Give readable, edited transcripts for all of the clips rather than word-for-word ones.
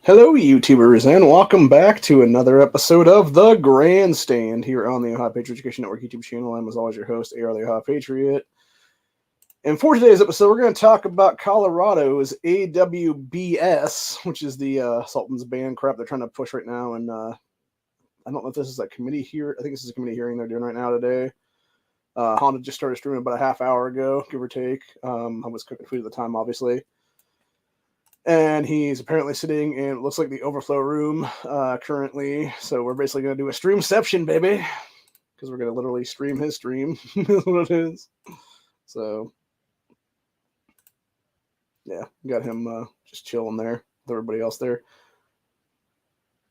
Hello, YouTubers, and welcome back to another episode of The Grandstand here on the Ohio Patriot Education Network YouTube channel. I'm, as always, your host, AR the Ohio Patriot. And for today's episode, we're going to talk about Colorado's AWBS, which is the Sultan's ban crap they're trying to push right now. And I don't know if this is a committee here. I think this is a committee hearing they're doing right now today. Honda just started streaming about a half hour ago, give or take. I was cooking food at the time, obviously. And he's apparently sitting in, it looks like, the overflow room currently. So we're basically going to do a streamception, baby. Because we're going to literally stream his stream. Is what it is. So, yeah, got him just chilling there with everybody else there.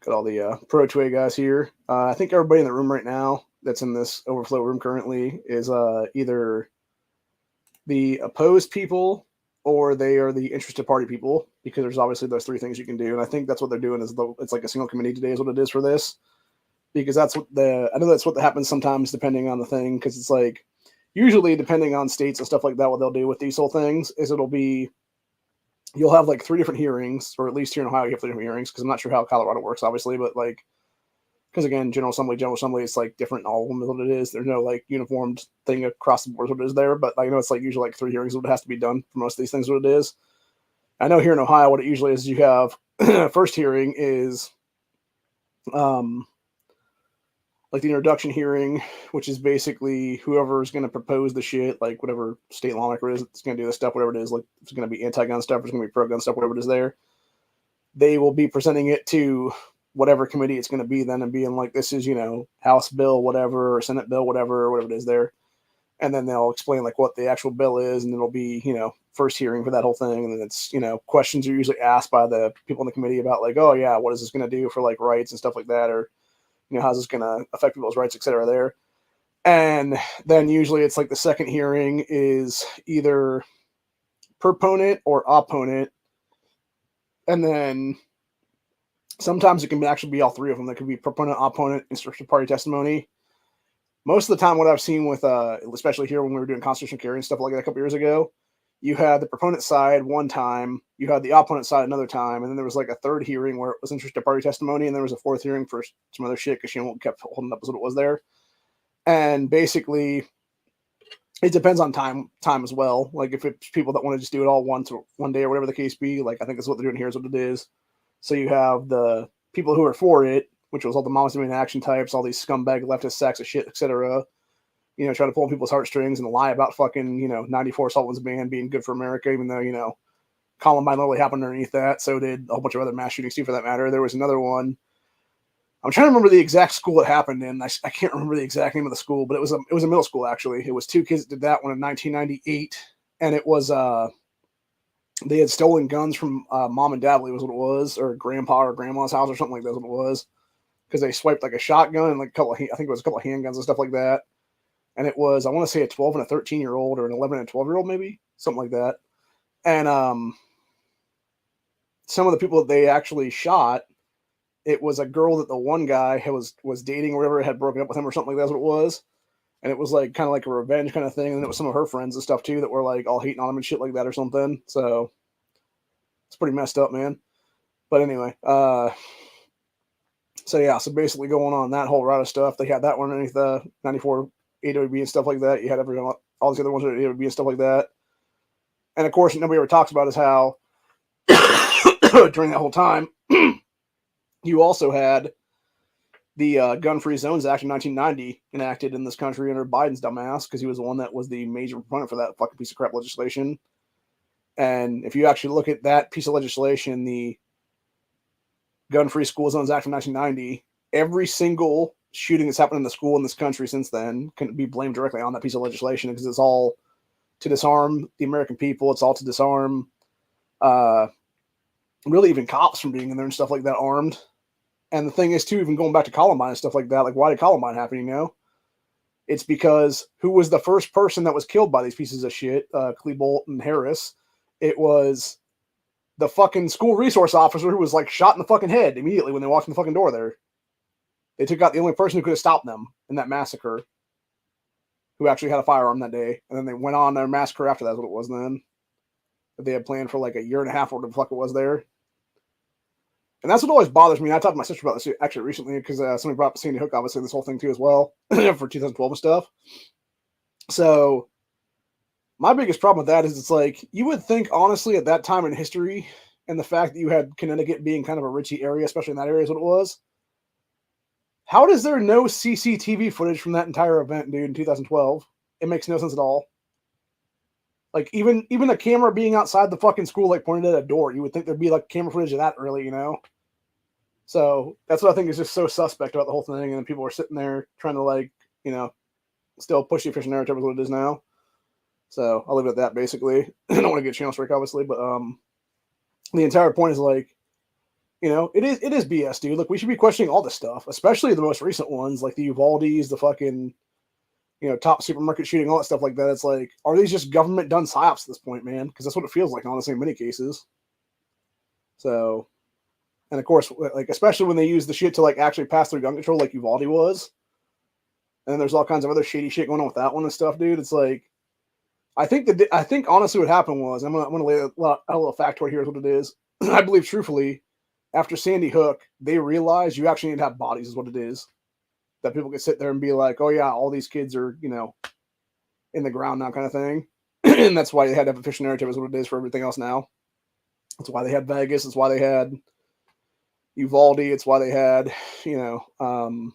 Got all the Pro 2A guys here. I think everybody in the room right now that's in this overflow room currently is either the opposed people or they are the interested party people, because there's obviously those three things you can do. And I think that's what they're doing, is it's like a single committee today is what it is for this. Because that's what I know that's what happens sometimes depending on the thing, because it's like, usually depending on states and stuff like that, what they'll do with these whole things is you'll have like three different hearings, or at least here in Ohio you have three different hearings, because I'm not sure how Colorado works, obviously, but like, because again, General Assembly, it's like different in all of them is what it is. There's no like uniformed thing across the board what it is there, but I know it's like usually like three hearings what has to be done for most of these things what it is. I know here in Ohio what it usually is, you have first hearing is like the introduction hearing, which is basically whoever's going to propose the shit, like whatever state lawmaker is that's going to do this stuff, whatever it is, like if it's going to be anti-gun stuff, or it's going to be pro-gun stuff, whatever it is there, they will be presenting it to whatever committee it's going to be then, and being like, this is, House bill, whatever, or Senate bill, whatever it is there. And then they'll explain like what the actual bill is, and it'll be, first hearing for that whole thing. And then it's, questions are usually asked by the people in the committee about like, oh yeah, what is this going to do for like rights and stuff like that? Or, how's this going to affect people's rights, et cetera there. And then usually it's like the second hearing is either proponent or opponent. And then sometimes it can actually be all three of them. That could be proponent, opponent, interested party testimony. Most of the time, what I've seen with, especially here when we were doing constitutional carry and stuff like that a couple years ago, you had the proponent side one time, you had the opponent side another time, and then there was like a third hearing where it was interested party testimony, and there was a fourth hearing for some other shit because she kept holding up as what it was there. And basically, it depends on time as well. Like if it's people that want to just do it all one day or whatever the case be, like I think that's what they're doing here is what it is. So you have the people who are for it, which was all the Mamas Doing Action types, all these scumbag leftist sacks of shit, etc. Trying to pull on people's heartstrings and lie about fucking, 94 Sultan's ban being good for America, even though, Columbine literally happened underneath that. So did a whole bunch of other mass shootings too, for that matter. There was another one. I'm trying to remember the exact school it happened in. I can't remember the exact name of the school, but it was a middle school, actually. It was two kids that did that one in 1998. And it was, they had stolen guns from mom and dad, I believe was what it was, or grandpa or grandma's house or something like that was what it was. Because they swiped like a shotgun and like I think it was a couple of handguns and stuff like that. And it was, I want to say, a 12 and a 13-year-old, or an 11 and a 12-year-old, maybe something like that. And some of the people that they actually shot, it was a girl that the one guy was dating or whatever, had broken up with him or something like that. That's what it was. And it was like kind of like a revenge kind of thing. And then it was some of her friends and stuff too that were like all hating on him and shit like that or something. So it's pretty messed up, man. But anyway, so yeah, so basically going on that whole route of stuff, they had that one underneath the 94 AWB and stuff like that. You had all these other ones with AWB and stuff like that. And of course, nobody ever talks about is how during that whole time, you also had the Gun-Free Zones Act in 1990 enacted in this country under Biden's dumbass, because he was the one that was the major proponent for that fucking piece of crap legislation. And if you actually look at that piece of legislation, the Gun-Free School Zones Act from 1990, every single shooting that's happened in the school in this country since then can be blamed directly on that piece of legislation, because it's all to disarm the American people. It's all to disarm really even cops from being in there and stuff like that armed. And the thing is, too, even going back to Columbine and stuff like that, like why did Columbine happen, It's because who was the first person that was killed by these pieces of shit, Klebold and Harris? It was the fucking school resource officer who was like shot in the fucking head immediately when they walked in the fucking door there. They took out the only person who could have stopped them in that massacre, who actually had a firearm that day. And then they went on their massacre after that's what it was then. That they had planned for like a year and a half or whatever the fuck it was there. And that's what always bothers me. I talked to my sister about this actually recently because somebody brought up Sandy Hook, obviously, this whole thing too as well for 2012 and stuff. So my biggest problem with that is it's like you would think, honestly, at that time in history, and the fact that you had Connecticut being kind of a richy area, especially in that area, is what it was. How does there no CCTV footage from that entire event, dude, in 2012? It makes no sense at all. Like even a camera being outside the fucking school, like pointed at a door, you would think there'd be like camera footage of that early, you know? So that's what I think is just so suspect about the whole thing. And then people are sitting there trying to like, you know, still push the official narrative as what it is now. So I'll leave it at that basically. I don't want to get channel strike, obviously, but the entire point is like, you know, it is BS, dude. Like we should be questioning all this stuff, especially the most recent ones, like the Uvaldes, the fucking, you know, top supermarket shooting, all that stuff like that. It's like, are these just government done psyops at this point, man? Because that's what it feels like, honestly, in many cases. So, and of course, like especially when they use the shit to like actually pass through gun control, like Uvalde was. And then there's all kinds of other shady shit going on with that one and stuff, dude. It's like, I think honestly what happened was, I'm gonna lay a little factoid here is what it is. I believe truthfully, after Sandy Hook, they realized you actually need to have bodies, is what it is. That people could sit there and be like, oh yeah, all these kids are, you know, in the ground now, kind of thing. And that's why they had to have a official narrative, is what it is for everything else now. That's why they had Vegas. It's why they had Uvalde. It's why they had, you know,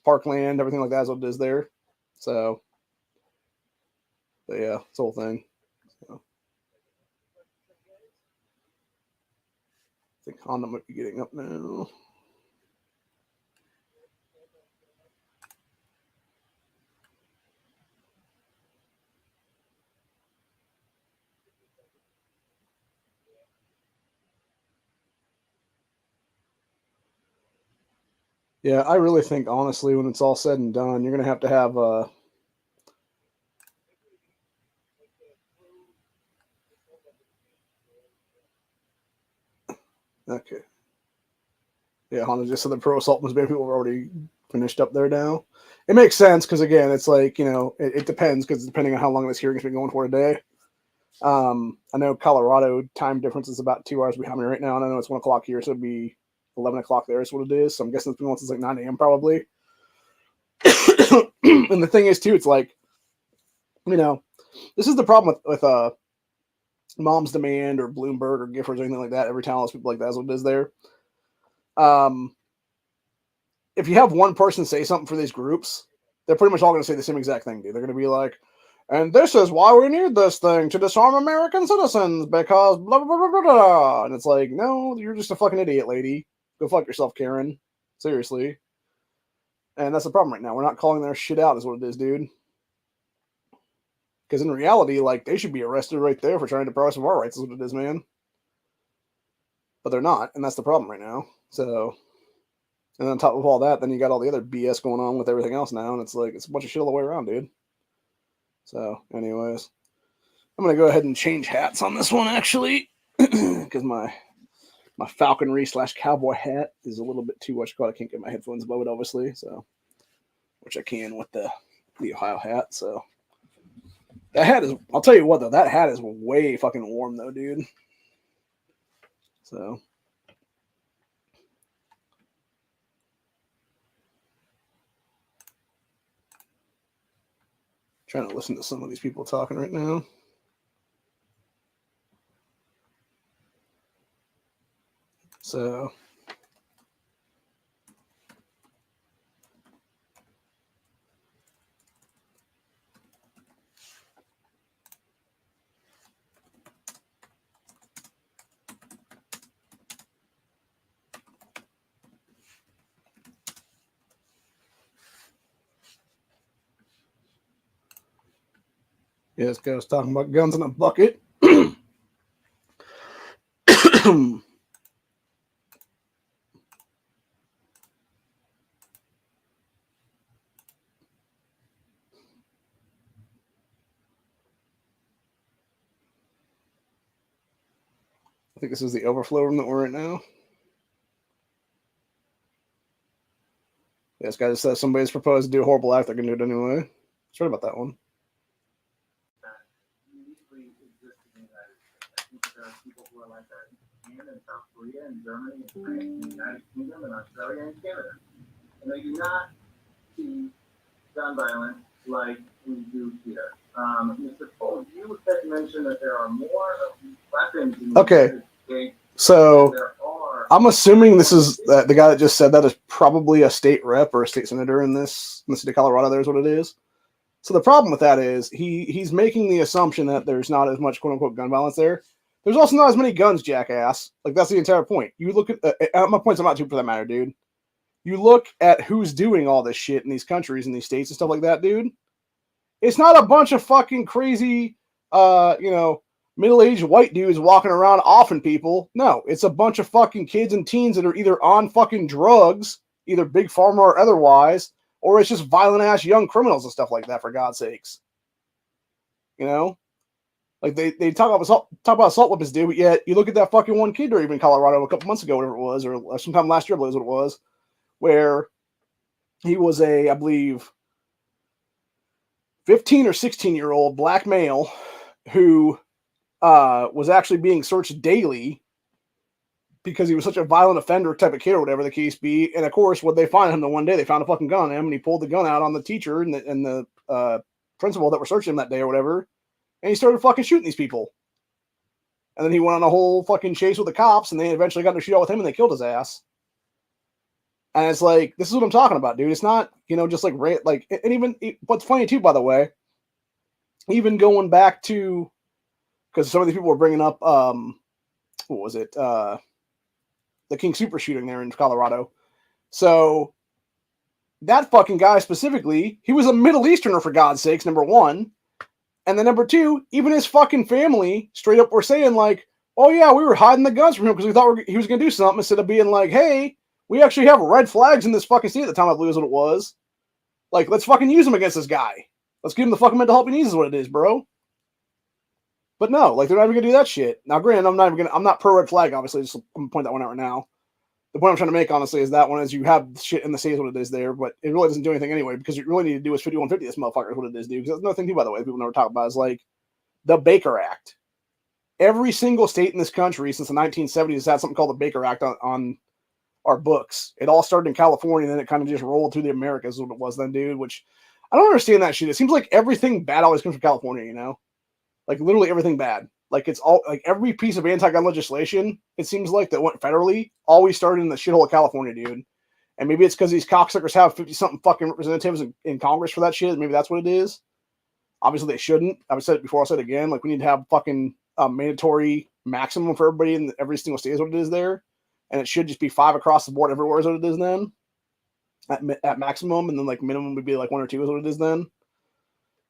Parkland, everything like that is what it is there. So, but yeah, it's the whole thing. So, I think Honda might be getting up now. Yeah, I really think, honestly, when it's all said and done, you're going to have okay. Yeah, Honda just said the pro assault was bad. People are already finished up there now. It makes sense because, again, it's like, you know, it depends because depending on how long this hearing's been going for today. I know Colorado time difference is about 2 hours behind me right now, and I know it's 1 o'clock here, so it'd be 11 o'clock there is what it is. So I'm guessing it's been going since like 9 a.m. probably. And the thing is, too, it's like, you know, this is the problem with Mom's Demand or Bloomberg or Giffords or anything like that. Every time those people like that is what it is there. If you have one person say something for these groups, they're pretty much all going to say the same exact thing, dude. They're going to be like, and this is why we need this thing to disarm American citizens because blah, blah, blah, blah, blah. And it's like, no, you're just a fucking idiot, lady. Go fuck yourself, Karen. Seriously. And that's the problem right now. We're not calling their shit out is what it is, dude. Because in reality, like, they should be arrested right there for trying to deprive us of our rights is what it is, man. But they're not, and that's the problem right now. So, and on top of all that, then you got all the other BS going on with everything else now, and it's like, it's a bunch of shit all the way around, dude. So, anyways, I'm going to go ahead and change hats on this one, actually, because my falconry / cowboy hat is a little bit too much. I can't get my headphones above it, obviously, so, which I can with the Ohio hat, so. That hat is, I'll tell you what, though, that hat is way fucking warm, though, dude. So. Trying to listen to some of these people talking right now. So. Yeah, this guy was talking about guns in a bucket. I think this is the overflow room that we're in now. Yeah, this guy just says somebody's proposed to do a horrible act, they're going to do it anyway. Sorry about that one. That uniquely exists in the United States. I think there are people who are like that in Japan and South Korea and Germany and France and the United Kingdom and Australia and Canada. And they do not see gun violence like we do here. Mr. Cole, you had mentioned that there are more weapons in the United States. So I'm assuming this is the guy that just said that is probably a state rep or a state senator in the state of Colorado. There's what it is. So the problem with that is he's making the assumption that there's not as much quote unquote gun violence there. There's also not as many guns, jackass. Like that's the entire point. You look at my point's not too for that matter, dude. You look at who's doing all this shit in these countries and these states and stuff like that, dude. It's not a bunch of fucking crazy, middle-aged white dudes walking around offing people. No, it's a bunch of fucking kids and teens that are either on fucking drugs, either big pharma or otherwise, or it's just violent-ass young criminals and stuff like that, for God's sakes. You know? Like, they talk about assault weapons, dude, but yet you look at that fucking one kid or even Colorado a couple months ago, whatever it was, or sometime last year, I believe is what it was, where he was I believe, 15 or 16-year-old black male who was actually being searched daily because he was such a violent offender type of kid or whatever the case be. And of course, what they find him the one day, they found a fucking gun on him, and he pulled the gun out on the teacher and the principal that were searching him that day or whatever, and he started fucking shooting these people. And then he went on a whole fucking chase with the cops, and they eventually got in a shootout with him, and they killed his ass. And it's like, this is what I'm talking about, dude. It's not, just like, and even, what's funny too, by the way, even going back to, because some of these people were bringing up, what was it? The King Super shooting there in Colorado. So that fucking guy specifically, he was a Middle Easterner, for God's sakes, number one. And then number two, even his fucking family straight up were saying like, oh yeah, we were hiding the guns from him because we thought he was going to do something, instead of being like, hey, we actually have red flags in this fucking state at the time, I believe is what it was. Like, let's fucking use them against this guy. Let's give him the fucking mental help he needs is what it is, bro. But no, like, they're not even gonna do that shit. Now, granted, I'm not pro red flag, obviously. Just I'm gonna point that one out right now. The point I'm trying to make, honestly, is that one is you have shit in the state is what it is there, but it really doesn't do anything anyway, because what you really need to do is 5150 this motherfucker is what it is, dude. Because that's another thing too, by the way, people never talk about is like the Baker Act. Every single state in this country since the 1970s has had something called the Baker Act on our books. It all started in California, and then it kind of just rolled through the Americas, is what it was then, dude. Which I don't understand that shit. It seems like everything bad always comes from California, Like, literally everything bad. Like, it's all, like, every piece of anti-gun legislation, it seems like, that went federally, always started in the shithole of California, dude. And maybe it's because these cocksuckers have 50-something fucking representatives in Congress for that shit. Maybe that's what it is. Obviously, they shouldn't. I've said it before, I'll say it again. Like, we need to have fucking mandatory maximum for everybody in every single state is what it is there. And it should just be 5 across the board everywhere is what it is then. At maximum. And then, like, minimum would be, like, 1 or 2 is what it is then.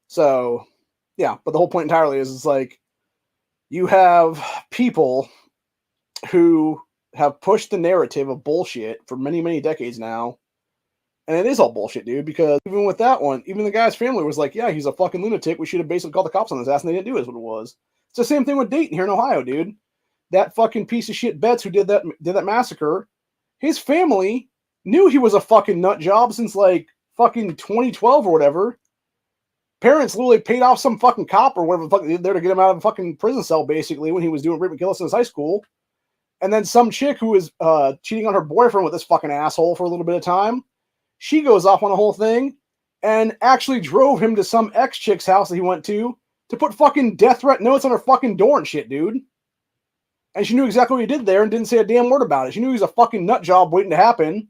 So, yeah. But the whole point entirely is, it's like, you have people who have pushed the narrative of bullshit for many, many decades now. And it is all bullshit, dude, because even with that one, even the guy's family was like, yeah, he's a fucking lunatic. We should have basically called the cops on his ass, and they didn't do it, is what it was. It's the same thing with Dayton here in Ohio, dude. That fucking piece of shit Betts who did that massacre, his family knew he was a fucking nut job since like fucking 2012 or whatever. Parents literally paid off some fucking cop or whatever the fuck there to get him out of a fucking prison cell, basically, when he was doing rape and killing in his high school. And then some chick who was cheating on her boyfriend with this fucking asshole for a little bit of time, she goes off on the whole thing and actually drove him to some ex-chick's house that he went to put fucking death threat notes on her fucking door and shit, dude. And she knew exactly what he did there and didn't say a damn word about it. She knew he was a fucking nut job waiting to happen.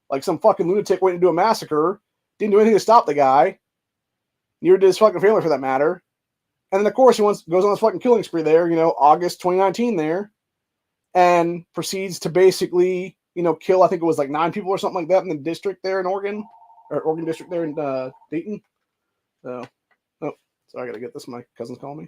Like some fucking lunatic waiting to do a massacre. Didn't do anything to stop the guy. Neither did his fucking family, for that matter. And then, of course, he goes on this fucking killing spree there, August 2019 there. And proceeds to basically, kill, I think it was like 9 people or something like that in the district there in Oregon. Or Oregon district there in Dayton. So, oh, sorry, I gotta get this. My cousin's calling me.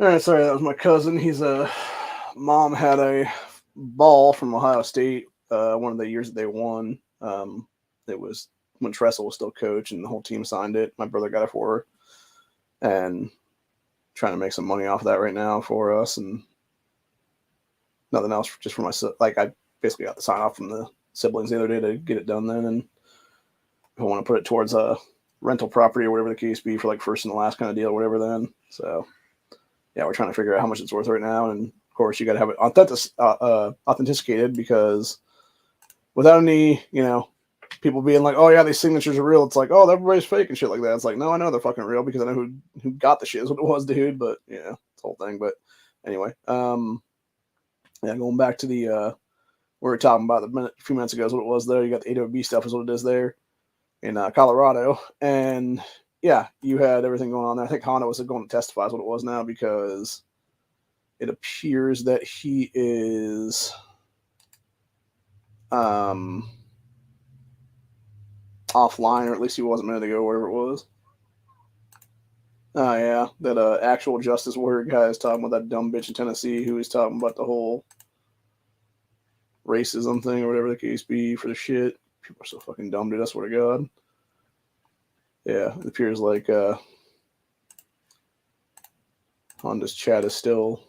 All right, sorry, that was my cousin. He's a mom had a ball from Ohio State. One of the years that they won. It was when Tressel was still coach, and the whole team signed it. My brother got it for her, and trying to make some money off of that right now for us, and nothing else, just for myself. Like I basically got the sign off from the siblings the other day to get it done. Then, and if I want to put it towards a rental property or whatever the case be for like first and the last kind of deal or whatever. Then, so yeah, we're trying to figure out how much it's worth right now, and of course you got to have it authenticated because without any, people being like, oh yeah, these signatures are real. It's like, oh, everybody's fake and shit like that. It's like, no, I know they're fucking real because I know who got the shit is what it was, dude. But yeah, it's the whole thing. But anyway, yeah, going back to the we were talking about a few minutes ago is what it was there. You got the AWBS stuff is what it is there in Colorado, and yeah, you had everything going on there. I think Honda was going to testify is what it was now because it appears that he is offline, or at least he wasn't a minute ago, whatever it was. Oh yeah, that actual Justice Warrior guy is talking about that dumb bitch in Tennessee who was talking about the whole racism thing or whatever the case be for the shit. People are so fucking dumb, dude. I swear to God. Yeah, it appears like Honda's chat is still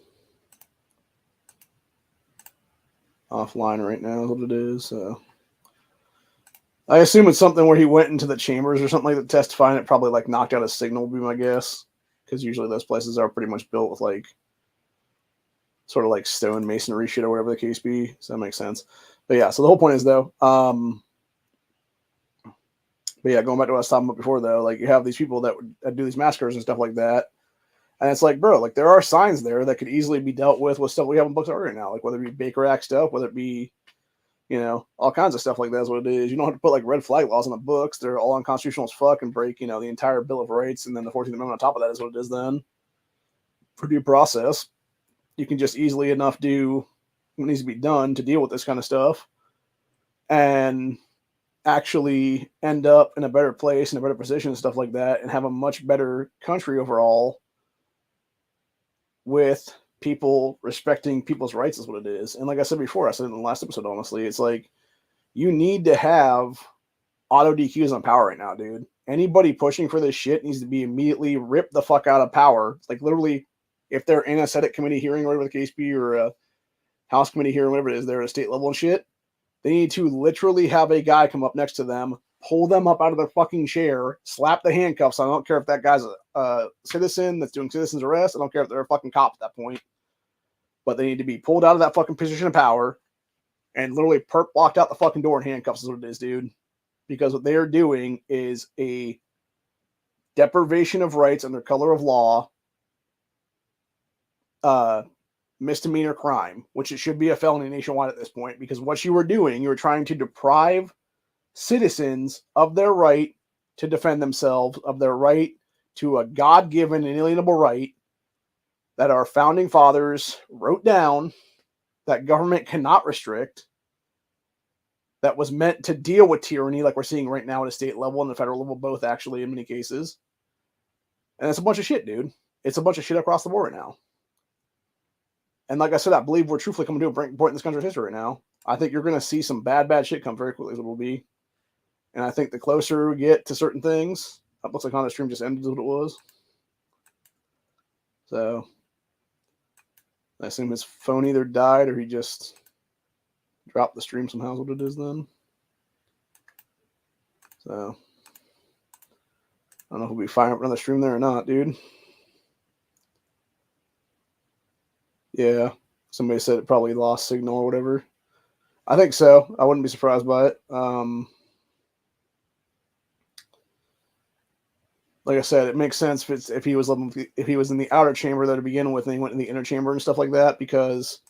offline right now, is what it is. I assume it's something where he went into the chambers or something like that, testifying. It probably like knocked out his signal, would be my guess, because usually those places are pretty much built with like sort of like stone masonry shit or whatever the case be. So that makes sense. But yeah, so the whole point is though, but yeah, going back to what I was talking about before though, like you have these people that do these massacres and stuff like that. And it's like, bro, like there are signs there that could easily be dealt with stuff we have in books already now, like whether it be Baker Act stuff, whether it be, all kinds of stuff like that is what it is. You don't have to put like red flag laws in the books. They're all unconstitutional as fuck and break, the entire Bill of Rights. And then the 14th Amendment on top of that is what it is then. For due process, you can just easily enough do what needs to be done to deal with this kind of stuff and actually end up in a better place, in a better position and stuff like that, and have a much better country overall with people respecting people's rights is what it is. And like I said before, I said in the last episode, honestly, it's like you need to have auto DQs on power right now, dude. Anybody pushing for this shit needs to be immediately ripped the fuck out of power. It's like literally, if they're in a Senate committee hearing or whatever the case be, or a House committee hearing, whatever it is, they're at a state level and shit, they need to literally have a guy come up next to them, pull them up out of their fucking chair, slap the handcuffs on. I don't care if that guy's a citizen that's doing citizen's arrest. I don't care if they're a fucking cop at that point. But they need to be pulled out of that fucking position of power and literally perp locked out the fucking door in handcuffs is what it is, dude. Because what they are doing is a deprivation of rights under color of law, misdemeanor crime, which it should be a felony nationwide at this point, because what you were doing, you were trying to deprive citizens of their right to defend themselves, of their right to a God-given inalienable right that our founding fathers wrote down, that government cannot restrict, that was meant to deal with tyranny like we're seeing right now at a state level and the federal level, both actually in many cases. And it's a bunch of shit, dude. It's a bunch of shit across the board right now. And like I said, I believe we're truthfully coming to a breaking point in this country's history right now. I think you're going to see some bad shit come very quickly, as it will be. And I think the closer we get to certain things, it looks like on the stream just ended what it was. So I assume his phone either died or he just dropped the stream somehow is what it is then. So I don't know if we'll be firing up another stream there or not, dude. Yeah. Somebody said it probably lost signal or whatever. I think so. I wouldn't be surprised by it. Like I said, it makes sense if he was in the outer chamber there to begin with, and he went in the inner chamber and stuff like that, because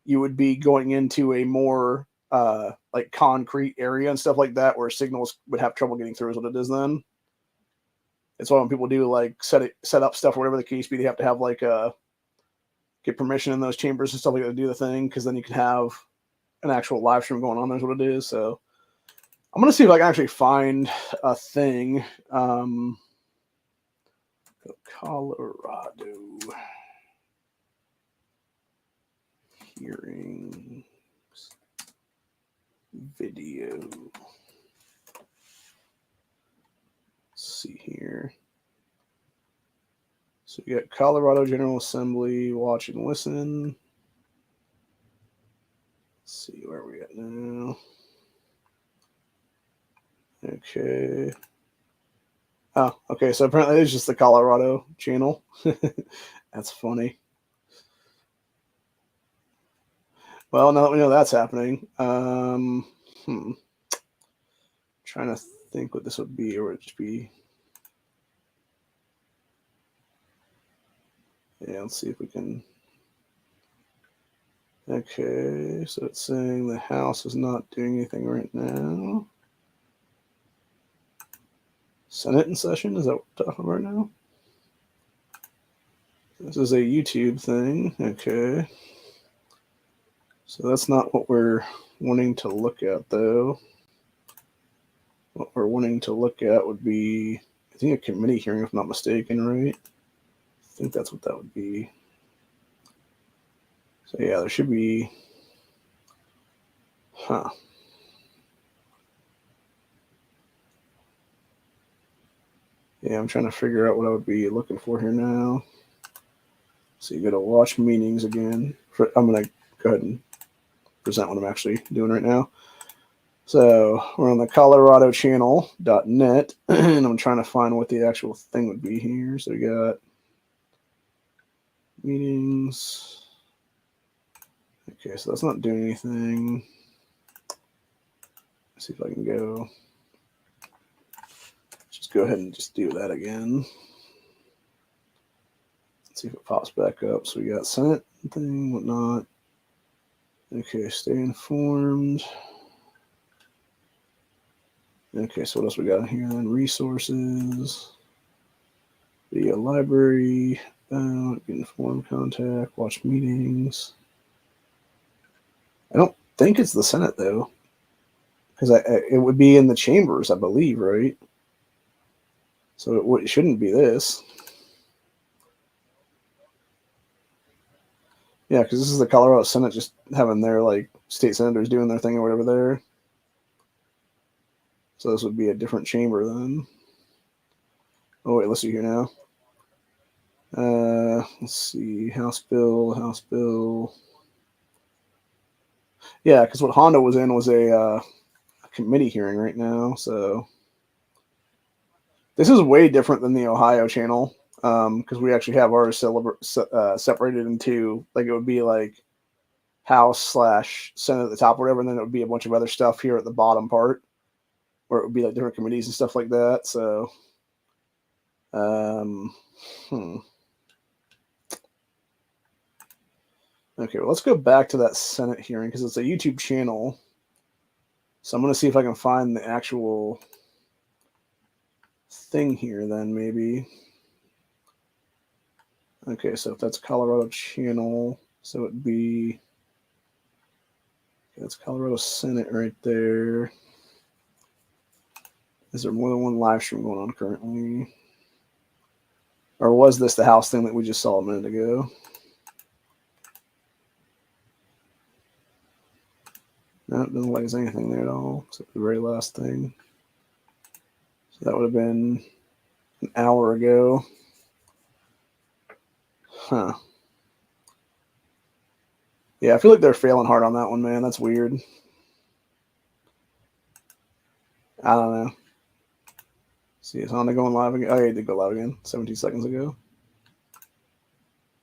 you would be going into a more like concrete area and stuff like that, where signals would have trouble getting through. Is what it is then. It's why when people do like set up stuff or whatever the case be, they have to have like get permission in those chambers and stuff like that to do the thing, because then you can have an actual live stream going on. That's what it is. So I'm gonna see if I can actually find a thing. Colorado. video. Let's see here. So we got Colorado General Assembly, watch and listen. Let's see where we at now. Okay. Oh, okay. So apparently it's just the Colorado channel. That's funny. Well, now that we know that's happening, trying to think what this would be, or would it just be? Yeah, let's see if we can. Okay, so it's saying the House is not doing anything right now. Senate in session? Is that what we're talking about now? This is a YouTube thing. Okay. So that's not what we're wanting to look at, though. What we're wanting to look at would be, I think, a committee hearing, if I'm not mistaken, right? I think that's what that would be. So, yeah, there should be. Huh. Yeah, I'm trying to figure out what I would be looking for here now. So you got to watch meetings again. I'm going to go ahead and present what I'm actually doing right now. So we're on the coloradochannel.net, and I'm trying to find what the actual thing would be here. So we got meetings. Okay, so that's not doing anything. Let's see if I can go. Just go ahead and just do that again. Let's see if it pops back up. So we got Senate thing, whatnot. Okay, stay informed. Okay, so what else we got here then? Resources, video library, get informed, contact, watch meetings. I don't think it's the Senate, though, because it would be in the chambers, I believe, right? So it shouldn't be this. Yeah, because this is the Colorado Senate just having their, like, state senators doing their thing or whatever there. So this would be a different chamber then. Oh, wait, let's see here now. Let's see, House Bill. Yeah, because what Honda was in was a committee hearing right now. So this is way different than the Ohio channel, because we actually have ours separated into, like, it would be like House/Senate at the top or whatever, and then it would be a bunch of other stuff here at the bottom part, where it would be like different committees and stuff like that. So, Okay, well, let's go back to that Senate hearing because it's a YouTube channel. So I'm going to see if I can find the actual thing here then, maybe. Okay, so if that's Colorado channel, so it'd be, that's Colorado Senate right there. Is there more than one live stream going on currently? Or was this the House thing that we just saw a minute ago? No, it doesn't look like there's anything there at all, except the very last thing. So that would have been an hour ago. Huh. Yeah, I feel like they're failing hard on that one, man. That's weird. I don't know. See, is Honda going live again? Oh, yeah, he did go live again 17 seconds ago.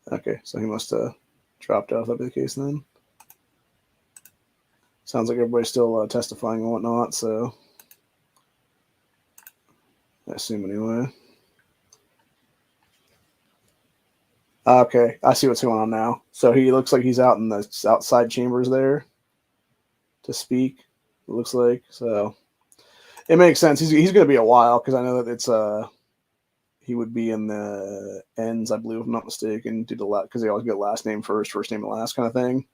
Okay, so he must have dropped out if that be the case then. Sounds like everybody's still testifying and whatnot, so I assume anyway. Okay, I see what's going on now. So he looks like he's out in the outside chambers there to speak, it looks like. So it makes sense. He's going to be a while because I know that it's he would be in the ends, I believe, if I'm not mistaken, because they always get last name first, first name last kind of thing.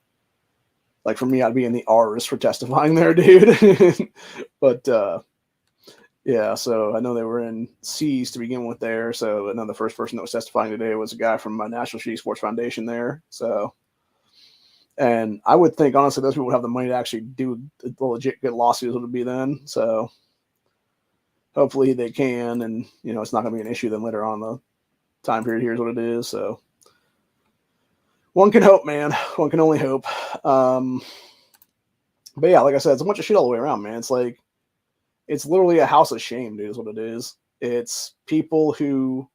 Like for me, I'd be in the R's for testifying there, dude. But yeah, so I know they were in C's to begin with there. So I know the first person that was testifying today was a guy from National Shitty Sports Foundation there. So And I would think, honestly, those people would have the money to actually do a legit good lawsuits would be then. So hopefully they can, and it's not going to be an issue then later on in the time period. Here's what it is. So one can hope, man. One can only hope. But yeah, like I said, it's a bunch of shit all the way around, man. It's like, it's literally a house of shame, dude, is what it is. It's people who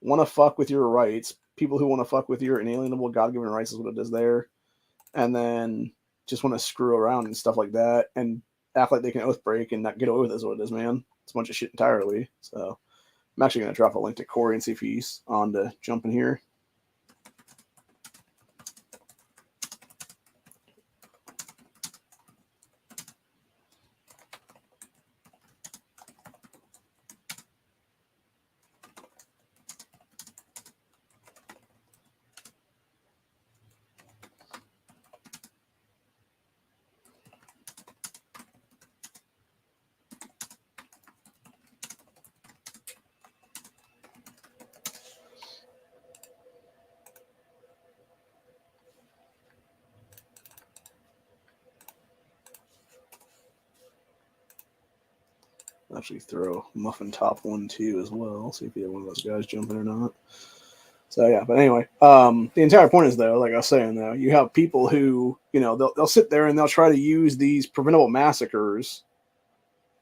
want to fuck with your rights, people who want to fuck with your inalienable God-given rights is what it is there. And then just want to screw around and stuff like that and act like they can oath break and not get away with it is what it is, man. It's a bunch of shit entirely. So I'm actually going to drop a link to Corey and see if he's on to jump in here. Actually throw Muffin Top 1 too as well. See if you have one of those guys jumping or not. So yeah, but anyway, the entire point is though, like I was saying though, you have people who they'll sit there and they'll try to use these preventable massacres,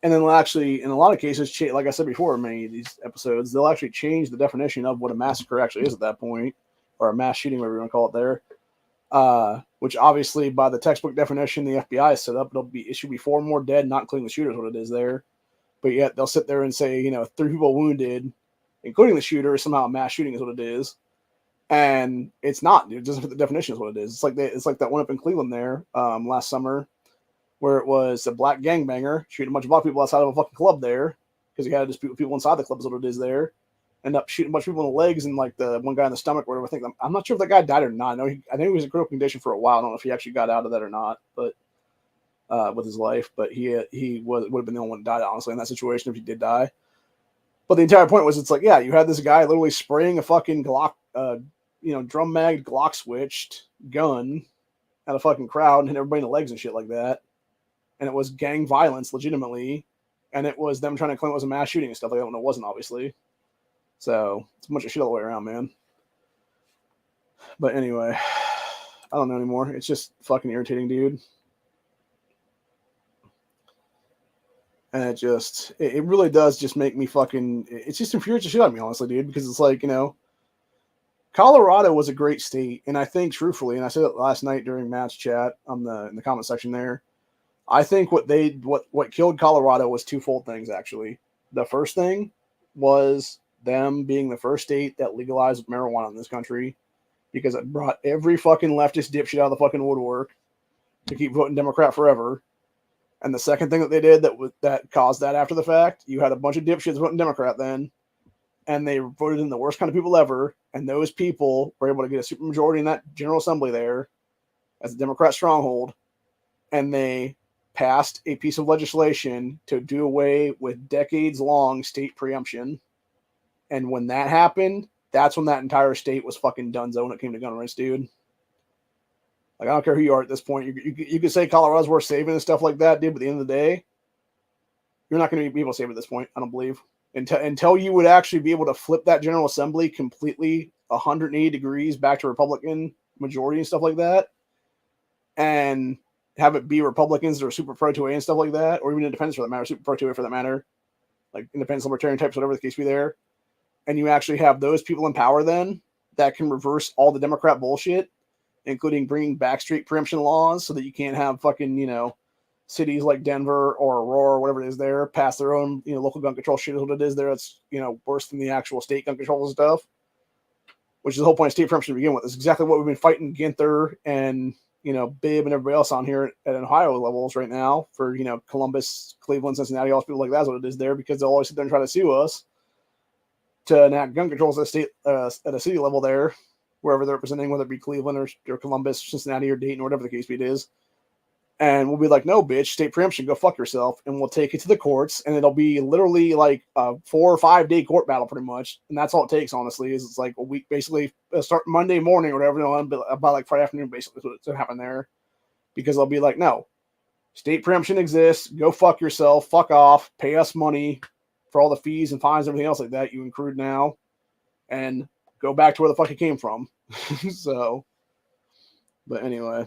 and then they'll actually, in a lot of cases, like I said before, in many of these episodes, they'll actually change the definition of what a massacre actually is at that point, or a mass shooting, whatever you want to call it there. Which obviously, by the textbook definition the FBI is set up, it should be 4 more dead, not including the shooters, what it is there. But yet they'll sit there and say, 3 people wounded, including the shooter, somehow a mass shooting is what it is. And it's not. It doesn't fit the definition is what it is. It's like that one up in Cleveland there last summer, where it was a black gangbanger shooting a bunch of black people outside of a fucking club there because he had to dispute with people inside the club is what it is there. End up shooting a bunch of people in the legs and like the one guy in the stomach, whatever. I'm not sure if that guy died or not. I think he was in critical condition for a while. I don't know if he actually got out of that or not, but with his life. But he would have been the only one that died, honestly, in that situation if he did die. But the entire point was, it's like, yeah, you had this guy literally spraying a fucking Glock, drum mag Glock switched gun at a fucking crowd and hit everybody in the legs and shit like that. And it was gang violence, legitimately. And it was them trying to claim it was a mass shooting and stuff like that when it wasn't, obviously. So it's a bunch of shit all the way around, man. But anyway, I don't know anymore. It's just fucking irritating, dude. And it really does just make me fucking, it's just infuriates the shit out of me, honestly, dude, because it's like, Colorado was a great state. And I think, truthfully, and I said it last night during Matt's chat in the comment section there, I think what killed Colorado was twofold things, actually. The first thing was them being the first state that legalized marijuana in this country, because it brought every fucking leftist dipshit out of the fucking woodwork to keep voting Democrat forever. And the second thing that they did that caused that after the fact, you had a bunch of dipshits voting Democrat then, and they voted in the worst kind of people ever, and those people were able to get a supermajority in that General Assembly there as a Democrat stronghold, and they passed a piece of legislation to do away with decades-long state preemption. And when that happened, that's when that entire state was fucking donezo when it came to gun rights, dude. Like, I don't care who you are at this point. You could say Colorado's worth saving and stuff like that, dude, but at the end of the day, you're not going to be able to save it at this point, I don't believe. Until you would actually be able to flip that General Assembly completely 180 degrees back to Republican majority and stuff like that, and have it be Republicans that are super pro-2A and stuff like that, or even independents for that matter, super pro-2A for that matter, like independents, libertarian types, whatever the case be there, and you actually have those people in power then that can reverse all the Democrat bullshit, including bringing back state preemption laws so that you can't have fucking, cities like Denver or Aurora or whatever it is there pass their own, local gun control shit is what it is there. It's, worse than the actual state gun control and stuff, which is the whole point of state preemption to begin with. It's exactly what we've been fighting Ginther and, Bibb and everybody else on here at Ohio levels right now for, Columbus, Cleveland, Cincinnati, all those people like that's what it is there, because they'll always sit there and try to sue us to enact gun controls at a state, at a city level there, wherever they're representing, whether it be Cleveland or Columbus, Cincinnati, or Dayton, or whatever the case be it is. And we'll be like, no, bitch, state preemption, go fuck yourself. And we'll take it to the courts, and it'll be literally like a 4 or 5 day court battle, pretty much. And that's all it takes, honestly, is it's like a week, basically, start Monday morning or whatever, about like Friday afternoon, basically, is what's going to happen there. Because they'll be like, no, state preemption exists, go fuck yourself, fuck off, pay us money for all the fees and fines and everything else like that you accrued now, and go back to where the fuck you came from. So, but anyway.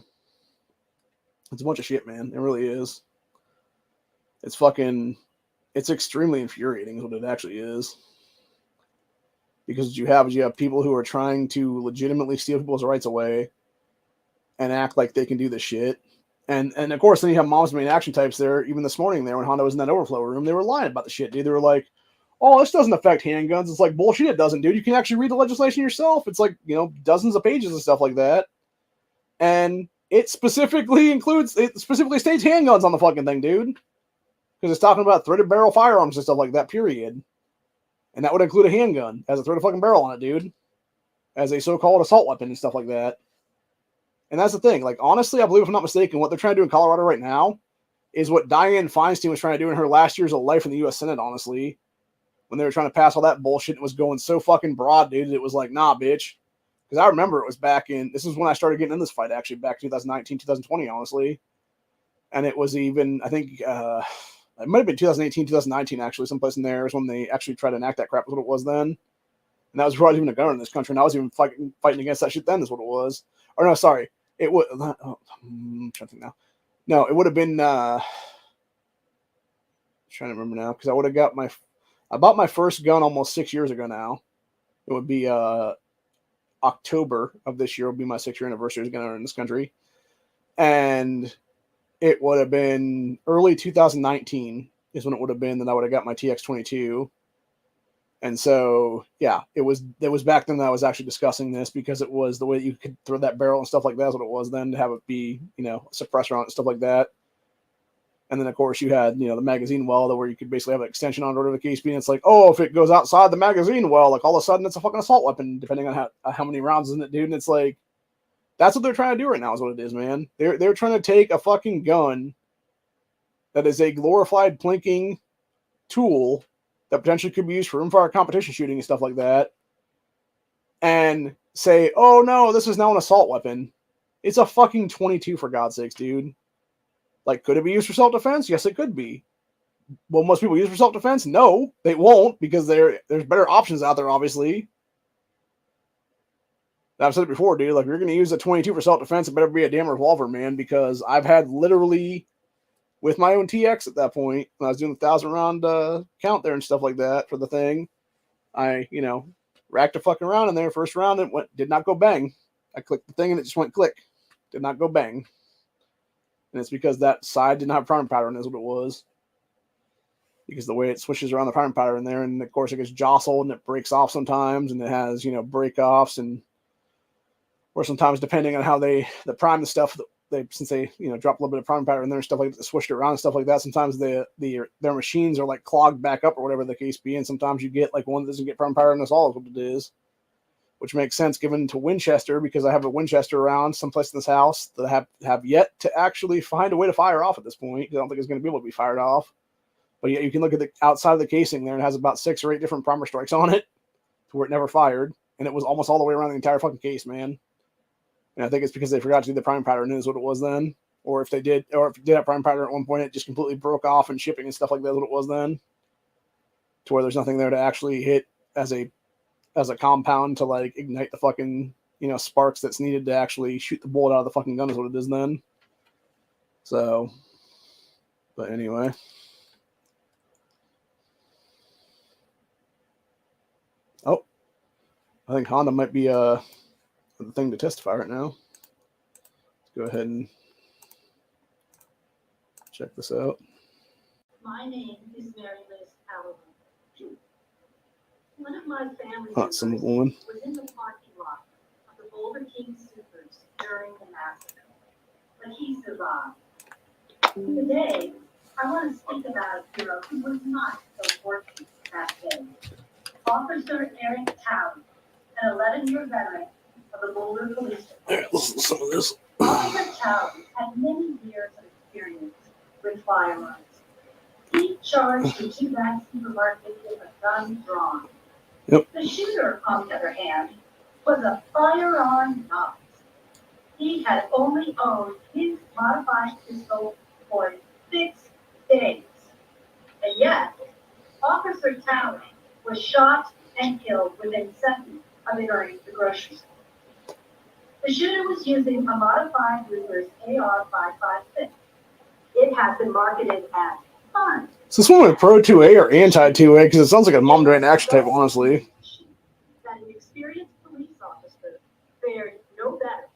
It's a bunch of shit, man. It really is. It's extremely infuriating is what it actually is. Because what you have people who are trying to legitimately steal people's rights away and act like they can do this shit. And of course, then you have Mom's Main Action types there. Even this morning there when Honda was in that overflow room, they were lying about the shit, dude. They were like, oh, this doesn't affect handguns. It's like, bullshit, it doesn't, dude. You can actually read the legislation yourself. It's like, dozens of pages and stuff like that. And it specifically states handguns on the fucking thing, dude. Because it's talking about threaded barrel firearms and stuff like that, period. And that would include a handgun. Has a threaded fucking barrel on it, dude. As a so-called assault weapon and stuff like that. And that's the thing. Like, honestly, I believe, if I'm not mistaken, what they're trying to do in Colorado right now is what Dianne Feinstein was trying to do in her last years of life in the U.S. Senate, honestly. When they were trying to pass all that bullshit, it was going so fucking broad, dude. It was like, nah, bitch. Because I remember it was this is when I started getting in this fight, actually, back 2019, 2020, honestly. And it was even, I think, it might have been 2018, 2019, actually, someplace in there is when they actually tried to enact that crap, is what it was then. And that was before I was even a gunner in this country, and I was even fighting against that shit then, is what it was. Or no, sorry. It would, I'm trying to think now. No, it would have been, I'm trying to remember now, because I bought my first gun almost 6 years ago now. It would be, October of this year will be my 6-year anniversary as a gunner in this country. And it would have been early 2019 is when it would have been that I would have got my TX22. And so, yeah, it was back then that I was actually discussing this, because it was the way you could throw that barrel and stuff like that is what it was then, to have it be, a suppressor on it and stuff like that. And then, of course, you had, the magazine well, where you could basically have an extension on it, whatever the case be. And it's like, oh, if it goes outside the magazine well, like all of a sudden it's a fucking assault weapon, depending on how many rounds is in it, dude. And it's like, that's what they're trying to do right now, is what it is, man. They're trying to take a fucking gun that is a glorified plinking tool that potentially could be used for rimfire competition shooting and stuff like that, and say, oh no, this is now an assault weapon. It's a fucking 22, for God's sakes, dude. Like, could it be used for self-defense? Yes, it could be. Will most people use it for self-defense? No, they won't, because there's better options out there, obviously. I've said it before, dude. Like, if you're going to use a 22 for self-defense, it better be a damn revolver, man, because I've had literally, with my own TX at that point, when I was doing the 1,000-round count there and stuff like that for the thing, I, racked a fucking round in there. First round, it did not go bang. I clicked the thing and it just went click. Did not go bang. And it's because that side didn't have priming pattern, is what it was. Because the way it switches around the priming pattern there, and of course it gets jostled and it breaks off sometimes, and it has, break-offs, and or sometimes depending on how they prime the stuff, since they drop a little bit of priming pattern in there and stuff like that, switched it around and stuff like that, sometimes their machines are like clogged back up or whatever the case be, and sometimes you get like one that doesn't get priming pattern at all, is what it is. Which makes sense given to Winchester, because I have a Winchester around someplace in this house that I have yet to actually find a way to fire off at this point. I don't think it's going to be able to be fired off. But yeah, you can look at the outside of the casing there, and it has about 6 or 8 different primer strikes on it to where it never fired. And it was almost all the way around the entire fucking case, man. And I think it's because they forgot to do the priming pattern, is what it was then. Or if it did have priming pattern at one point, it just completely broke off and shipping and stuff like that, is what it was then. To where there's nothing there to actually hit as a compound to like ignite the fucking, sparks that's needed to actually shoot the bullet out of the fucking gun, is what it is then. So, but anyway. Oh, I think Honda might be the thing to testify right now. Let's go ahead and check this out. My name is Mary Liz Allen. One of my family Some members woman. was in the parking lot of the Boulder King Supers during the massacre, but he survived. Today, I want to speak about a hero who was not so fortunate that day. Officer Eric Towne, an 11-year veteran of the Boulder Police Department. Listen to some of this. Officer Towne had many years of experience with firearms. He charged the two-back supermarket with a gun drawn. Yep. The shooter, on the other hand, was a firearm novice. He had only owned his modified pistol for 6 days. And yet, Officer Talley was shot and killed within seconds of entering the grocery store. The shooter was using a modified Ruger's AR-556. It has been marketed as fun. Is this one with Pro 2A or Anti 2A? Because it sounds like a mom during action type, honestly. That an experienced police officer fared no better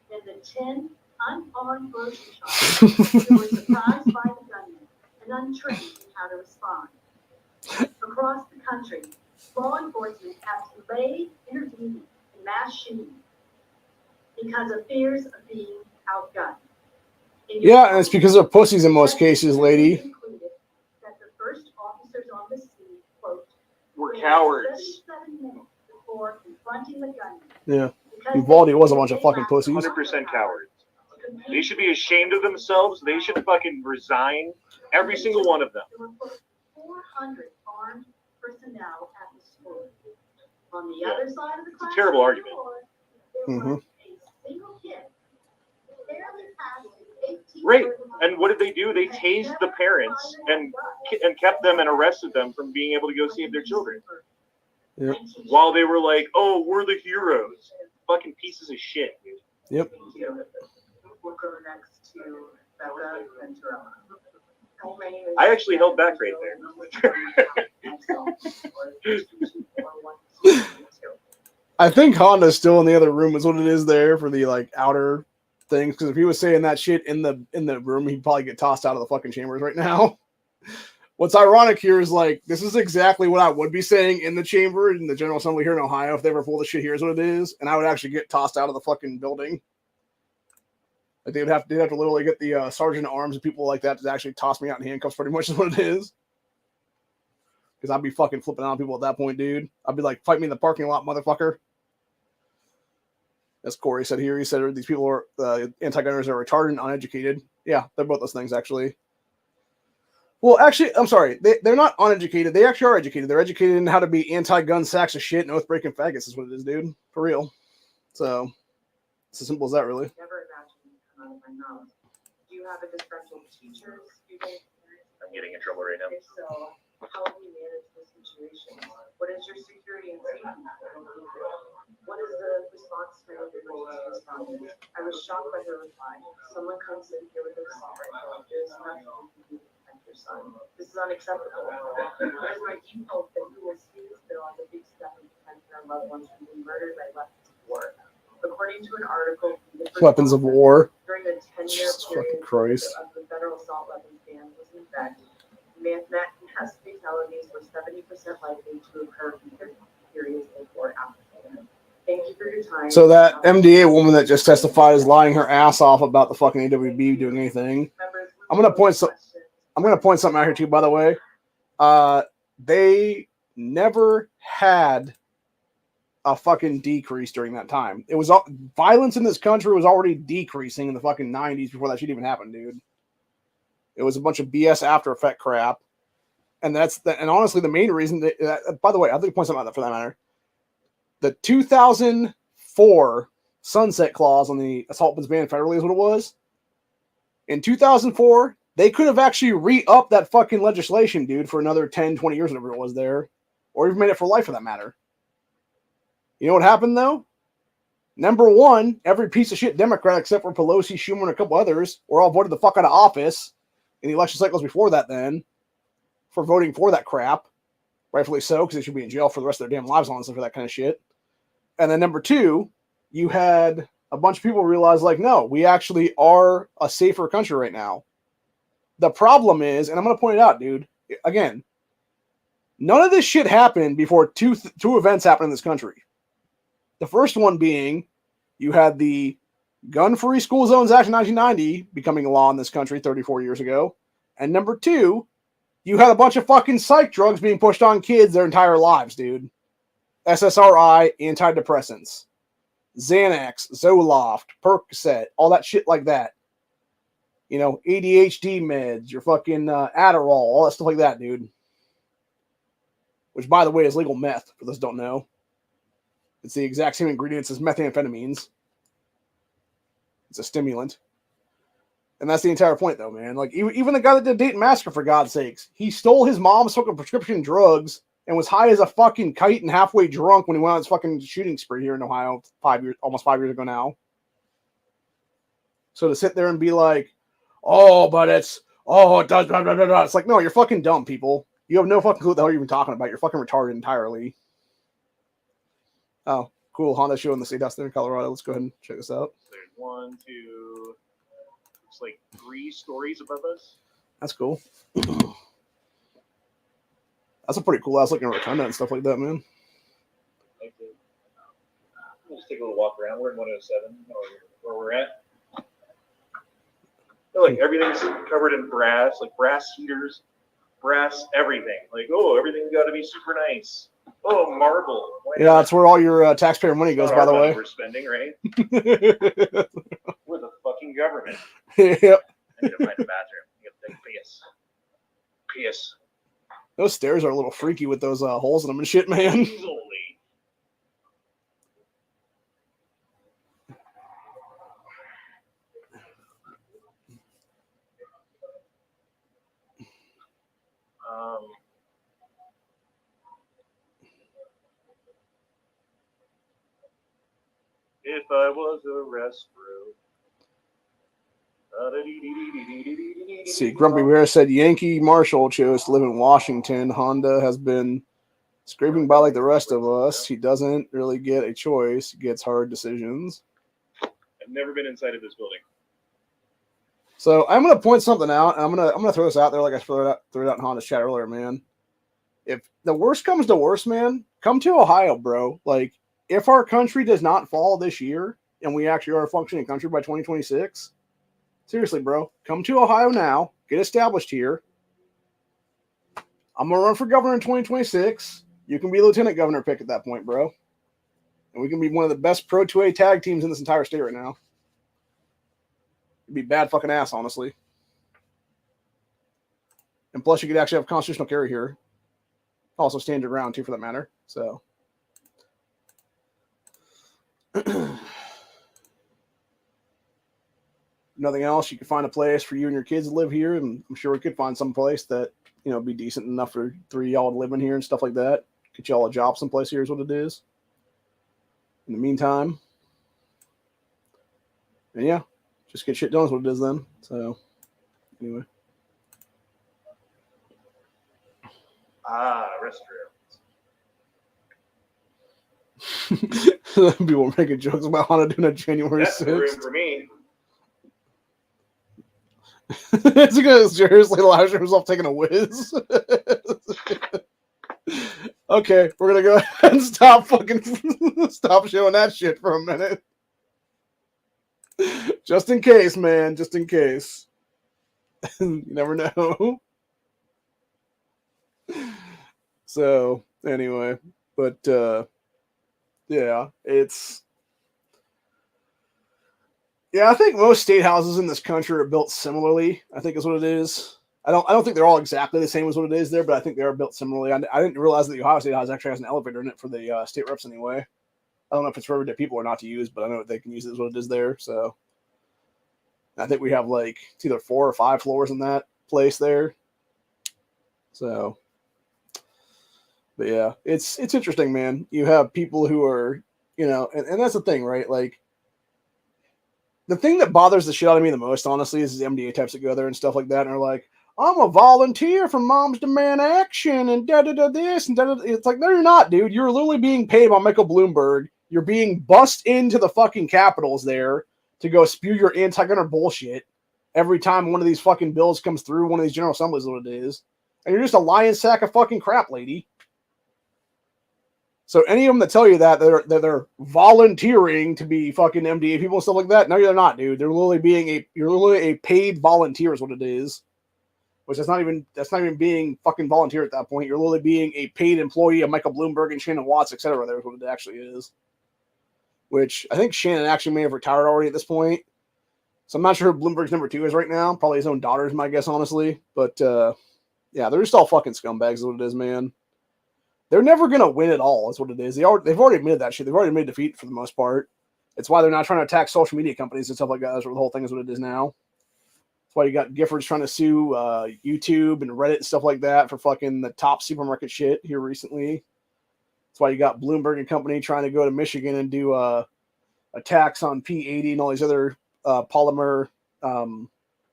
than the 10 unarmed grocery shoppers who were surprised by the gunman and untrained in how to respond. Across the country, law enforcement has delayed intervening in mass shootings because of fears of being outgunned. Yeah, and it's because they're pussies in most cases, lady. That the first officers on the scene, quote, We're cowards. 37 minutes before confronting the gunman. Yeah. Uvalde was a bunch of fucking pussies. 100% cowards. They should be ashamed of themselves. They should fucking resign. Every single one of them. There were 400 armed personnel at the school. On the other side of the class, terrible argument. There was a single kid. Barely passed 18 Right. And what did they do? They tased the parents and kept them and arrested them from being able to go save their children. Yep. While they were like, oh, we're the heroes. Fucking pieces of shit, dude. Yep. We'll go next to Becca Ventura. I actually held back right there. I think Honda's still in the other room is what it is there for the like outer things. Because if he was saying that shit in the room, he'd probably get tossed out of the fucking chambers right now. What's ironic here is like this is exactly what I would be saying in the chamber in the General Assembly here in Ohio if they ever pull the shit. Here's what it is, and I would actually get tossed out of the fucking building. Like they'd have to literally get the sergeant at arms and people like that to actually toss me out in handcuffs. Pretty much is what it is. Because I'd be fucking flipping out on people at that point, dude. I'd be like, fight me in the parking lot, motherfucker. As Corey said here, he said these people are anti-gunners are retarded and uneducated. Yeah, they're both those things actually. Well, actually, I'm sorry. They're not uneducated. They actually are educated. They're educated in how to be anti-gun sacks of shit and oath-breaking faggots is what it is, dude. For real. So, it's as simple as that, really. Never imagined you come out of my mouth. Do you have a disgruntled teacher, student, parent? I'm getting in trouble right now. If so, how will you manage the situation? What is your security and safety? What is the response time of emergency responders? I was shocked by her reply. Someone comes in here with a assault rifle. There's nothing you can do to protect your son. This is unacceptable. It is my deep hope that you will see this bill as a big step in protecting our loved ones from being murdered by weapons of war. According to an article, Weapons of war. during the 10-year Jesus fucking period Christ. of the federal assault weapons ban was in effect, mass fatalities were 70% likely to occur in periods of war after. Thank you for your time. So that MDA woman that just testified is lying her ass off about the fucking AWB doing anything. I'm gonna point something out here too, by the way. They never had a fucking decrease during that time. It was violence in this country was already decreasing in the fucking 90s before that shit even happened, dude. It was a bunch of BS after effect crap. And and honestly, the main reason by the way, I'd like to point something out for that matter. The 2004 sunset clause on the assault weapons ban federally is what it was. In 2004, they could have actually re-upped that fucking legislation, dude, for another 10, 20 years, whatever it was there. Or even made it for life for that matter. You know what happened, though? Number one, every piece of shit Democrat, except for Pelosi, Schumer, and a couple others, were all voted the fuck out of office in the election cycles before that then for voting for that crap. Rightfully so, because they should be in jail for the rest of their damn lives, honestly, for that kind of shit. And then number two, you had a bunch of people realize, like, no, we actually are a safer country right now. The problem is, and I'm going to point it out, dude, again, none of this shit happened before two events happened in this country. The first one being, you had the Gun-Free School Zones Act of 1990 becoming a law in this country 34 years ago. And number two, you had a bunch of fucking psych drugs being pushed on kids their entire lives, dude. SSRI, antidepressants, Xanax, Zoloft, Percocet, all that shit like that. You know, ADHD meds, your fucking Adderall, all that stuff like that, dude. Which, by the way, is legal meth, for those who don't know. It's the exact same ingredients as methamphetamines. It's a stimulant. And that's the entire point, though, man. Like, even the guy that did Dayton Massacre, for God's sakes, he stole his mom's fucking prescription drugs and was high as a fucking kite and halfway drunk when he went on his fucking shooting spree here in Ohio almost 5 years ago now. So to sit there and be like, oh, but it does, blah, blah, blah, blah. It's like, no, you're fucking dumb, people. You have no fucking clue what the hell you're even talking about. You're fucking retarded entirely. Oh, cool. Honda show in the state house there in Colorado. Let's go ahead and check this out. There's 1, 2, it's like 3 stories above us. That's cool. That's a pretty cool house, looking rotunda and stuff like that, man. We'll just take a little walk around. We're in 107, where we're at. Like everything's covered in brass, like brass heaters, brass everything. Like, oh, everything's got to be super nice. Oh, marble. Yeah, that's where all your taxpayer money goes, by the way. We're spending, right? We're the fucking government. Yep. I need to find a bathroom. You have to piss. Piss. Those stairs are a little freaky with those holes in them and shit, man. Easily. If I was a restroom. Let's see, Grumpy Bear said Yankee Marshall chose to live in Washington. Honda has been scraping by like the rest of us. He doesn't really get a choice. He gets hard decisions. I've never been inside of this building. So I'm gonna point something out. I'm gonna throw this out there like I threw it out in Honda's chat earlier, man. If the worst comes to worst, man, come to Ohio, bro. Like, if our country does not fall this year and we actually are a functioning country by 2026, seriously, bro, come to Ohio now, get established here. I'm going to run for governor in 2026. You can be lieutenant governor pick at that point, bro. And we can be one of the best Pro 2A tag teams in this entire state right now. It'd be bad fucking ass, honestly. And plus, you could actually have constitutional carry here. Also stand your ground, too, for that matter. So... nothing else, you could find a place for you and your kids to live here, and I'm sure we could find some place that, you know, be decent enough for 3 of y'all to live in here and stuff like that. Get y'all a job someplace here is what it is. In the meantime, and yeah, just get shit done is what it is then. So, anyway. Restroom. People were making jokes about Honda doing a January 6th. That's the room for me. Is he gonna seriously allow himself taking a whiz? Okay, we're gonna go ahead and stop showing that shit for a minute. Just in case, man. Just in case. You never know. So, anyway. But, yeah, it's... Yeah, I think most state houses in this country are built similarly, I think is what it is. I don't think they're all exactly the same as what it is there, but I think they are built similarly. I didn't realize that the Ohio State House actually has an elevator in it for the state reps anyway. I don't know if it's for everyday people or not to use, but I know they can use it as what it is there. So I think we have like it's either 4 or 5 floors in that place there. So, but yeah, it's interesting, man. You have people who are, you know, and that's the thing, right? Like, the thing that bothers the shit out of me the most, honestly, is the MDA types that go there and stuff like that, and are like, I'm a volunteer for Moms Demand Action and da-da-da this and da-da-da. It's like, no, you're not, dude. You're literally being paid by Michael Bloomberg. You're being bussed into the fucking capitals there to go spew your anti-gunner bullshit every time one of these fucking bills comes through, one of these General Assemblies is what it is. And you're just a lion sack of fucking crap, lady. So any of them that tell you that they're volunteering to be fucking MDA people and stuff like that, no, you're not, dude. You're literally a paid volunteer is what it is. Which that's not even being fucking volunteer at that point. You're literally being a paid employee of Michael Bloomberg and Shannon Watts, etc. That's what it actually is. Which I think Shannon actually may have retired already at this point. So I'm not sure who Bloomberg's number 2 is right now. Probably his own daughter's my guess, honestly. But yeah, they're just all fucking scumbags is what it is, man. They're never going to win at all is what it is. They've already admitted that shit. They've already made defeat for the most part. It's why they're not trying to attack social media companies and stuff like that. That's what the whole thing is what it is now. That's why you got Giffords trying to sue YouTube and Reddit and stuff like that for fucking the top supermarket shit here recently. That's why you got Bloomberg and company trying to go to Michigan and do a tax on P80 and all these other polymer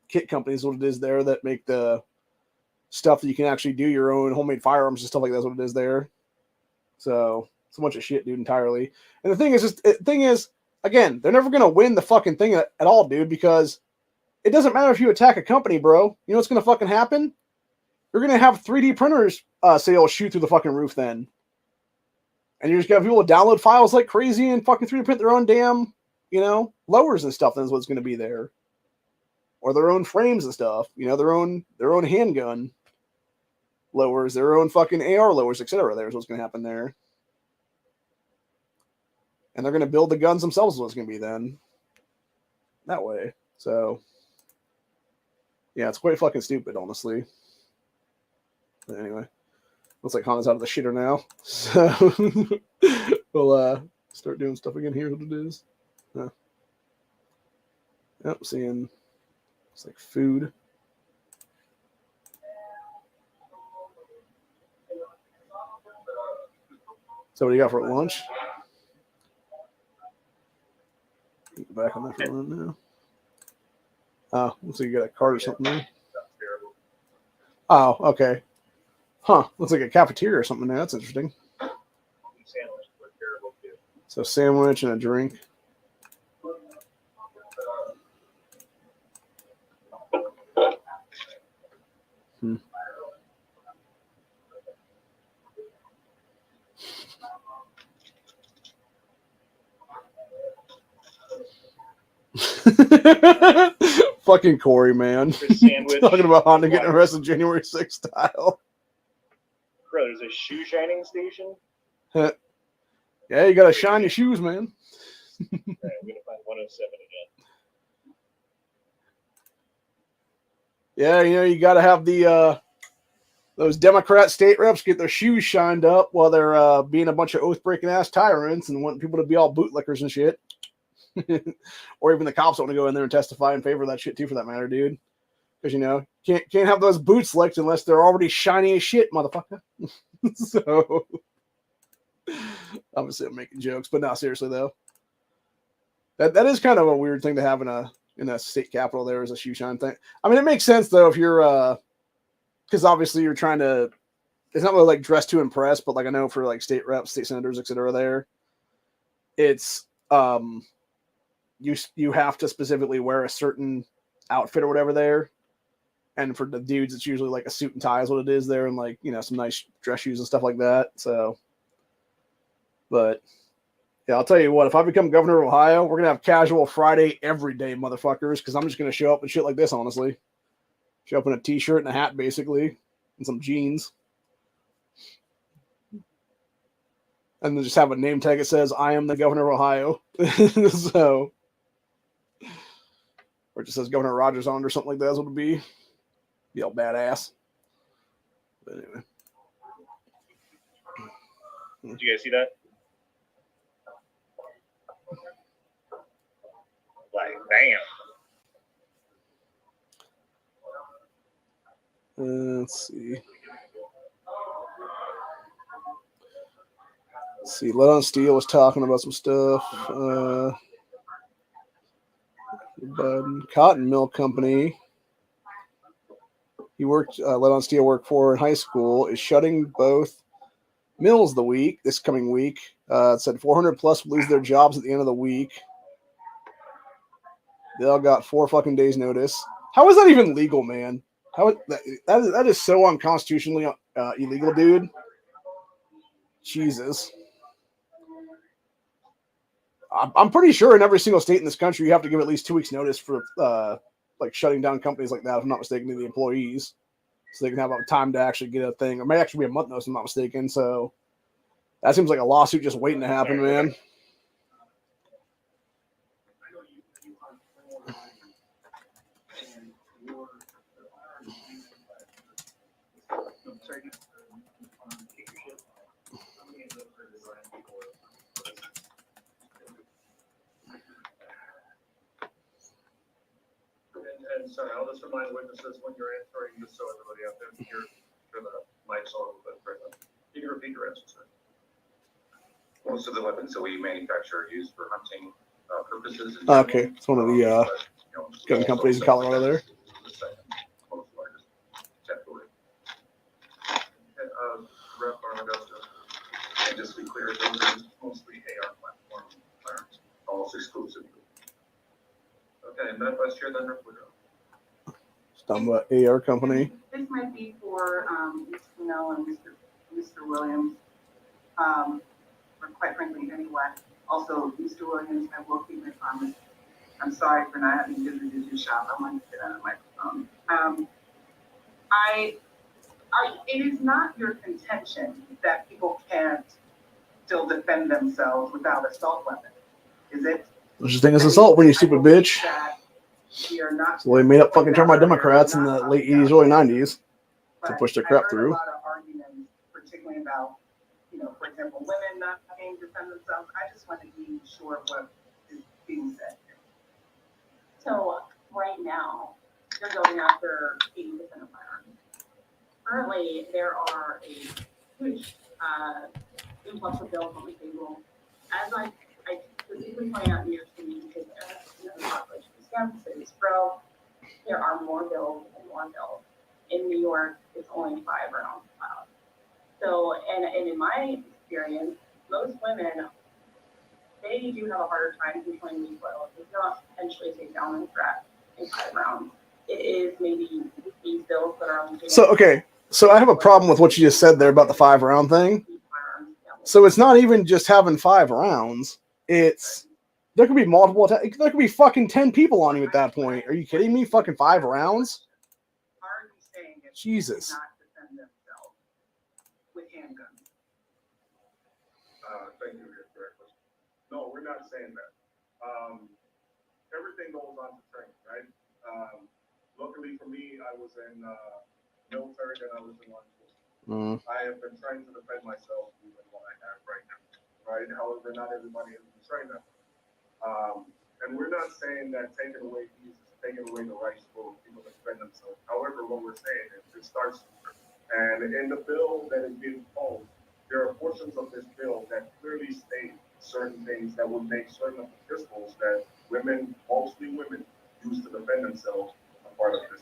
kit companies, what it is there that make the stuff that you can actually do your own homemade firearms and stuff like that's what it is there. So it's a bunch of shit, dude, entirely. And the thing is, again, they're never gonna win the fucking thing at all, dude, because it doesn't matter if you attack a company, bro. You know what's gonna fucking happen? You're gonna have 3D printers sales shoot through the fucking roof then. And you're just gonna have people download files like crazy and fucking 3D print their own damn, lowers and stuff. That's what's gonna be there. Or their own frames and stuff, their own handgun lowers, their own fucking AR lowers, etc. There's what's going to happen there. And they're going to build the guns themselves is what's going to be then. That way. So, yeah, it's quite fucking stupid, honestly. But anyway, looks like Hana's out of the shitter now. So, we'll start doing stuff again. Here's what it is. Yep, seeing... It's like food. So what do you got for lunch? Get back on that for a minute now. Oh, looks like you got a card or something there. Oh, okay. Huh. Looks like a cafeteria or something there. That's interesting. So sandwich and a drink. Fucking Corey, man. Talking about Honda getting arrested January 6th style. Bro, there's a shoe shining station. Yeah, you gotta shine your shoes, man. Right, I'm gonna find 107 again. Yeah, you gotta have the those Democrat state reps get their shoes shined up while they're being a bunch of oath-breaking ass tyrants and wanting people to be all bootlickers and shit. Or even the cops want to go in there and testify in favor of that shit too, for that matter, dude. Because can't have those boots licked unless they're already shiny as shit, motherfucker. So obviously I'm making jokes, but no, seriously though, that is kind of a weird thing to have in a state capital. There is a shoe shine thing. I mean, it makes sense though if you're because obviously you're trying to. It's not really like dress to impress, but like I know for like state reps, state senators, etc. There, it's you have to specifically wear a certain outfit or whatever there. And for the dudes, it's usually like a suit and tie is what it is there, and like, some nice dress shoes and stuff like that. So, but yeah, I'll tell you what, if I become governor of Ohio, we're gonna have casual Friday every day, motherfuckers, because I'm just gonna show up and shit like this, honestly. Show up in a t-shirt and a hat, basically, and some jeans. And then just have a name tag that says, I am the governor of Ohio. So, or it just says Governor Rogers on it or something like that, that's what it would be. Be all badass. But anyway. Did you guys see that? Like, damn. Let's see. Let on Steel was talking about some stuff. Cotton Mill Company. He worked, Let on Steel worked for in high school, is shutting both mills this coming week. It said 400 plus will lose their jobs at the end of the week. They all got 4 fucking days notice. How is that even legal, man? That is so unconstitutionally illegal, dude. Jesus. I'm pretty sure in every single state in this country, you have to give at least 2 weeks notice for like shutting down companies like that, if I'm not mistaken, to the employees, so they can have time to actually get a thing. Or it may actually be a month notice, if I'm not mistaken. So that seems like a lawsuit just waiting to happen, man. And sorry, I'll just remind witnesses when you're answering, just so everybody out there can hear the mic's on, but you can repeat your answer, sir. Most of the weapons that we manufacture are used for hunting purposes. Okay, it's one of the gun companies in Colorado there. Rep Armagosa. And just to be clear, those are mostly AR platform firearms, almost exclusively. Okay, and Vice Chair Thunder. It's done by AR company. This might be for Mr. Snell and Mr. Williams, or quite frankly, anyone. Also, Mr. Williams, I will keep my promise. I'm sorry for not having visited your shop. I wanted to get on the microphone. It is not your contention that people can't still defend themselves without assault weapons, is it? There's such thing as assault when you stupid bitch. We are not. So they made up fucking term by Democrats in the late 80s, early 90s to push their crap through. A lot of arguments, particularly about, for example, women not being able to defend themselves. I just want to be sure of what is being said here. So right now, they're going after 80% of firearms. Currently, there are a huge influx of bills on the table. As I specifically point out in New York City, because the population is down, the city is broke, there are more bills and more bills. In New York, it's only 5 rounds allowed. So, and in my experience, most women, they do have a harder time controlling recoil. It's not potentially take down and threat in 5 rounds. It is maybe these bills that are on the So, okay. So I have a problem with what you just said there about the 5 round thing. So it's not even just having 5 rounds. It's there could be multiple. There could be fucking 10 people on you at that point. Are you kidding me? Fucking 5 rounds? Jesus. Not defend themselves with handguns. Thank you for your question. No, we're not saying that. Everything goes on to training, right? Luckily for me, I was in military and I was in law enforcement. I have been trained to defend myself even what I have right now, right? However, not everybody has been trained that. And we're not saying that taking away these is taking away the rights for people to defend themselves. However, what we're saying is it starts, and in the bill that is being proposed, there are portions of this bill that clearly state certain things that would make certain of the pistols that women, mostly women, use to defend themselves a part of this.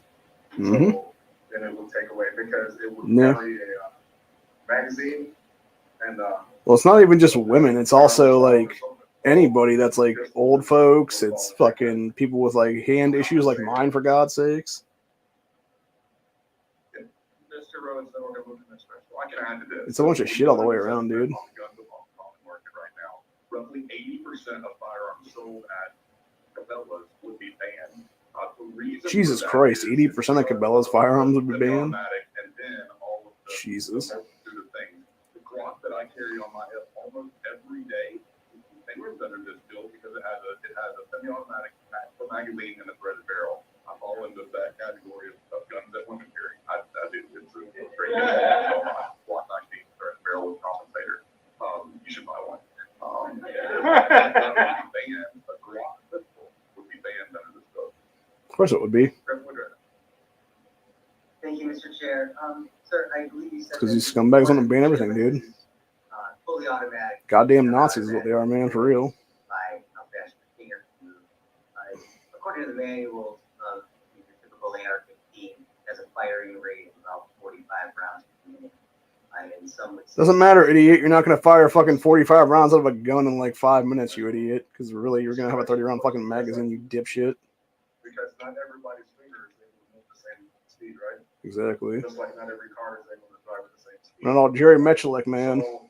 So then it will take away because it would carry a magazine and well, it's not even just women. It's also like anybody that's like old folks. It's fucking people with like hand issues like mine, for God's sakes. Mr. Rhodes, then we're gonna move to the next question. I can add to this. It's a bunch of shit all the way around, dude. Roughly 80% of firearms sold at Cabela's would be banned. Jesus Christ, 80% of Cabela's firearms would be banned. And then all of the Jesus. The Glock that I carry on my hip almost every day, they were under this bill because it has a semi-automatic magazine and a threaded barrel. I fall into that category of guns that women carry. I do. It's a great Glock 19 threaded barrel with compensator. You should buy one. A Glock pistol would be banned under this bill. Of course it would be. Thank you, Mr. Chair. Sir, I believe you said Because these scumbags want to ban everything, dude. Fully automatic. Goddamn Nazis is what they are, man, for real. By finger. According to the manuals of the typical AR-15, has a firing rate of about 45 rounds per minute. And some would say Doesn't matter, idiot. You're not going to fire fucking 45 rounds out of a gun in like 5 minutes, you idiot. Because really, you're going to have a 30-round fucking magazine, you dipshit. Because not everybody's finger is able to move the same speed, right? Exactly. Just like not every car is able to drive at the same speed. Not all Jerry Metchelick, man. So,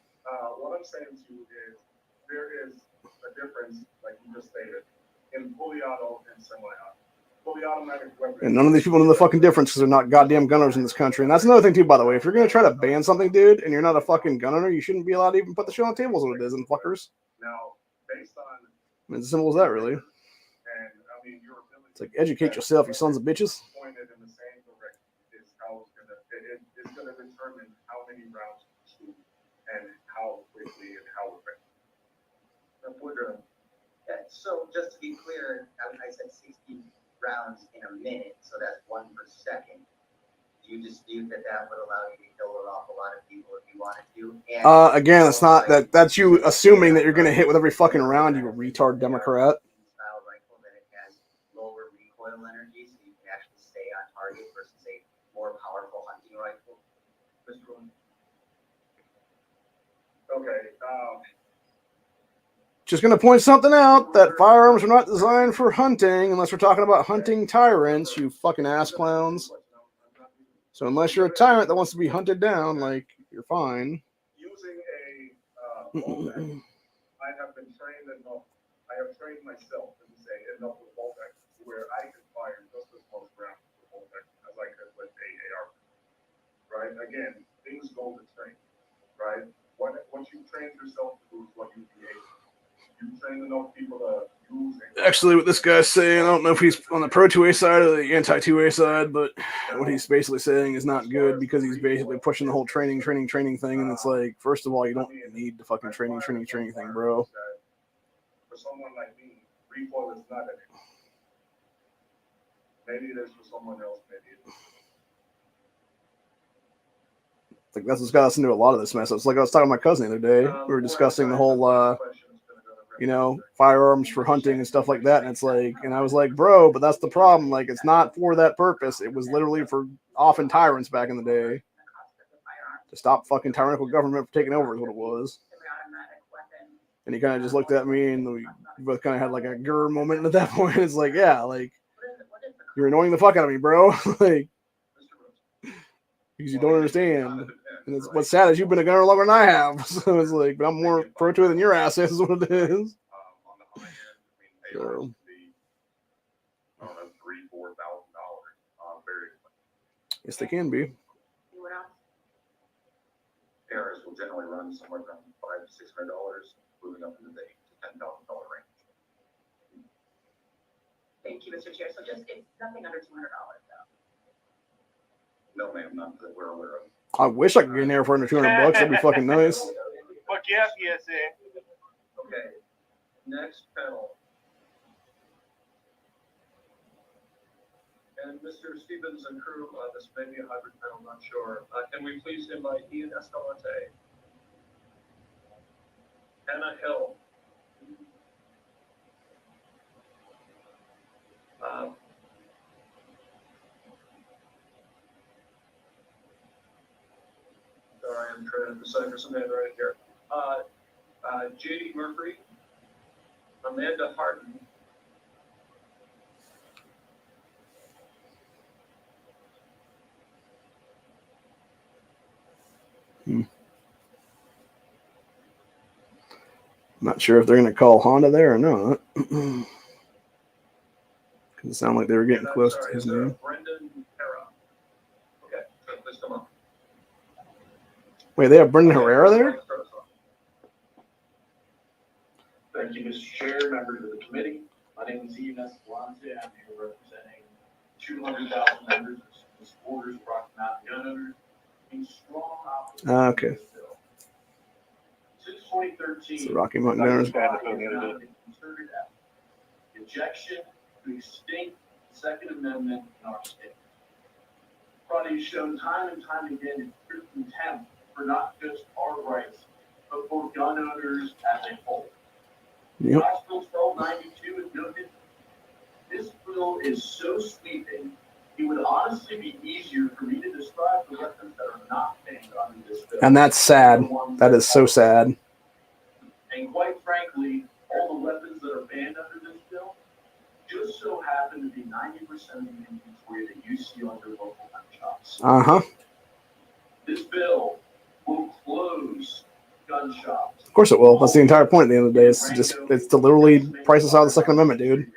what I'm saying to you is there is a difference, like you just stated, in fully auto and semi-auto. Fully automatic weapons. And none of these people know the fucking difference because they're not goddamn gunners in this country. And that's another thing, too, by the way. If you're going to try to ban something, dude, and you're not a fucking gun owner, you shouldn't be allowed to even put the shit on the table as what it is, and fuckers. Now, based on... I mean, it's as simple as that, really. And, I mean, your ability... It's like, educate yourself, you sons of bitches. Pointed in the same direction is how it's going to determine technically and how we're trained. Woodrow. So just to be clear, I said 60 rounds in a minute, so that's 1 per second. Do you dispute that would allow you to kill an awful lot of people if you wanted to? And Again, it's not that. That's you assuming that you're gonna hit with every fucking round, you retard Democrat. Style rifle that it has lower recoil energy, so you can actually stay on target versus a more powerful hunting rifle. Mr. Williams? Okay. Just gonna point something out that firearms are not designed for hunting unless we're talking about hunting tyrants, you fucking ass clowns. So unless you're a tyrant that wants to be hunted down, like, you're fine. Using a bolt action, I have been trained enough. I have trained myself, let me say, enough with bolt action where I can fire just as much rounds with bolt action as I could with a AR. Right? Again, things go to training. Right? What you train yourself to do is what you be able to. You train enough people to use. Actually, what this guy's saying, I don't know if he's on the pro 2A side or the anti 2A side, but what he's basically saying is not good because he's basically pushing the whole training thing. And it's like, first of all, you don't need the fucking training thing, bro. For someone like me, recoil is not an issue. Maybe it is for someone else, maybe it is. Like, that's what's got us into a lot of this mess. It's like I was talking to my cousin the other day. We were discussing the whole, firearms for hunting and stuff like that. And it's like, and I was like, bro, but that's the problem. Like, it's not for that purpose. It was literally for often tyrants back in the day. To stop fucking tyrannical government from taking over is what it was. And he kind of just looked at me and we both kind of had like a grr moment at that point. It's like, yeah, like, you're annoying the fuck out of me, bro. Like, because you don't understand. And it's, what's sad is you've been a gunner longer than I have. So it's like, but I'm more pro to it than your ass is what it is. On the high end, I mean, ARs can be, I don't know, $3,000-$4,000. Very expensive. Yes, they can be. ARs will generally run somewhere around $500 to $600, moving up into the $10,000 range. Thank you, Mr. Chair. So just, it's nothing under $200 though. No, ma'am, not that we're aware of. I wish I could get in there for under $200. That'd be fucking nice. Fuck yeah, PSA. Okay, next panel. And Mr. Stevens and crew, this may be a hybrid panel, not sure. Can we please invite Ian Escalante? Anna Hill. Sorry, I'm trying to decipher some handwriting here. J.D. Murphy, Amanda Harden, Not sure if they're going to call Honda there or not. Because it sounded like they were getting close to his name. Brendan Herrera. Okay, please come on. Wait, they have Brendan Herrera there? Thank you, Mr. Chair, members of the committee. My name is Ian Escalante. I'm here representing 200,000 members of supporters of Rocky Mountain gun owners in strong opposition Okay. to this bill. Since 2013, It's the Rocky Mountain Gunners. concerted effort. Injection to extinct the Second Amendment in our state. Party has shown time and time again its contempt for not just our rights, but for gun owners as a whole. Yep. House Bill 1292 is noted. This bill is so sweeping, it would honestly be easier for me to describe the weapons that are not banned under this bill. And that's sad. That is so sad. And quite frankly, all the weapons that are banned under this bill just so happen to be 90% of the inventory that you see under local gun shops. Uh-huh. This bill will close gun shops. Of course it will. That's the entire point at the end of the day. It's to literally price us out of the Second Amendment, dude.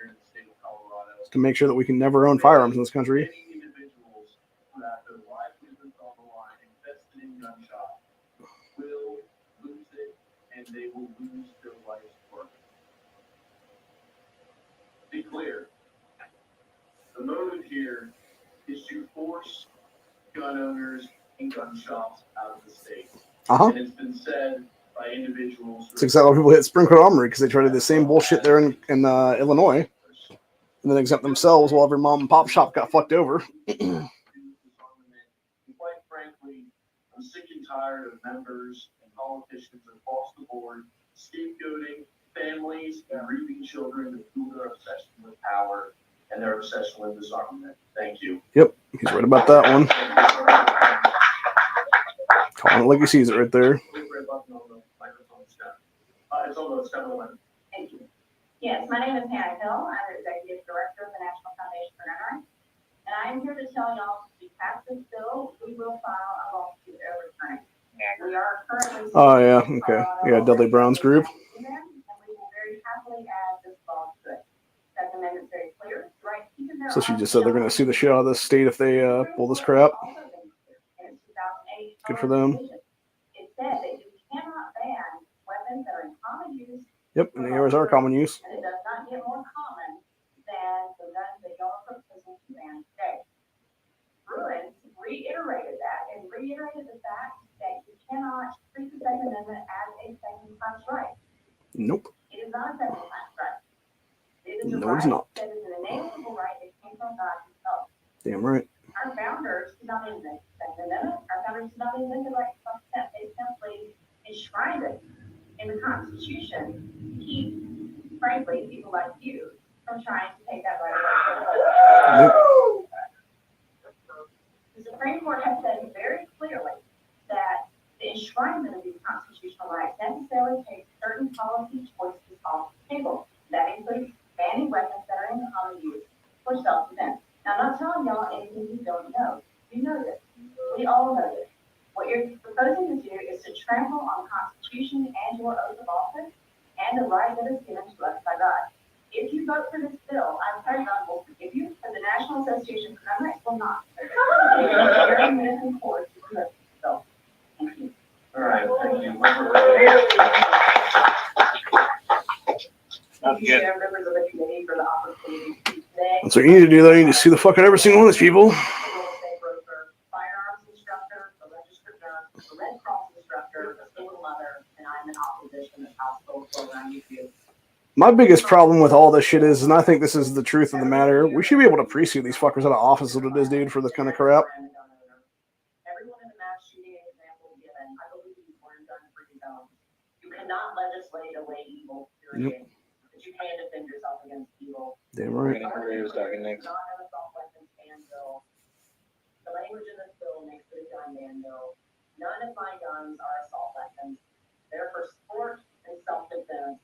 It's to make sure that we can never own firearms in this country. Many individuals who have their livelihoods on the line invested in gun shops will lose it, and they will lose their life's work. Be clear. The motive here is to force gun owners and gun shops out of the state. Uh-huh. And it's been said by individuals. It's exactly why people hit Springfield Armory, because they try to do the same bullshit there in Illinois, and then exempt themselves while every mom and pop shop got fucked over. Quite frankly, I'm sick and tired of members and politicians across the board scapegoating families and grieving children through their obsession with power and their obsession with disarmament. Thank you. Yep, he's right about that one. Calling it like he sees it right there. It's on the step of the line. Thank you. Yes, my name is Hannah Hill. I'm the Executive Director of the National Foundation for Gun Rights. And I am here to tell y'all, if we pass this bill, we will file a lawsuit every time. We are currently. Oh, yeah, okay. Yeah, Dudley Brown's group. And we will very happily add this law to it. That amendment's very clear, right? So she just said they're going to sue the shit out of this state if they pull this crap. Good for them. It said that you cannot ban weapons that are in common use. Yep, and the ARs are common use. And it does not get more common than the guns that y'all are proposing to ban today. Bruin reiterated that and reiterated the fact that you cannot treat the Second Amendment as a second-class right. Nope. It is not a second-class right. It is a No, right it's not. that is an inalienable right that came from God himself. Damn right. Our founders did not invent the Second Amendment. Our founders did not invent the right to self-defense. They simply enshrined it in the Constitution to keep, frankly, people like you from trying to take that right away. Nope. The Supreme Court has said very clearly that the enshrinement of these constitutional rights necessarily takes certain policy choices off the table. That includes banning weapons that are in common use for self-defense. Now, I'm not telling y'all anything you don't know. You know this. We all know this. What you're proposing to do is to trample on the Constitution and your oath of office and the right that is given to us by God. If you vote for this bill, I pray God will forgive you, but the National Association for Gun Rights will not. Very minutes in court to do this bill. Thank you. All right, thank you. Thank you, Chair, members of the committee, for the opportunity to speak today. That's what you need to do, though. You need to sue the fuck out of every single one of these people. Firearms instructor, a registered nurse, a Red Cross instructor, a single mother, and I'm in opposition to House Bill 1292. My biggest problem with all this shit is, and I think this is the truth of the matter, we should be able to pre-sue these fuckers out of office with this dude for this kind of crap. Everyone in the mass shooting example given, I believe these were gun-free zones. You cannot legislate away evil, period. But you can defend yourself against evil. Damn right. Not an assault weapons ban bill. The language in this bill makes it a gun ban bill. None of my guns are assault weapons. They're for sport and self-defense,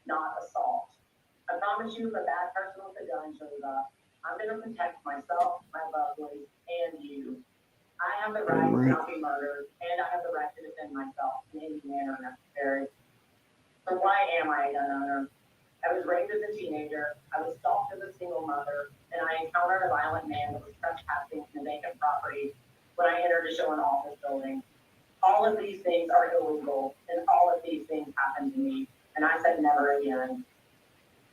not assault. I promise you, if a bad person with a gun shows up, I'm going to protect myself, my loved ones, and you. I have the right to not be murdered, and I have the right to defend myself in any manner necessary. So why am I a gun owner? I was raised as a teenager, I was stalked as a single mother, and I encountered a violent man that was trespassing in a vacant property when I entered a show and office building. All of these things are illegal, and all of these things happened to me, and I said never again.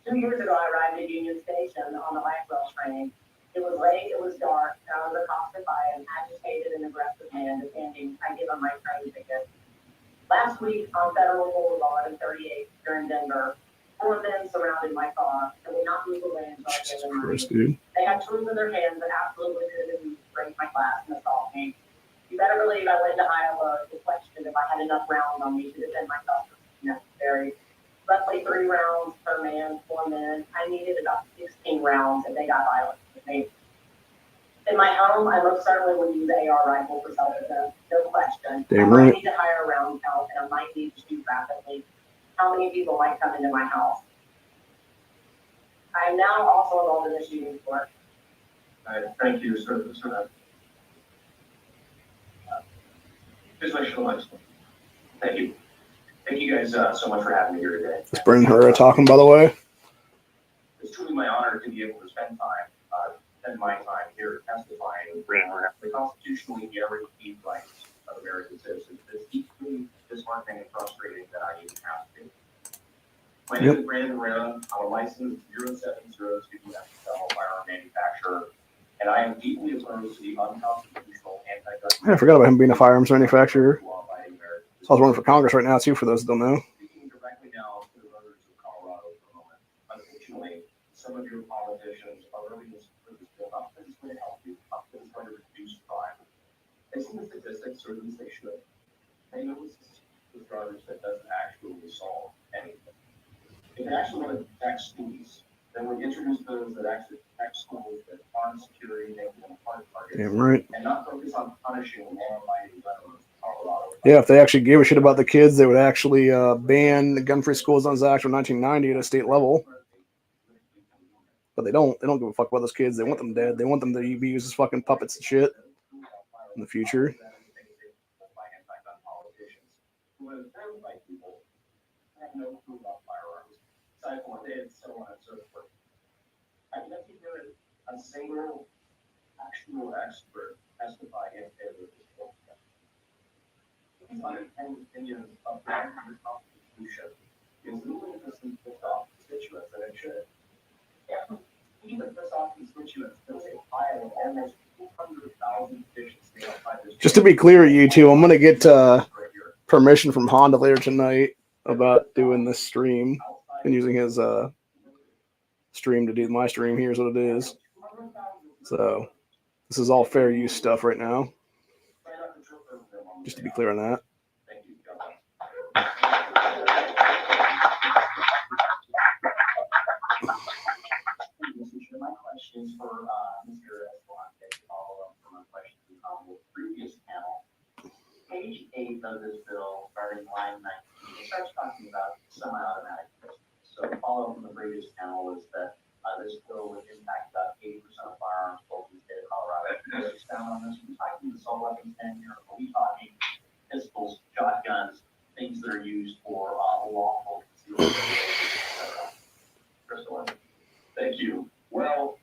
2 years ago, I arrived at Union Station on the light rail train. It was late, it was dark, and I was accosted by an agitated and aggressive man demanding I give him my train ticket. Last week on Federal Boulevard in 38 here in Denver, 4 men surrounded my car and would not move away until I gave them money. Dude. They had tools in their hands that absolutely couldn't break my glass and assault me. You better believe I went to Iowa to question if I had enough rounds on me to defend myself if necessary. Roughly 3 rounds per man, 4 men. I needed about 16 rounds if they got violent with me. In my home, I most certainly would use an AR rifle for self-defense, no question. Damn I might right. need to hire a round count, and I might need to shoot rapidly. How many people might come into my house? I am now also involved in the shooting sport. All right, thank you, sir. Here's my show notes. Thank you. Thank you guys so much for having me here today. It's Brendan Herrera talking, by the way. It's truly my honor to be able to spend my time here testifying the constitutionally guaranteed rights of American citizens. It's equally disheartening and frustrating that I even have to. My name is Brandon Herrera. I'm a licensed 070 firearm manufacturer, and I am deeply opposed to the unconstitutional anti-gun. I forgot about him being a firearms manufacturer. I was running for Congress right now too. For those that don't know. Speaking directly now to the voters of Colorado for a moment. Unfortunately, some of your politicians are really just for this bill up that is going to help you, up that is going to reduce crime. They see the statistics, or at least they should. They know this is garbage that doesn't actually solve anything. If they actually want to protect schools, then we introduce those that actually protect schools that aren't security, making them hard targets. Damn right. And not focus on punishing the law-abiding veterans of Colorado. Yeah, if they actually gave a shit about the kids, they would actually ban the gun-free school zones act of 1990 at a state level. But they don't. They don't give a fuck about those kids. They want them dead. They want them to be used as fucking puppets and shit in the future. I've never heard a single actual expert testify in favor of this bill. His unintended opinion of the Constitution is ludicrously pissed off constituents, and it should. Even pissed off constituents, there's a pile of almost 200,000 petitions outside this. Just to be clear, you two, I'm gonna get permission from Honda later tonight about doing this stream and using his stream to do my stream. Here's what it is. So this is all fair use stuff right now. Just to be clear on that. My questions for Mr. Escalante to follow up from a question on the previous panel. Page 8 of this bill, starting line 19, it starts talking about semi-automatic pistols. So the follow-up from the previous panel was that this bill would impact about 80% of firearms sold in the state of Colorado. Just found on this, we're talking assault weapons and here, are we talking pistols, shotguns, things that are used for lawful concealment? Crystal, thank you. Well,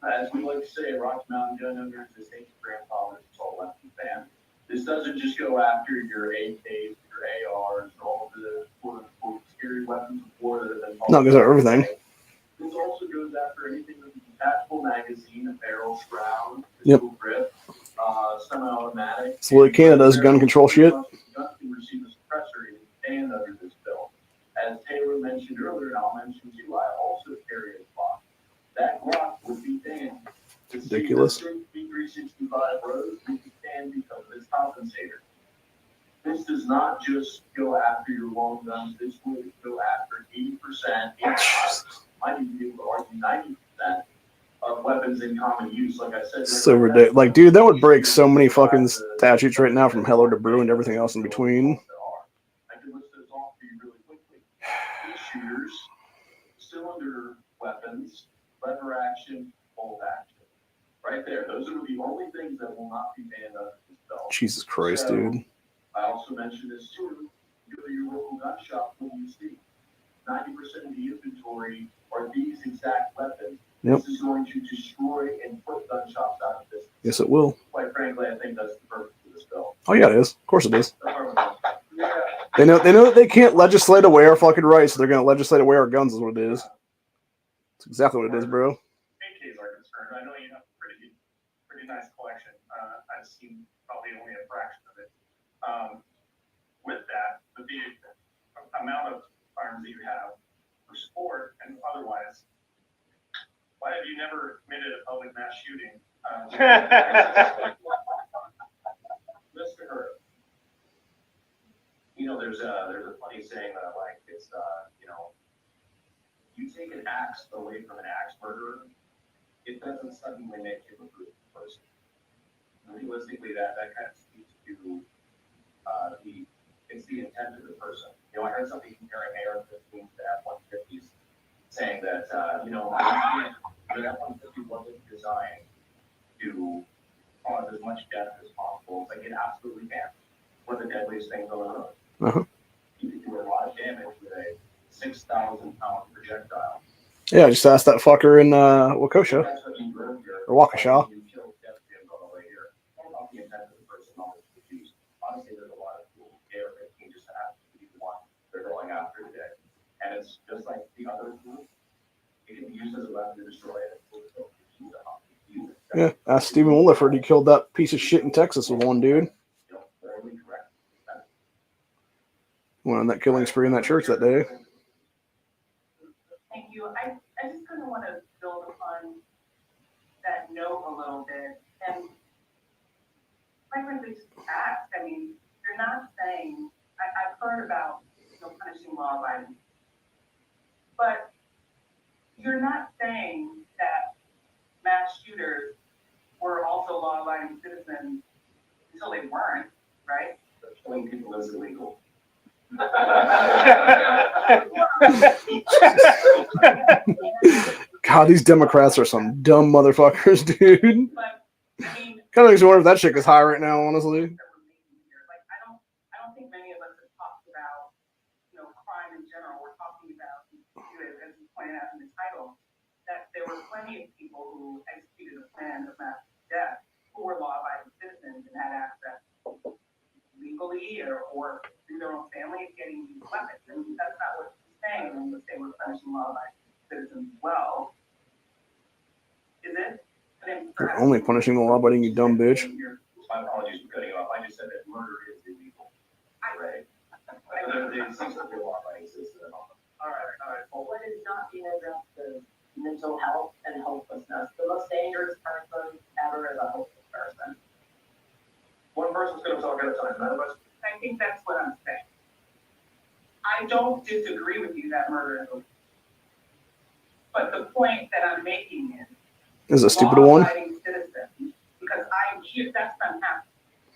as we like to say, Rocky Mountain Gun Owners, this ain't your grandfather's assault weapons ban. This doesn't just go after your AKs, your ARs, all the quote-unquote scary weapons of war that have been. No, it goes after everything. This also goes after anything with a detachable magazine, a barrel, shroud, yep. grip, semi-automatic. So Canada's gun control shit. Gun can receive a suppressor and stand under this bill. As Taylor mentioned earlier, and I'll mention too, I also carry a Glock. That Glock would be banned. Ridiculous. B365 roads would be banned because of its compensator. This does not just go after your long guns. This would go after 80%. Might even be able to argue 90% of weapons in common use. Like I said, so ridiculous. Like, dude, that would break so many fucking statutes right now, from Heller to Brew and everything else in between. I can list those off for you really quickly. Shooters, cylinder weapons, lever action, bolt action. Right there. Those are the only things that will not be banned under this bill. Jesus Christ, dude. I also mentioned this too. Go to your local gun shop when you see 90% of the inventory are these exact weapons. Yep. This is going to destroy and put gun shops out of business. Yes, it will. Quite frankly, I think that's the purpose of this bill. Oh yeah, it is. Of course it is. Yeah. They know that they can't legislate away our fucking rights, so they're gonna legislate away our guns. Is what it is. It's exactly what it is, bro. AKs are concerned. I know you have a pretty nice collection. I've seen probably only a fraction of it. With the amount of firearms that you have for sport and otherwise, why have you never committed a public mass shooting? Mr. Hurd, you know, there's a funny saying that I like. It's you take an axe away from an axe murderer, it doesn't suddenly make him a good person. Realistically, that kind of speaks to the intent of the person. You know, I heard somebody comparing AR-15s to F-150s, saying that the F-150 wasn't designed to cause as much death as possible. It's like it absolutely can. One of the deadliest things on the road. Uh-huh. You can do a lot of damage with a 6,000-pound projectile. Yeah, I just asked that fucker in Waukesha or Waukesha. Honestly, there's a lot of tools. AR-15 just happens to be the one they're going after today. And it's just like the other tools. It can be used as a weapon to destroy it. Yeah, ask Stephen Williford. He killed that piece of shit in Texas with one dude. went on that killing spree in that church that day. Thank you. I just kind of want to build upon that note a little bit and quite frankly just ask. I mean, you're not saying, I've heard about punishing law abiding, but you're not saying that mass shooters were also law abiding citizens until they weren't, right? Killing people is illegal. God, these Democrats are some dumb motherfuckers, dude. But I mean, Kind of makes me wonder if that shit is high right now, honestly. like I don't think many of us have talked about crime in general. We're talking about, as you pointed out in the title, that there were plenty of people who executed a plan of mass death who were law-abiding citizens and had access legally or through their own families getting these weapons. I mean, that's not what he's saying when they were punishing law-abiding citizens as well. Is it? You're only punishing the law-abiding, you dumb bitch. My apologies for cutting you off. I just said that murder is illegal. Right? There seems to be a law-abiding citizen. All right. Well, what is not being addressed is mental health and hopelessness. The most dangerous person ever is a hopeless person. One person's going to talk at a time. None of us. I think that's what I'm saying. I don't disagree with you that murder is illegal. But the point that I'm making is a stupid one. Citizen, because I'm here, that's what I'm happy.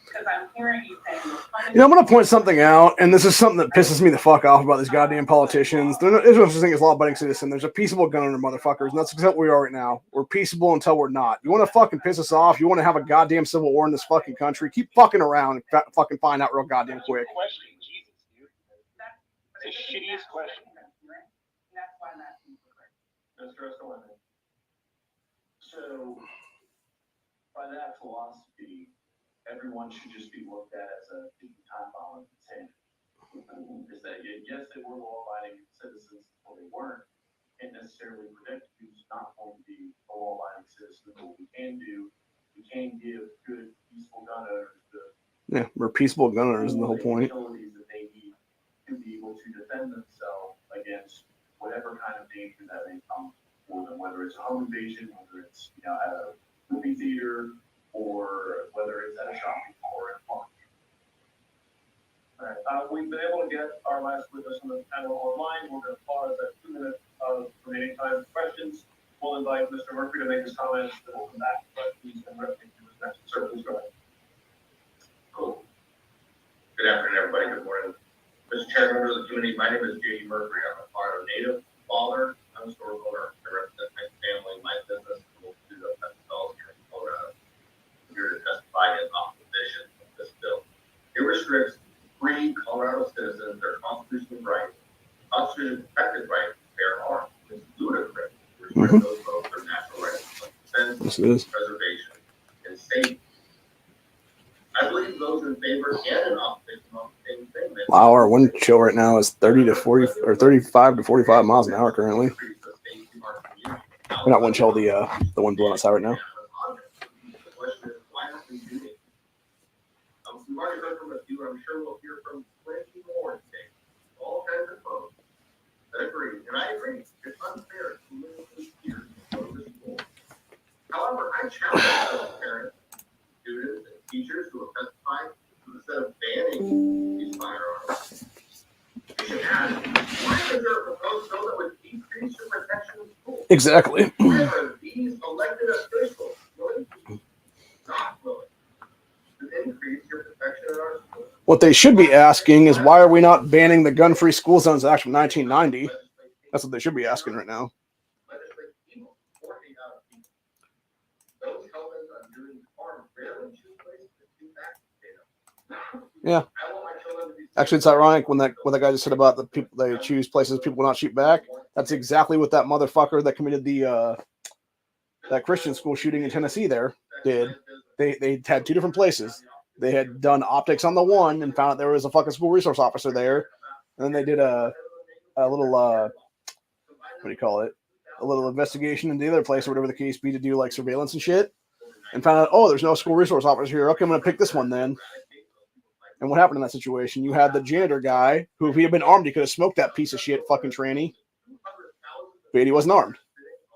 Because I'm hearing you saying, I'm going to point something out, and this is something that pisses me the fuck off about these goddamn politicians. There's no such thing as law-abiding citizen. There's a peaceable gunner, motherfuckers, and that's exactly what we are right now. We're peaceable until we're not. You want to fucking piss us off? You want to have a goddamn civil war in this fucking country? Keep fucking around and fucking find out real goddamn quick. Question, Jesus, dude. It's the shittiest question. That's why I'm asking for clarity. Mr. Escalante. So, by that philosophy, everyone should just be looked at as a time bomb in the is that yes, they were law-abiding citizens until they weren't, can't necessarily predict who's not going to be a law-abiding citizen. What we can do, we can give good, peaceful gun owners the we're peaceful gun owners is the whole point. Utilities that they need to be able to defend themselves against whatever kind of danger that may come for them, whether it's a home invasion, whether it's at a movie theater, or whether it's at a shopping mall or at a park. All right, we've been able to get our last witness on the panel online. We're going to pause at 2 minutes of remaining time for questions. We'll invite Mr. Murphy to make his comments, then we'll come back to questions and reference to his next. Sir, please go ahead. Cool. Good afternoon, everybody. Good morning. Mr. Chair, members of the committee, my name is J.D. Murphy. I'm a Colorado native, father. I'm a store owner. I represent my family, my business, and we'll do the festivals here in Colorado. I'm here to testify in opposition to this bill. It restricts free Colorado citizens their constitutional rights, constitutionally protected right to bear arms. It's ludicrous to restrict those folks their natural rights like defense, preservation, and safety. I believe those in favor and in opposition on the same thing. Wow, our wind chill right now is 30 to 40 or 35 to 45 miles an hour currently. We're not wind chill, the wind blowing outside right now. The question is, why don't we do it? We've already heard from a few, I'm sure we'll hear from plenty more today. All kinds of folks that agree, and I agree, it's unfair to lose years to go to school. However, I challenge those parents, students, and teachers who have testified instead of banning these firearms. You should ask, why is there a proposed bill that would decrease your protection in school? Exactly. Why are these elected officials willing to not willing to increase your protection in our schools? What they should be asking is why are we not banning the gun-free school zones Act from 1990? That's what they should be asking right now. Legislate evil, 48 out of people. Those hell-bent on doing harm rarely choose places to do that data. Yeah. I want my children to be Actually, it's ironic when that guy just said about the people they choose places people will not shoot back. That's exactly what that motherfucker that committed the that Christian school shooting in Tennessee there did. They had two different places. They had done optics on the one and found out there was a fucking school resource officer there, and then they did a little what do you call it? A little investigation in the other place or whatever the case be to do like surveillance and shit, and found out there's no school resource officer here. Okay, I'm gonna pick this one then. And what happened in that situation? You had the janitor guy who, if he had been armed, he could have smoked that piece of shit fucking tranny. But he wasn't armed,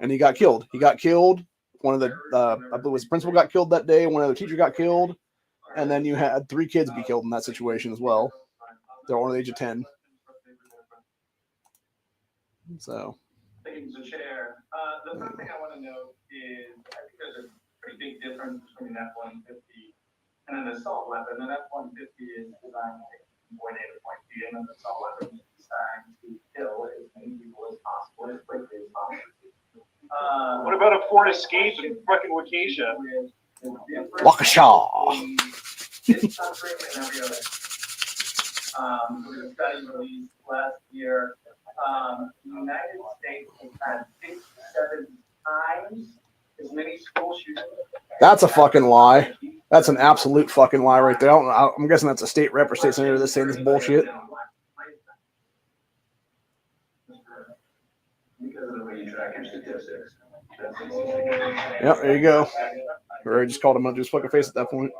and he got killed. He got killed. One of the, I believe it was the principal got killed that day. One of the teachers got killed, and then you had 3 kids be killed in that situation as well. They're all under the age of 10. So. Thank you, Mr. Chair. The first thing I want to note is I think there's a pretty big difference between an F-150 and an assault weapon. An F-150 is designed to take point A to point B, and an assault weapon is designed to kill as many people as possible as quickly as possible. What about a Ford Escape in fucking Waukesha? Waukesha. This country and every other. There was a study released last year. The United States has had 57 times as many school shootings. That's a fucking lie. That's an absolute fucking lie right there. I'm guessing that's a state rep or state senator that's saying this bullshit. Because of the way you track your statistics. Yep, there you go. Or I just called him up to his fucking face at that point.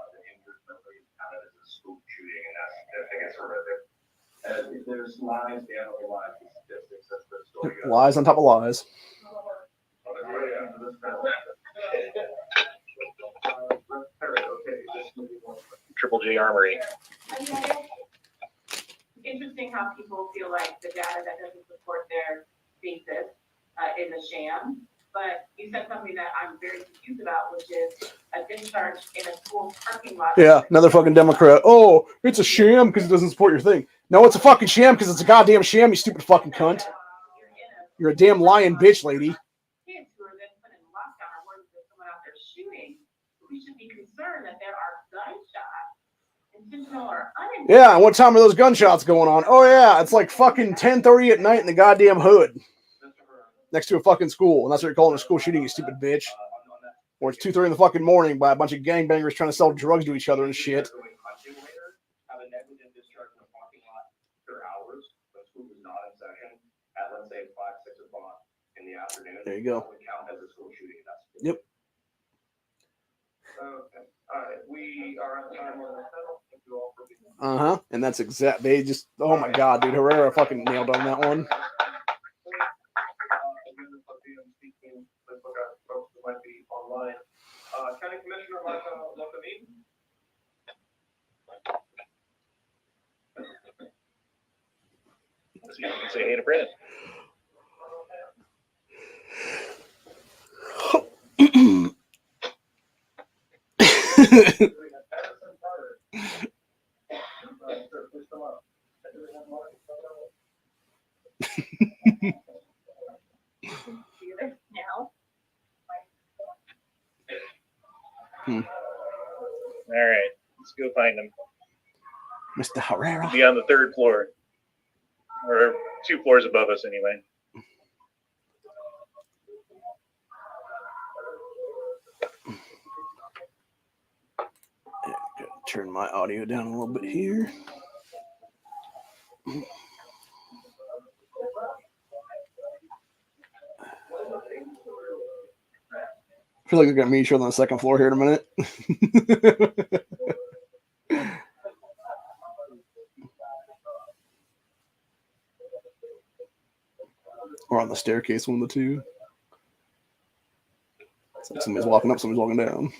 If there's lies, they have a lies. Lies on top of lies. Triple J Armory. It's interesting how people feel like the data that doesn't support their thesis is a sham. But you said something that I'm very confused about, which is a discharge in a school parking lot. Yeah, another fucking Democrat. Oh, it's a sham because it doesn't support your thing. No, it's a fucking sham because it's a goddamn sham, you stupid fucking cunt. You're a damn lying bitch, lady. Kids who are then put in lockdown or worse, there's someone out there shooting. We should be concerned that there are gunshots, intentional or unintentional. Yeah, and what time are those gunshots going on? Oh yeah, it's like fucking 10:30 at night in the goddamn hood. Next to a fucking school, and that's what you're calling a school shooting, you stupid bitch. Or it's 2:30 in the fucking morning by a bunch of gangbangers trying to sell drugs to each other and shit. Have a negligent discharge in a parking lot for hours, but school is not in session at, let's say, 5, 6 o'clock in the afternoon. There you go. That would count as a school shooting. Yep. Okay. All right. We are at the time where thank you all for being. And that's exact. They just. Oh my god, dude, Herrera fucking nailed on that one. Folks who might be online. County Commissioner Marco Locavine. You can say hey to Brandon. Now. All right, let's go find him. Mr. Herrera. He'll be on the 3rd floor, or 2 floors above us, anyway. Turn my audio down a little bit here. I feel like we're going to meet each other on the 2nd floor here in a minute. Or on the staircase, one of the two. It's like somebody's walking up, somebody's walking down.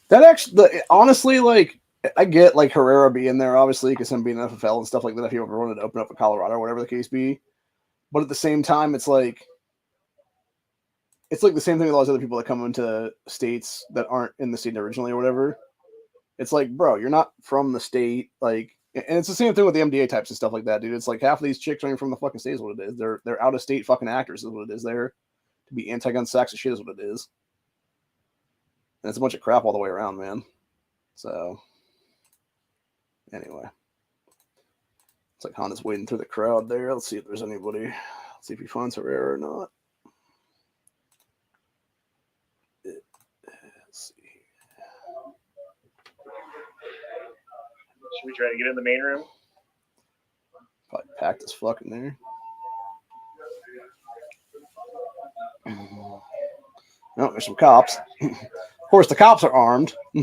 That actually, honestly, like, I get like Herrera being there, obviously, because him being an FFL and stuff like that. If he ever wanted to open up in Colorado or whatever the case be, but at the same time, it's like the same thing with all those other people that come into states that aren't in the state originally or whatever. It's like, bro, you're not from the state, like, and it's the same thing with the MDA types and stuff like that, dude. It's like half of these chicks aren't even from the fucking state is what it is. They're out of state fucking actors is what it is. There to be anti-gun sex and shit is what it is. And it's a bunch of crap all the way around, man. So, anyway. It's like Honda's wading through the crowd there. Let's see if there's anybody. Let's see if he finds Herrera or not. Let's see. Should we try to get in the main room? Probably packed as fuck in there. Oh, there's some cops. Of course, the cops are armed. I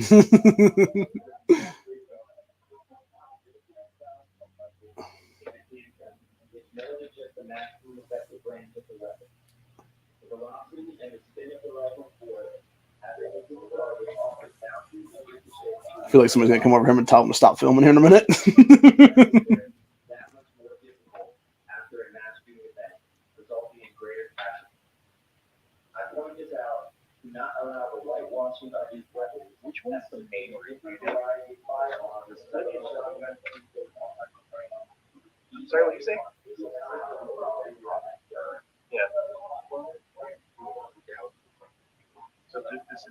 feel like somebody's gonna come over here and tell him to stop filming here in a minute. Which one's the main reason why sorry, what did you say? Yeah. So this is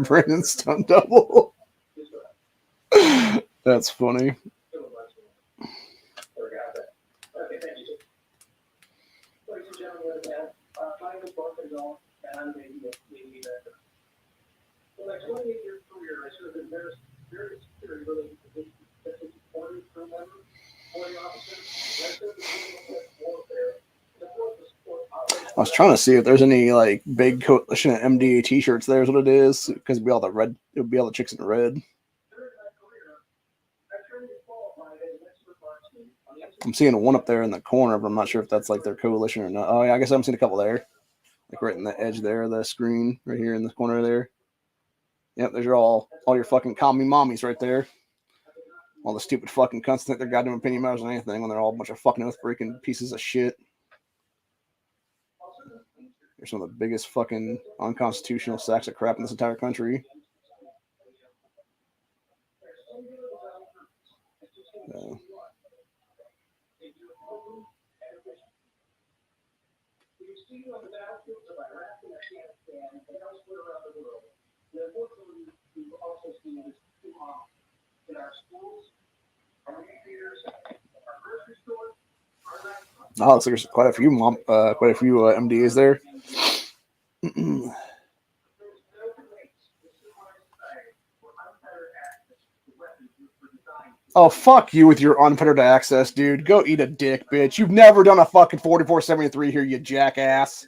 Brandon's stunt double. That's funny. I was trying to see if there's any like big coalition of MDA t-shirts there is what it is, because it'd be all the red, it would be all the chicks in red. I'm seeing one up there in the corner, but I'm not sure if that's like their coalition or not. Oh yeah, I guess I'm seeing a couple there. Like right in the edge there of the screen, right here in the corner there. Yep, there's all your fucking commie mommies right there. All the stupid fucking cunts think their goddamn opinion matters than anything when they're all a bunch of fucking earth-breaking pieces of shit. They're some of the biggest fucking unconstitutional sacks of crap in this entire country. Oh, looks like there's quite a few MDAs there. Oh, fuck you with your unfettered access, dude. Go eat a dick, bitch. You've never done a fucking 4473 here, you jackass.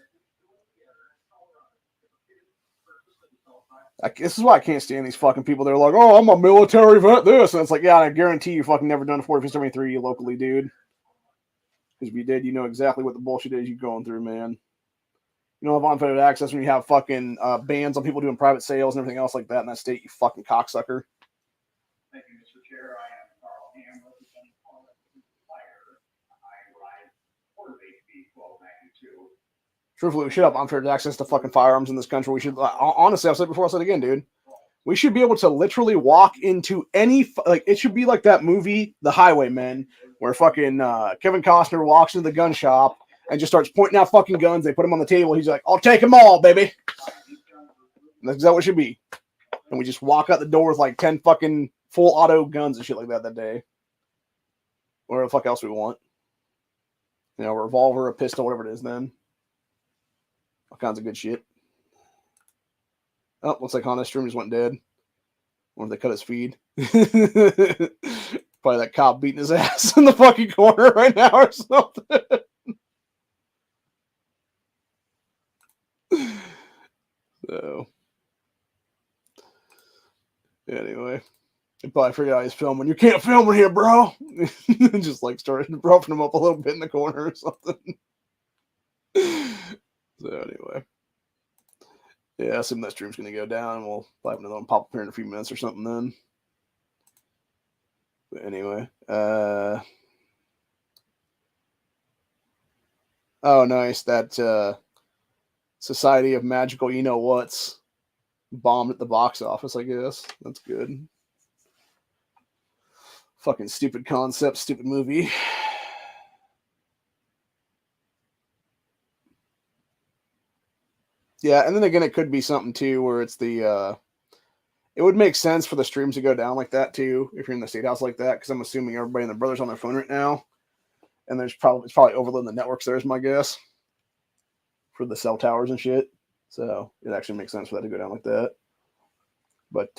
This is why I can't stand these fucking people. They're like, oh, I'm a military vet, this. And it's like, yeah, I guarantee you fucking never done a 4473 locally, dude. Because if you did, you know exactly what the bullshit is you're going through, man. You don't have unfettered access when you have fucking bans on people doing private sales and everything else like that in that state, you fucking cocksucker. Thank you, Mr. Chair. I am Carl Ham, representing Fire. I ride Port HB 1292. Truthfully, we should have unfettered access to fucking firearms in this country. We should, honestly, I've said it before, I'll say it again, dude. We should be able to literally walk into any, like, it should be like that movie, The Highwaymen, where fucking Kevin Costner walks into the gun shop and just starts pointing out fucking guns. They put them on the table. He's like, I'll take them all, baby. And that's exactly what it should be. And we just walk out the door with like 10 fucking full auto guns and shit like that day. Or the fuck else we want. You know, a revolver, a pistol, whatever it is then. All kinds of good shit. Oh, looks like Honda's stream just went dead. Or they cut his feed. Probably that cop beating his ass in the fucking corner right now or something. So, anyway, he probably figured out he's filming. You can't film in here, bro. Just like started roughing him up a little bit in the corner or something. So anyway, yeah, I assume that stream's gonna go down, and we'll probably have another one pop up here in a few minutes or something. Then, but anyway, oh nice, that Society of Magical You Know What's bombed at the box office, I guess. That's good. Fucking stupid concept, stupid movie. Yeah, and then again, it could be something too where it's the it would make sense for the streams to go down like that too if you're in the state house like that, because I'm assuming everybody and their brother's on their phone right now, and it's probably overloading the networks there is my guess for the cell towers and shit. So it actually makes sense for that to go down like that. But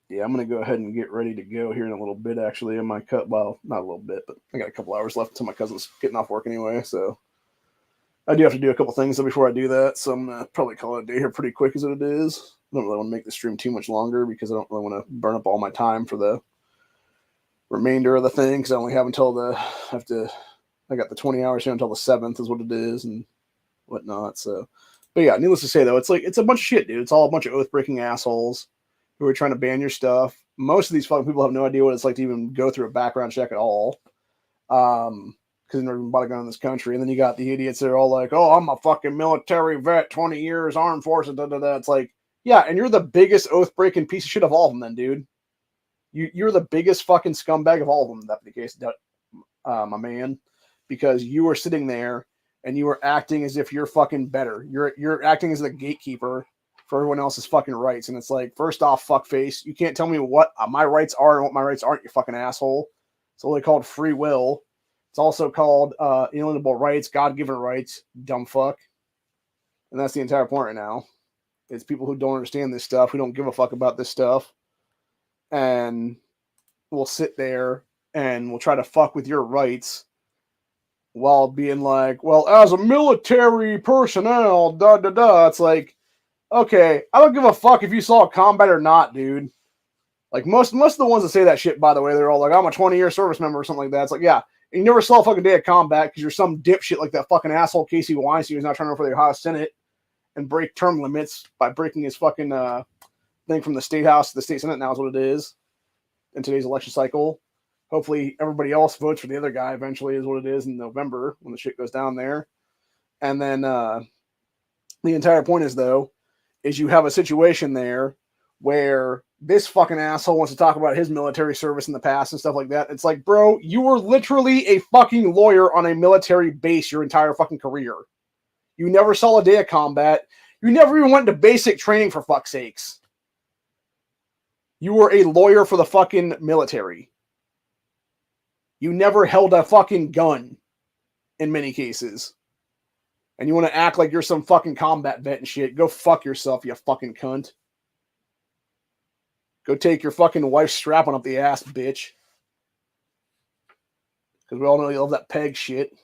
yeah, I'm going to go ahead and get ready to go here in a little bit, actually. In my cut, well, not a little bit, but I got a couple hours left until my cousin's getting off work anyway. So I do have to do a couple things before I do that. So I'm going to probably call it a day here pretty quick as it is. I don't really want to make the stream too much longer because I don't really want to burn up all my time for the remainder of the thing because I only have until I got the 20 hours here until the 7th is what it is and whatnot. So, but yeah, needless to say though, it's a bunch of shit, dude. It's all a bunch of oath breaking assholes who are trying to ban your stuff. Most of these fucking people have no idea what it's like to even go through a background check at all. Because they've never even bought a gun in this country. And then you got the idiots that are all like, oh, I'm a fucking military vet, 20 years, armed forces, da da da. It's like, yeah, and you're the biggest oath breaking piece of shit of all of them, then, dude. You're the biggest fucking scumbag of all of them, in that be the case, my man. Because you were sitting there and you were acting as if you're fucking better. You're acting as the gatekeeper for everyone else's fucking rights. And it's like, first off, fuckface, you can't tell me what my rights are and what my rights aren't, you fucking asshole. It's only called free will. It's also called inalienable rights, God-given rights, dumb fuck. And that's the entire point right now. It's people who don't understand this stuff, who don't give a fuck about this stuff, and will sit there and will try to fuck with your rights while being like, well, as a military personnel, da da da. It's like, okay, I don't give a fuck if you saw combat or not, dude. Like most of the ones that say that shit, by the way, they're all like, I'm a 20-year service member or something like that. It's like, yeah, and you never saw a fucking day of combat because you're some dipshit like that fucking asshole Casey Weinstein who's now trying to run for the Ohio Senate and break term limits by breaking his fucking thing from the state house to the state senate now is what it is in today's election cycle. Hopefully everybody else votes for the other guy eventually is what it is in November when the shit goes down there. And then the entire point is, though, is you have a situation there where this fucking asshole wants to talk about his military service in the past and stuff like that. It's like, bro, you were literally a fucking lawyer on a military base your entire fucking career. You never saw a day of combat. You never even went to basic training, for fuck's sakes. You were a lawyer for the fucking military. You never held a fucking gun in many cases. And you want to act like you're some fucking combat vet and shit. Go fuck yourself, you fucking cunt. Go take your fucking wife's strapping up the ass, bitch. Because we all know you love that peg shit.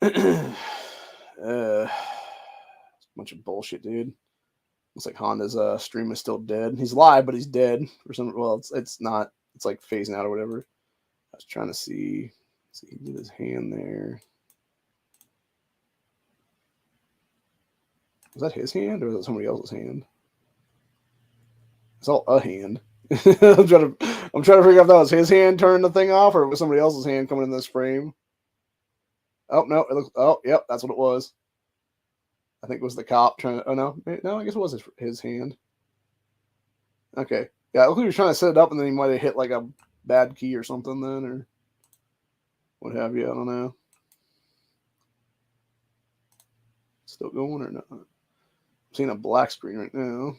Bunch of bullshit, dude. Looks like Honda's stream is still dead. He's live, but he's dead for some. Well, it's not. It's like phasing out or whatever. I was trying to see. He did his hand there. Was that his hand or was it somebody else's hand? It's all a hand. I'm trying to figure out if that was his hand turning the thing off or it was somebody else's hand coming in this frame. Oh no! It looks. Oh, yep, that's what it was. I think it was the cop trying to. Oh no, I guess it was his hand. Okay, yeah, I look like he was trying to set it up, and then he might have hit like a bad key or something, then, or what have you? I don't know. Still going or not? I'm seeing a black screen right now.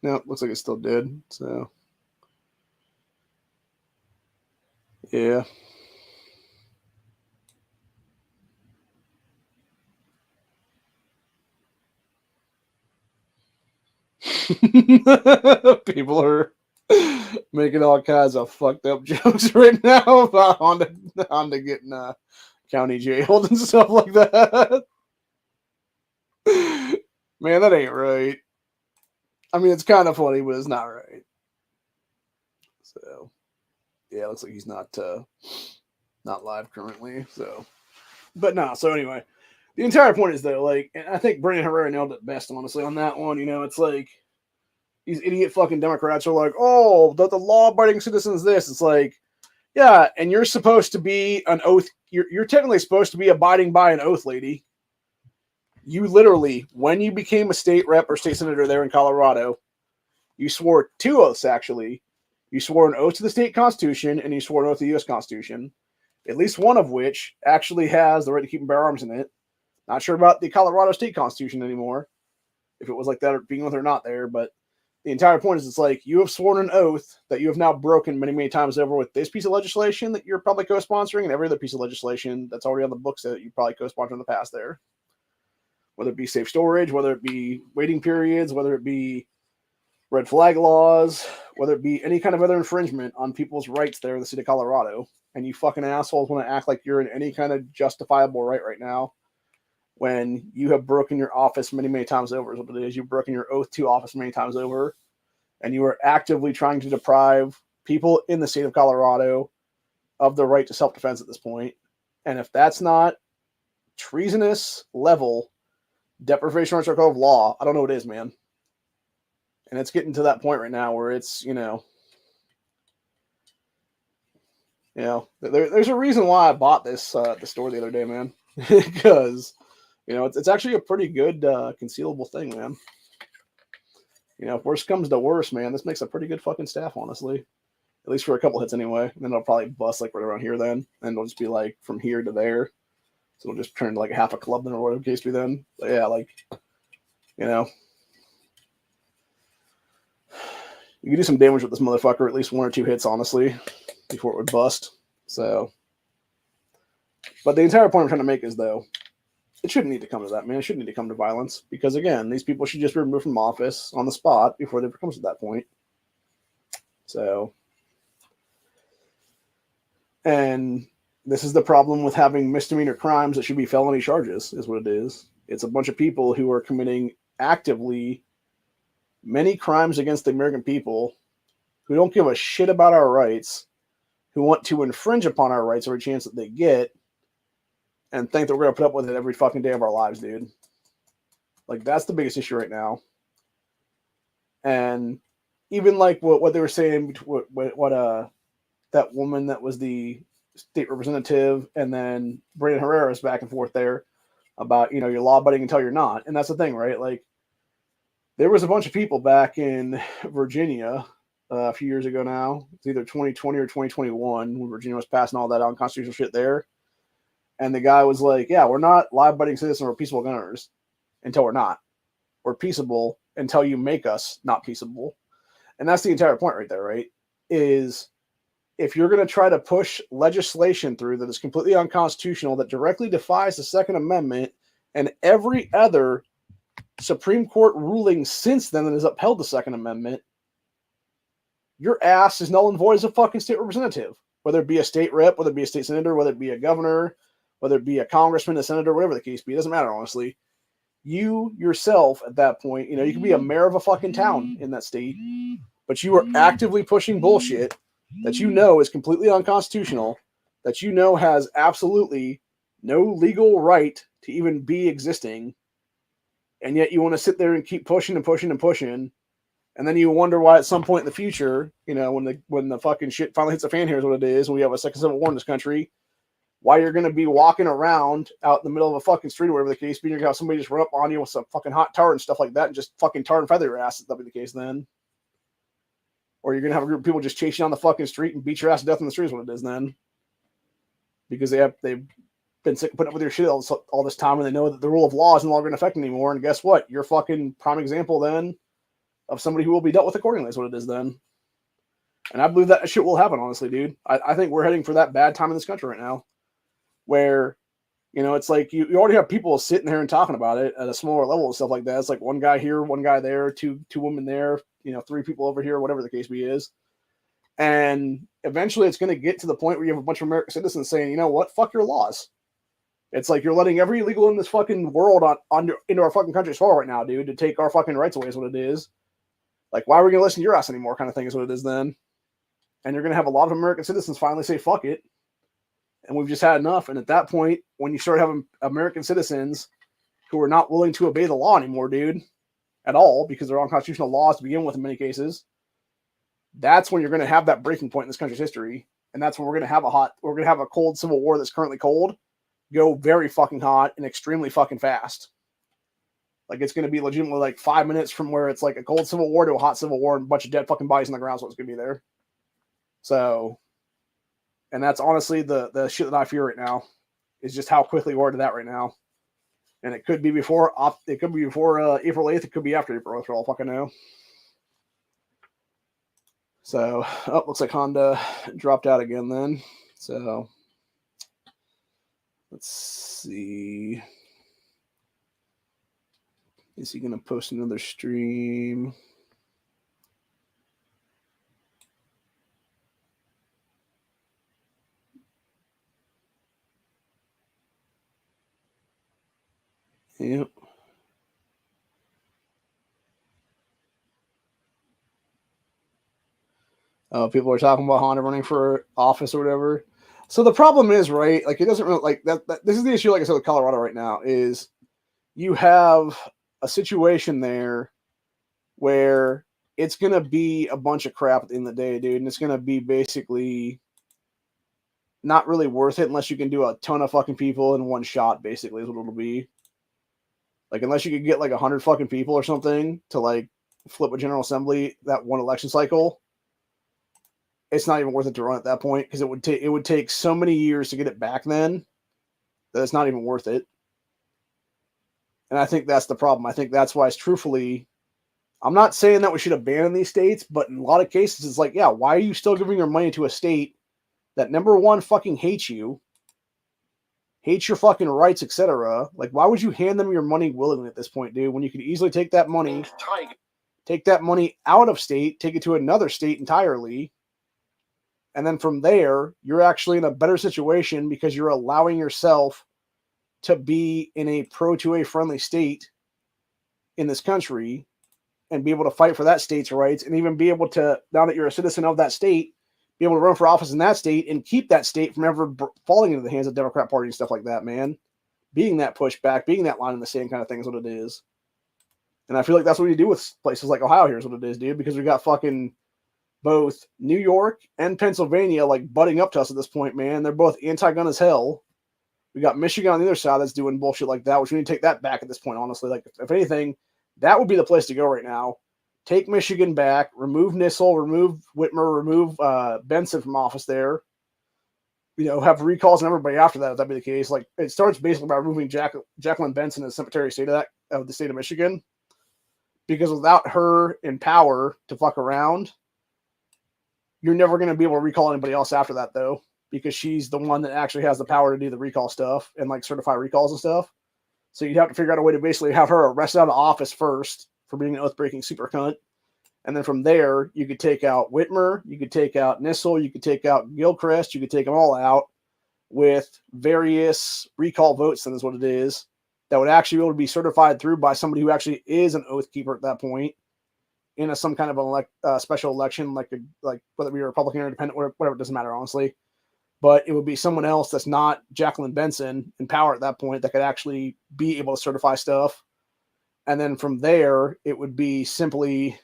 No, looks like it's still dead. So, yeah. People are making all kinds of fucked up jokes right now about Honda getting county jailed and stuff like that. Man, that ain't right. I mean, it's kind of funny, but it's not right. So, yeah, it looks like he's not live currently. So, but no. So anyway, the entire point is though, like, and I think Brandon Herrera nailed it best, honestly, on that one. You know, it's like these idiot fucking Democrats are like, oh, the law-abiding citizens. This, it's like, yeah, and you're supposed to be an oath. You're technically supposed to be abiding by an oath, lady. You literally, when you became a state rep or state senator there in Colorado, you swore 2 oaths, actually. You swore an oath to the state constitution, and you swore an oath to the U.S. Constitution, at least one of which actually has the right to keep and bear arms in it. Not sure about the Colorado state constitution anymore, if it was like that or being with or not there, but the entire point is it's like you have sworn an oath that you have now broken many, many times over with this piece of legislation that you're probably co-sponsoring and every other piece of legislation that's already on the books that you probably co-sponsored in the past there. whether it be safe storage, whether it be waiting periods, whether it be red flag laws, whether it be any kind of other infringement on people's rights there in the state of Colorado. And you fucking assholes want to act like you're in any kind of justifiable right now when you have broken your office many, many times over, is what it is. You've broken your oath to office many times over, and you are actively trying to deprive people in the state of Colorado of the right to self-defense at this point. And if that's not treasonous level deprivation of of law, I don't know what it is, man. And it's getting to that point right now where it's, there's a reason why I bought this the store the other day, man, because it's actually a pretty good concealable thing, man. If worse comes to worse, man, this makes a pretty good fucking staff, honestly. At least for a couple hits anyway. And then it'll probably bust like right around here then, and it'll just be like from here to there. So it'll just turn to like half a club then, or whatever the case be then. But yeah, you can do some damage with this motherfucker, at least 1 or 2 hits, honestly, before it would bust. So, but the entire point I'm trying to make is, though, it shouldn't need to come to that, man. It shouldn't need to come to violence because, again, these people should just be removed from office on the spot before it comes to that point. So, and this is the problem with having misdemeanor crimes that should be felony charges, is what it is. It's a bunch of people who are committing actively many crimes against the American people, who don't give a shit about our rights, who want to infringe upon our rights every chance that they get, and think that we're going to put up with it every fucking day of our lives, dude. Like, that's the biggest issue right now. And even like what they were saying, that woman that was the state representative, and then Brandon Herrera's back and forth there about, you're law-abiding until you're not. And that's the thing, right? Like, there was a bunch of people back in Virginia a few years ago now. It's either 2020 or 2021 when Virginia was passing all that unconstitutional shit there. And the guy was like, yeah, we're not law-abiding citizens, we're peaceable gunners until we're not. We're peaceable until you make us not peaceable. And that's the entire point right there, right? Is if you're going to try to push legislation through that is completely unconstitutional, that directly defies the Second Amendment and every other Supreme Court ruling since then that has upheld the Second Amendment, your ass is null and void as a fucking state representative. Whether it be a state rep, whether it be a state senator, whether it be a governor, whether it be a congressman, a senator, whatever the case be, it doesn't matter, honestly. You yourself at that point, you can be a mayor of a fucking town in that state, but you are actively pushing bullshit that is completely unconstitutional, that has absolutely no legal right to even be existing. And yet you want to sit there and keep pushing and pushing and pushing. And then you wonder why at some point in the future, when the fucking shit finally hits the fan, here's what it is, when we have a second civil war in this country, why you're going to be walking around out in the middle of a fucking street or whatever the case be, you're going to have somebody just run up on you with some fucking hot tar and stuff like that and just fucking tar and feather your ass, if that be the case then. Or you're going to have a group of people just chase you on the fucking street and beat your ass to death in the street is what it is then. Because they've been sick of putting up with your shit all this time, and they know that the rule of law is no longer in effect anymore. And guess what? You're fucking prime example then of somebody who will be dealt with accordingly is what it is then. And I believe that shit will happen, honestly, dude. I think we're heading for that bad time in this country right now where, it's like you already have people sitting there and talking about it at a smaller level and stuff like that. It's like one guy here, one guy there, two women there, 3 people over here, whatever the case be is. And eventually it's going to get to the point where you have a bunch of American citizens saying, you know what, fuck your laws. It's like you're letting every illegal in this fucking world into our fucking country's fall right now, dude, to take our fucking rights away is what it is. Like, why are we going to listen to your ass anymore kind of thing is what it is then. And you're going to have a lot of American citizens finally say, fuck it. And we've just had enough. And at that point, when you start having American citizens who are not willing to obey the law anymore, dude, at all, because they're unconstitutional laws to begin with in many cases, that's when you're going to have that breaking point in this country's history. And that's when we're going to have a cold civil war that's currently cold go very fucking hot and extremely fucking fast. Like, it's going to be legitimately like 5 minutes from where it's like a cold civil war to a hot civil war and a bunch of dead fucking bodies on the ground. So it's going to be there. So, and that's honestly the shit that I fear right now is just how quickly we're to that right now. And it could be before April 8th. It could be after April 8th, for all fucking know. So, looks like Honda dropped out again then. So, let's see. Is he going to post another stream? Yep. People are talking about Honda running for office or whatever. So the problem is, right? Like, it doesn't really like that. This is the issue, like I said, with Colorado right now is you have a situation there where it's going to be a bunch of crap at the end of the day, dude. And it's going to be basically not really worth it unless you can do a ton of fucking people in one shot, basically, is what it'll be. Like, unless you could get like 100 fucking people or something to like flip a General Assembly that one election cycle, it's not even worth it to run at that point because it would take so many years to get it back then that it's not even worth it. And I think that's the problem. I think that's why it's truthfully, I'm not saying that we should abandon these states, but in a lot of cases, it's like, yeah, why are you still giving your money to a state that, number one, fucking hates you, hates your fucking rights, etc.? Like, why would you hand them your money willingly at this point, dude, when you could easily take that money out of state, take it to another state entirely, and then from there, you're actually in a better situation because you're allowing yourself to be in a pro-2A friendly state in this country and be able to fight for that state's rights and even be able to, now that you're a citizen of that state, be able to run for office in that state and keep that state from ever falling into the hands of the Democrat Party and stuff like that, man. Being that pushback, being that line in the sand kind of thing is what it is. And I feel like that's what you do with places like Ohio here is what it is, dude, because we got fucking both New York and Pennsylvania like butting up to us at this point, man. They're both anti-gun as hell. We got Michigan on the other side that's doing bullshit like that, which we need to take that back at this point, honestly. Like, if anything, that would be the place to go right now. Take Michigan back, remove Nissel, remove Whitmer, remove Benson from office there. You know, have recalls and everybody after that, if that be the case. Like, it starts basically by removing Jacqueline Benson as Secretary of State of the state of Michigan. Because without her in power to fuck around, you're never going to be able to recall anybody else after that, though, because she's the one that actually has the power to do the recall stuff and like certify recalls and stuff. So you'd have to figure out a way to basically have her arrested out of office first for being an oath-breaking super cunt. And then from there, you could take out Whitmer, you could take out Nissel, you could take out Gilchrist, you could take them all out with various recall votes, that is what it is, that would actually be able to be certified through by somebody who actually is an oath keeper at that point in some kind of special election, like whether it be a Republican or independent, whatever, it doesn't matter, honestly. But it would be someone else that's not Jacqueline Benson in power at that point that could actually be able to certify stuff. And then from there, it would be simply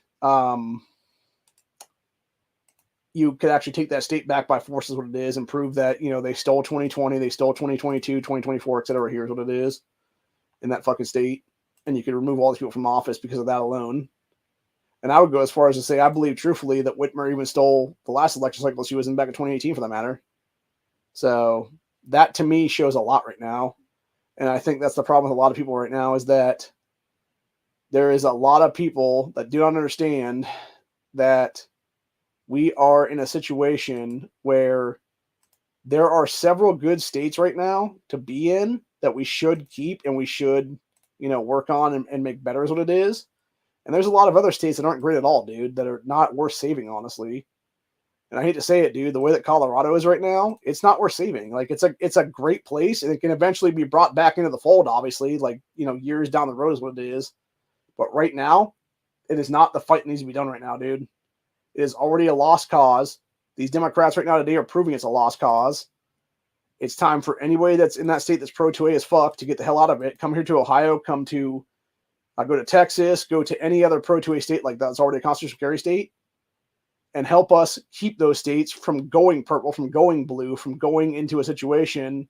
you could actually take that state back by force is what it is and prove that, you know, they stole 2020, they stole 2022, 2024, et cetera. Here's what it is in that fucking state. And you could remove all these people from office because of that alone. And I would go as far as to say, I believe truthfully that Whitmer even stole the last election cycle she was in back in 2018 for that matter. So that to me shows a lot right now. And I think that's the problem with a lot of people right now is that there is a lot of people that do not understand that we are in a situation where there are several good states right now to be in that we should keep and we should, you know, work on and make better is what it is. And there's a lot of other states that aren't great at all, dude, that are not worth saving, honestly. And I hate to say it, dude, the way that Colorado is right now, it's not worth saving. Like, it's a great place, and it can eventually be brought back into the fold, obviously, like, you know, years down the road is what it is. But right now, it is not the fight that needs to be done right now, dude. It is already a lost cause. These Democrats right now today are proving it's a lost cause. It's time for anybody that's in that state that's pro-2A as fuck to get the hell out of it. Come here to Ohio, come to go to Texas, go to any other pro-2A state like that's already a constitutional carry state, and help us keep those states from going purple, from going blue, from going into a situation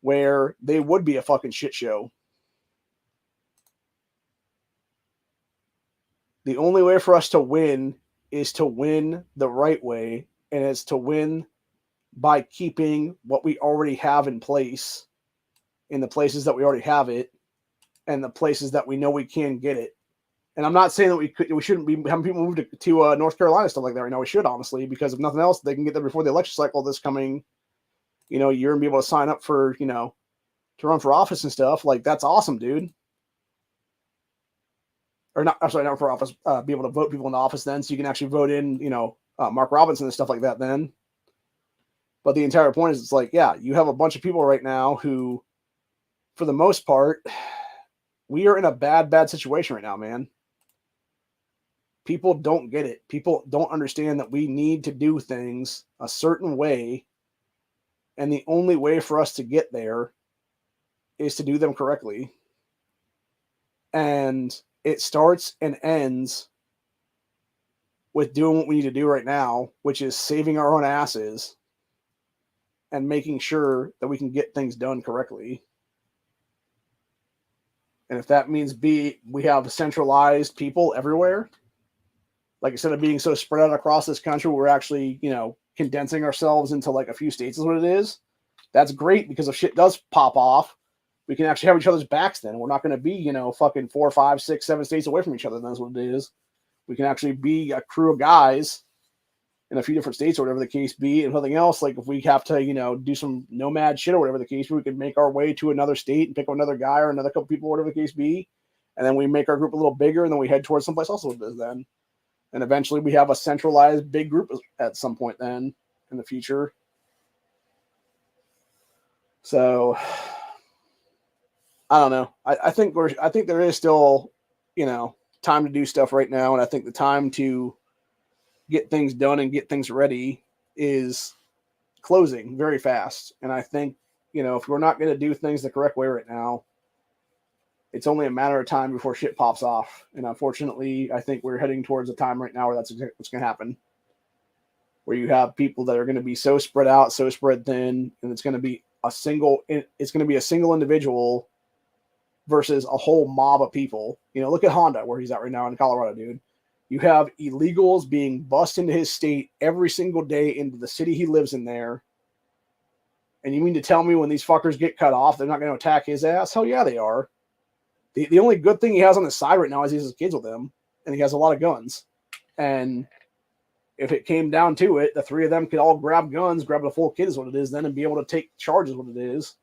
where they would be a fucking shit show. The only way for us to win is to win the right way, and it's to win by keeping what we already have in place in the places that we already have it and the places that we know we can get it. And I'm not saying that we shouldn't be having people move to North Carolina, stuff like that right now. We should, honestly, because if nothing else, they can get there before the election cycle this coming, you know, year and be able to sign up for, you know, to run for office and stuff. Like, that's awesome, dude. or not, I'm sorry, not for office, be able to vote people into office then, so you can actually vote in, Mark Robinson and stuff like that then. But the entire point is, it's like, yeah, you have a bunch of people right now who, for the most part, we are in a bad situation right now, man. People don't get it. People don't understand that we need to do things a certain way, and the only way for us to get there is to do them correctly. And it starts and ends with doing what we need to do right now, which is saving our own asses and making sure that we can get things done correctly. And if that means we have centralized people everywhere, like instead of being so spread out across this country, we're actually, condensing ourselves into like a few states is what it is. That's great, because if shit does pop off, we can actually have each other's backs then. We're not going to be, fucking 4, 5, 6, 7 states away from each other. That's what it is. We can actually be a crew of guys in a few different states or whatever the case be. And nothing else, like if we have to, do some nomad shit or whatever the case be, we can make our way to another state and pick up another guy or another couple people, whatever the case be. And then we make our group a little bigger, and then we head towards someplace else with this then. And eventually we have a centralized big group at some point then in the future. So I don't know. I think there is still, time to do stuff right now. And I think the time to get things done and get things ready is closing very fast. And I think, if we're not going to do things the correct way right now, it's only a matter of time before shit pops off. And unfortunately, I think we're heading towards a time right now where that's what's going to happen. Where you have people that are going to be so spread out, so spread thin, and it's going to be a single individual versus a whole mob of people. Look at Honda, where he's at right now in Colorado, dude. You have illegals being bussed into his state every single day into the city he lives in there. And you mean to tell me when these fuckers get cut off, they're not going to attack his ass? Hell yeah, they are. The only good thing he has on his side right now is he has his kids with him, and he has a lot of guns. And if it came down to it, the three of them could all grab guns, grab the full kid is what it is then, and be able to take charge is what it is,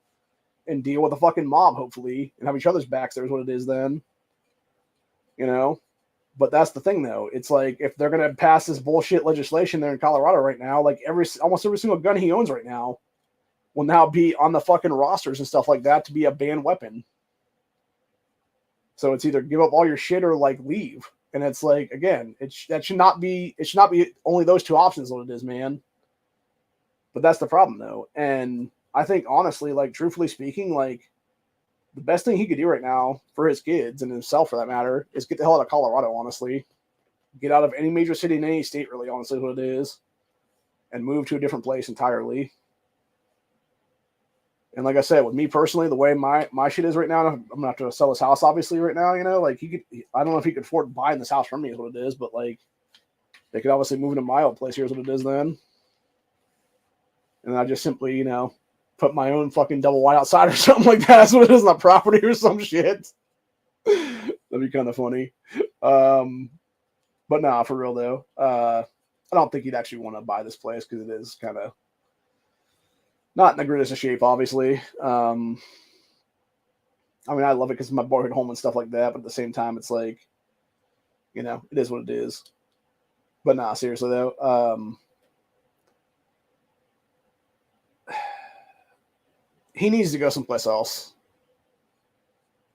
and deal with the fucking mob, hopefully, and have each other's backs there is what it is then. But that's the thing, though. It's like, if they're going to pass this bullshit legislation there in Colorado right now, like almost every single gun he owns right now will now be on the fucking rosters and stuff like that to be a banned weapon. So it's either give up all your shit or like leave. And it's like, again, it should not be only those two options what it is, man. But that's the problem, though. And I think, honestly, like, truthfully speaking, like, the best thing he could do right now for his kids and himself, for that matter, is get the hell out of Colorado, honestly. Get out of any major city in any state, really, honestly, what it is. And move to a different place entirely. And like I said, with me personally, the way my shit is right now, I'm gonna have to sell this house, obviously, right now. Like I don't know if he could afford buying this house from me, is what it is, but like they could obviously move into my old place. Here's what it is then, and I just simply, put my own fucking double wide outside or something like that. That's what it is on the property or some shit. That'd be kind of funny. But nah, for real though, I don't think he'd actually want to buy this place because it is kind of not in the greatest of shape, obviously. I mean, I love it because my boyhood home and stuff like that, but at the same time, it's like, it is what it is. But nah, seriously though, he needs to go someplace else.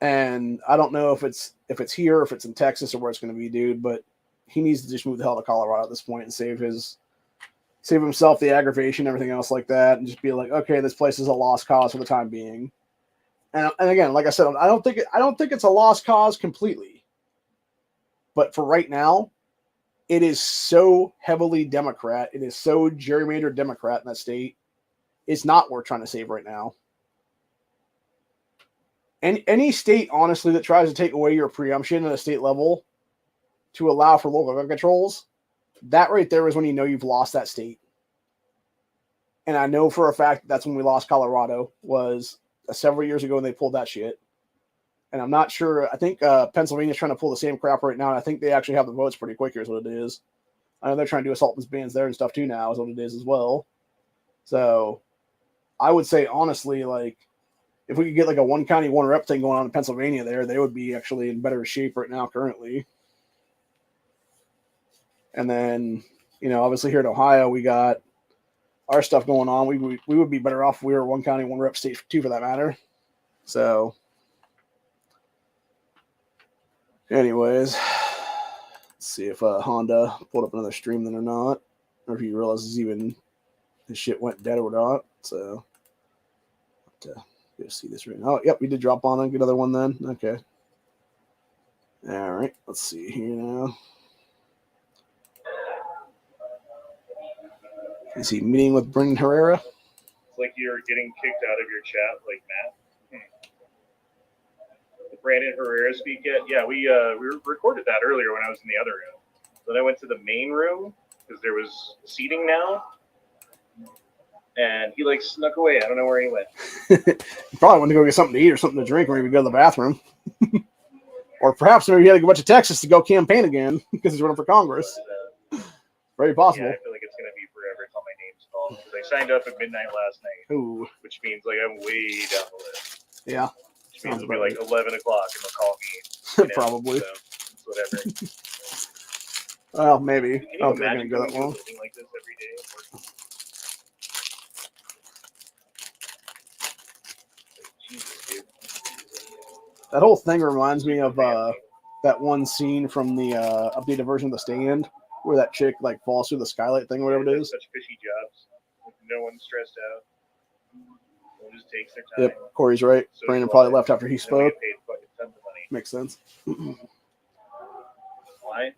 And I don't know if it's here, if it's in Texas, or where it's going to be, dude, but he needs to just move the hell to Colorado at this point and save himself the aggravation, everything else like that, and just be like, okay, this place is a lost cause for the time being. And again, like I said, I don't think it's a lost cause completely. But for right now, it is so heavily Democrat. It is so gerrymandered Democrat in that state. It's not worth trying to save right now. And any state, honestly, that tries to take away your preemption at a state level to allow for local gun controls, that right there is when you've lost that state. And I know for a fact that's when we lost Colorado, was several years ago when they pulled that shit. And I'm not sure. I think Pennsylvania's trying to pull the same crap right now. And I think they actually have the votes pretty quick. Here's what it is. I know they're trying to do assault and bans there and stuff too now, is what it is as well. So I would say, honestly, like, if we could get like a one county, one rep thing going on in Pennsylvania there, they would be actually in better shape right now currently. And then, you know, obviously here in Ohio, we got our stuff going on. We would be better off if we were one county, one rep state too, for that matter. So, anyways, let's see if Honda pulled up another stream then or not, or if he realizes even his shit went dead or not. So, let's see this right now. Oh, yep, we did drop on another one then. Okay. All right, let's see here now. Is he meeting with Brendan Herrera? It's like you're getting kicked out of your chat, like Matt. Brandon Herrera speak yet? Yeah, we recorded that earlier when I was in the other room. Then I went to the main room because there was seating now, and he like snuck away. I don't know where he went. He probably went to go get something to eat or something to drink, or maybe go to the bathroom. Or perhaps maybe he had to go back to Texas to go campaign again because he's running for Congress. Very possible. Yeah, I feel like it's gonna be forever until my name's called because I signed up at midnight last night. Ooh. Which means like I'm way down the list. Yeah. Which means it'll be like 11 o'clock and they'll call me. You know, Probably. So it's whatever. Well, maybe. Can I you don't think they're imagine gonna go going that to a long. building like this every day? Jesus, dude. That whole thing reminds me of that one scene from the updated version of The Stand where that chick like falls through the skylight thing or whatever it is. Such fishy jobs. No one's stressed out. No one just takes their time. Yep, Corey's right. Brandon probably left after he spoke. Paid fucking tons of money. Makes sense. Why?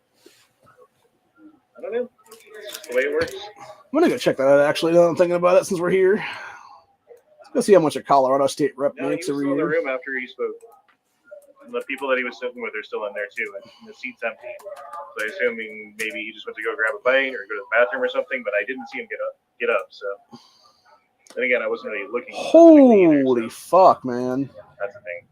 I don't know. It's just the way it works. I'm gonna go check that out actually now that I'm thinking about it since we're here. Let's go see how much a Colorado State rep No, he makes was every still in the year. room after he spoke. And the people that he was sitting with are still in there too, and the seat's empty. So I assuming maybe he just went to go grab a bite or go to the bathroom or something, but I didn't see him get up. So then again, I wasn't really looking. Holy either, so fuck, man. that's the thing.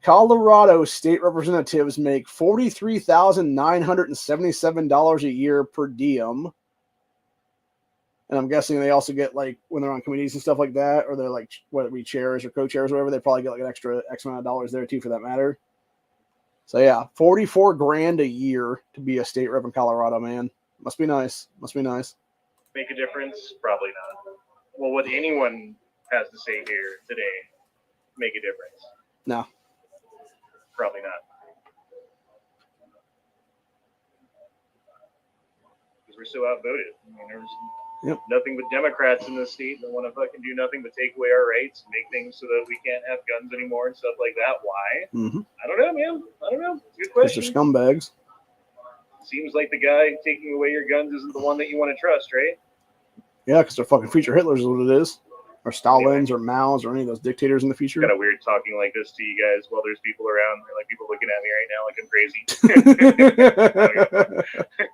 Colorado state representatives make $43,977 a year per diem. And I'm guessing they also get, like, when they're on committees and stuff like that, or they're like, whether it be chairs or co-chairs or whatever, they probably get like an extra X amount of dollars there too, for that matter. So yeah, 44 grand a year to be a state rep in Colorado, man. Must be nice. Must be nice. Make a difference? Probably not. Well, what anyone has to say here today, make a difference? No. Probably not. Because we're so outvoted. I mean, there's nothing but Democrats in this state that want to fucking do nothing but take away our rights and make things so that we can't have guns anymore and stuff like that. Why? Mm-hmm. I don't know, man. I don't know. It's a good question. They're scumbags. Seems like the guy taking away your guns isn't the one that you want to trust, right? Yeah, because they're fucking future Hitlers is what it is. Or Stalins or Mao's or any of those dictators in the future. Kind of weird talking like this to you guys while there's people around. Like people looking at me right now like I'm crazy.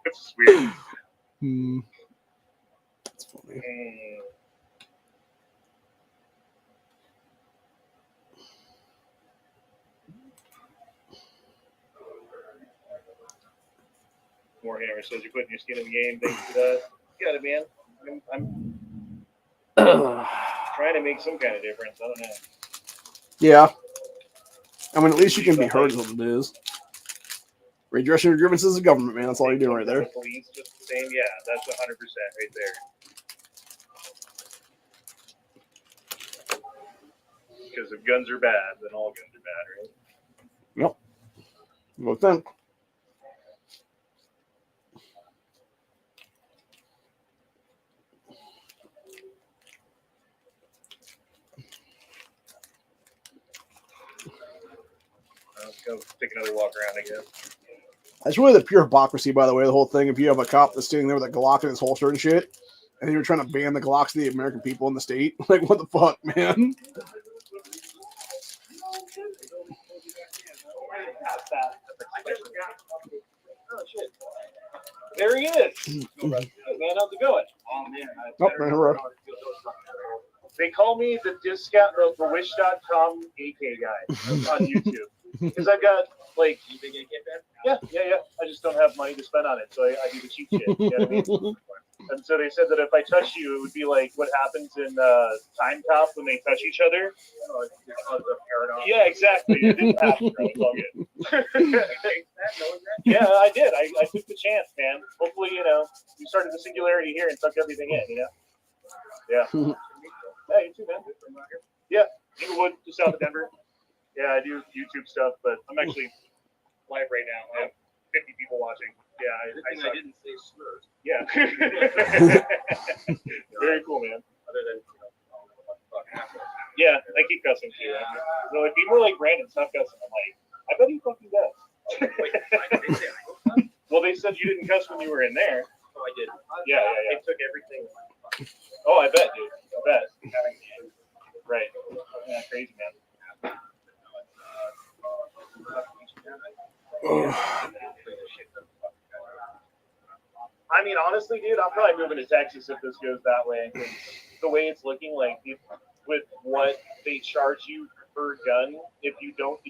It's just weird. That's funny. Warhammer says you're putting your skin in the game. Thanks for that. You got it, man. I'm trying to make some kind of difference. I don't know. Yeah. I mean, at least you can be heard is what it is. Redressing your grievances of government, man. That's all you're doing right there. Police just the same. Yeah, that's 100% right there. Because if guns are bad, then all guns are bad, right? Yep. Well, then. Let's go take another walk around, I guess. It's really the pure hypocrisy, by the way, the whole thing. If you have a cop that's sitting there with a Glock in his holster and shit, and you're trying to ban the Glocks to the American people in the state, like, what the fuck, man? Oh, shit. There he is. Hey, man, how's it going? Oh, man. They call me the discount, the wish.com AK guy on YouTube. Because I've got, like, yeah. I just don't have money to spend on it, so I do the cheap shit. You know what I mean? And so they said that if I touch you, it would be like what happens in Time Cop when they touch each other. Oh, it's a paradox. Yeah, exactly. It didn't happen, bro. It's all good. Yeah, I did. I took the chance, man. Hopefully, we started the singularity here and sucked everything in, Yeah. Yeah, you too, man. Yeah, Inglewood, just south of Denver. Yeah, I do YouTube stuff, but I'm actually live right now. I have 50 people watching. Yeah, I didn't say slurs. Yeah. Very cool, man. Other than, Yeah, I keep cussing too. So like, be more like Brandon, stop cussing. I'm like, I bet he fucking does. wait, I didn't say I Well, they said you didn't cuss when you were in there. Oh, I did. Yeah. They took everything. Oh, I bet, dude. I bet. Right. Yeah, crazy, man. I mean, honestly, dude, I'm probably moving to Texas if this goes that way. The way it's looking, like with what they charge you per gun, if you don't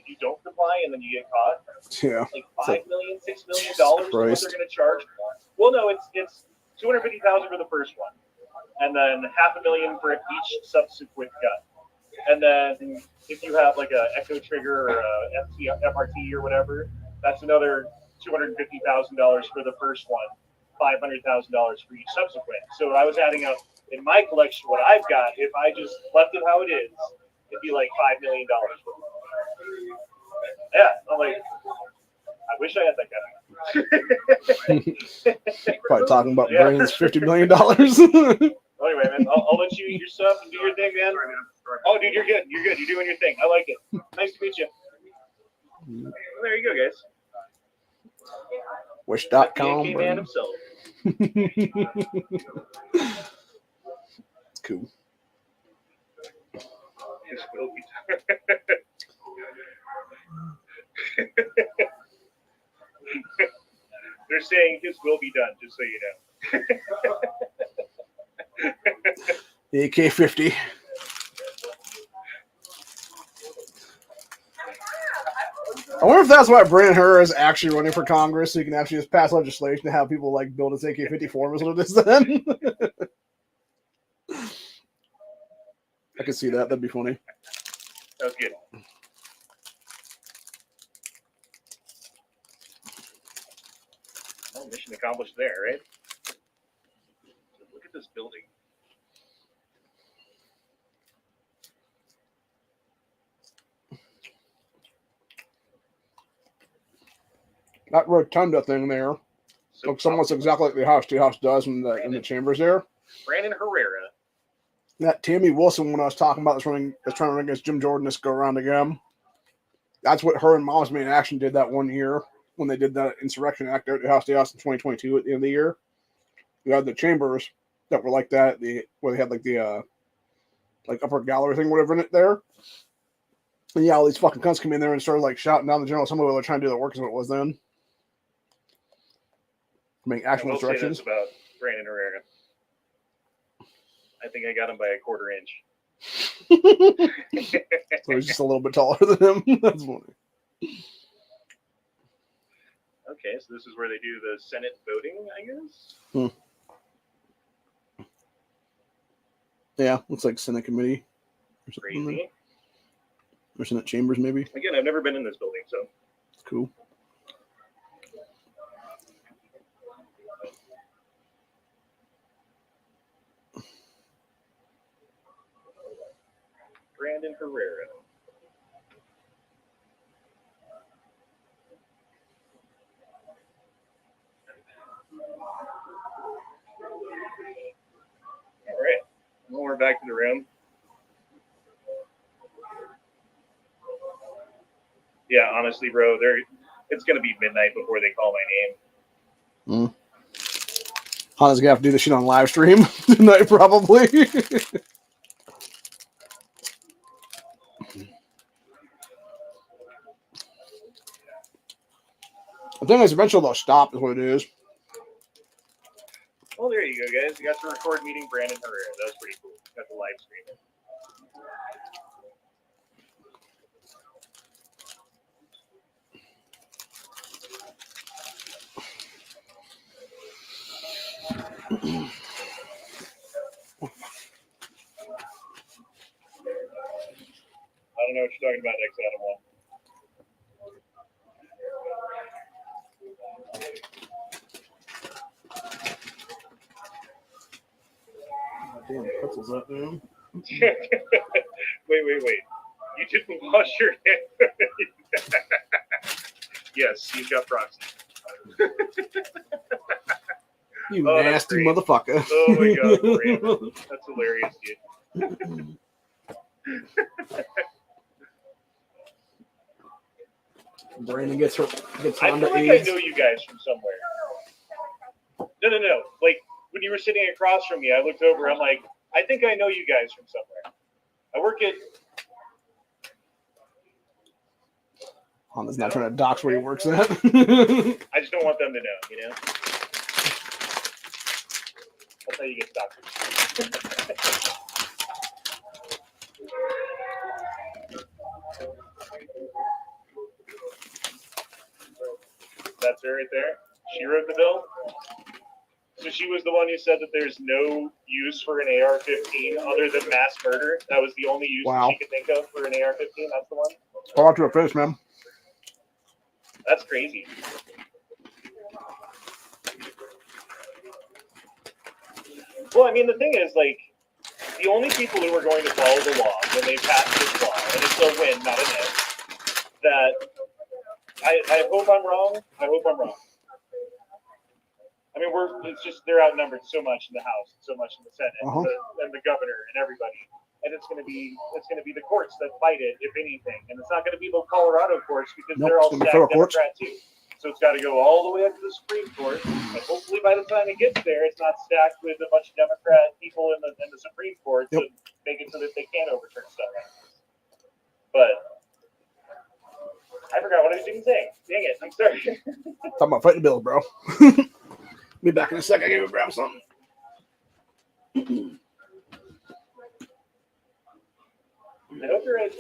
comply and then you get caught, Yeah. like $5 million, $6 million is what they're going to charge. Well, no, it's $250,000 for the first one, and then $500,000 for each subsequent gun. And then if you have like a Echo Trigger or a FRT or whatever, that's another $250,000 for the first one, $500,000 for each subsequent. So I was adding up in my collection what I've got. If I just left it how it is, it'd be like $5 million. Yeah, I'm like, I wish I had that gun. Probably talking about Brandon's $50 million. Well, anyway, man, I'll let you eat your stuff and do your thing, man. Oh, dude, you're good. You're good. You're doing your thing. I like it. Nice to meet you. Well, there you go, guys. Wish.com. The man himself. It's cool. His will be They're saying his will be done, just so you know. The AK-50. I wonder if that's why Brandon Herrera is actually running for Congress, so he can actually just pass legislation to have people like build his AK-50 form. Is what it is then. I could see that. That'd be funny. That was good. Well, mission accomplished there, right? Look at this building. That rotunda thing there So looks almost exactly like the House does in the chambers there. Brandon Herrera. That Tammy Wilson one I was talking about that's trying to run against Jim Jordan this go around again. That's what her and Moms Made in Action did that one year when they did that insurrection act out at House in 2022 at the end of the year. We had the chambers that were like that, where they had like the like upper gallery thing, whatever in it there. And yeah, all these fucking cunts come in there and started like shouting down the General Assembly while they're trying to do their work, is what it was then. Make actual instructions. About Brandon Herrera. I think I got him by a quarter inch. So he's just a little bit taller than him. That's funny. Okay, so this is where they do the Senate voting, I guess? Yeah, looks like Senate committee. Or something. Crazy. Or Senate chambers, maybe. Again, I've never been in this building, so. It's cool. Brandon Herrera. All right. Well, we're back to the room. Yeah, honestly, bro, it's going to be midnight before they call my name. Hannah's going to have to do this shit on live stream tonight, probably. I think eventually they'll stop, is what it is. Well, there you go, guys. You got to record meeting Brandon Herrera. That was pretty cool. Got the live stream. don't know what you're talking about, X Adam 1. Damn, pretzels up, man. Wait. You didn't wash your hands. Yes, you've got proxy. You Oh, that's nasty great. motherfucker. Oh my god, Brandon. That's hilarious, dude. Brandon gets I on feel to like AIDS. I know you guys from somewhere. No. Like, when you were sitting across from me, I looked over, I'm like, I think I know you guys from somewhere. I work at... Honda's not trying to dox where he works at. I just don't want them to know, you know? That's how you get doctors. That's her right there. She wrote the bill. So she was the one who said that there's no use for an AR-15 other than mass murder. That was the only use that she could think of for an AR-15. That's the one. Fall out to her face, man. That's crazy. Well, I mean, the thing is, like, the only people who are going to follow the law when they pass this law, and it's a win, not an if, that I hope I'm wrong. I hope I'm wrong. I mean, it's just they're outnumbered so much in the House, so much in the Senate, and the governor, and everybody. And it's going to be the courts that fight it, if anything. And it's not going to be the Colorado courts because they're all stacked Democrat too. So it's got to go all the way up to the Supreme Court, and hopefully by the time it gets there, it's not stacked with a bunch of Democrat people in the Supreme Court to make it so that they can't overturn stuff. But I forgot what I was even saying. Dang it! I'm sorry. Talking about fighting the bills, bro. Be back in a sec. I gotta go grab something. I hope you're right.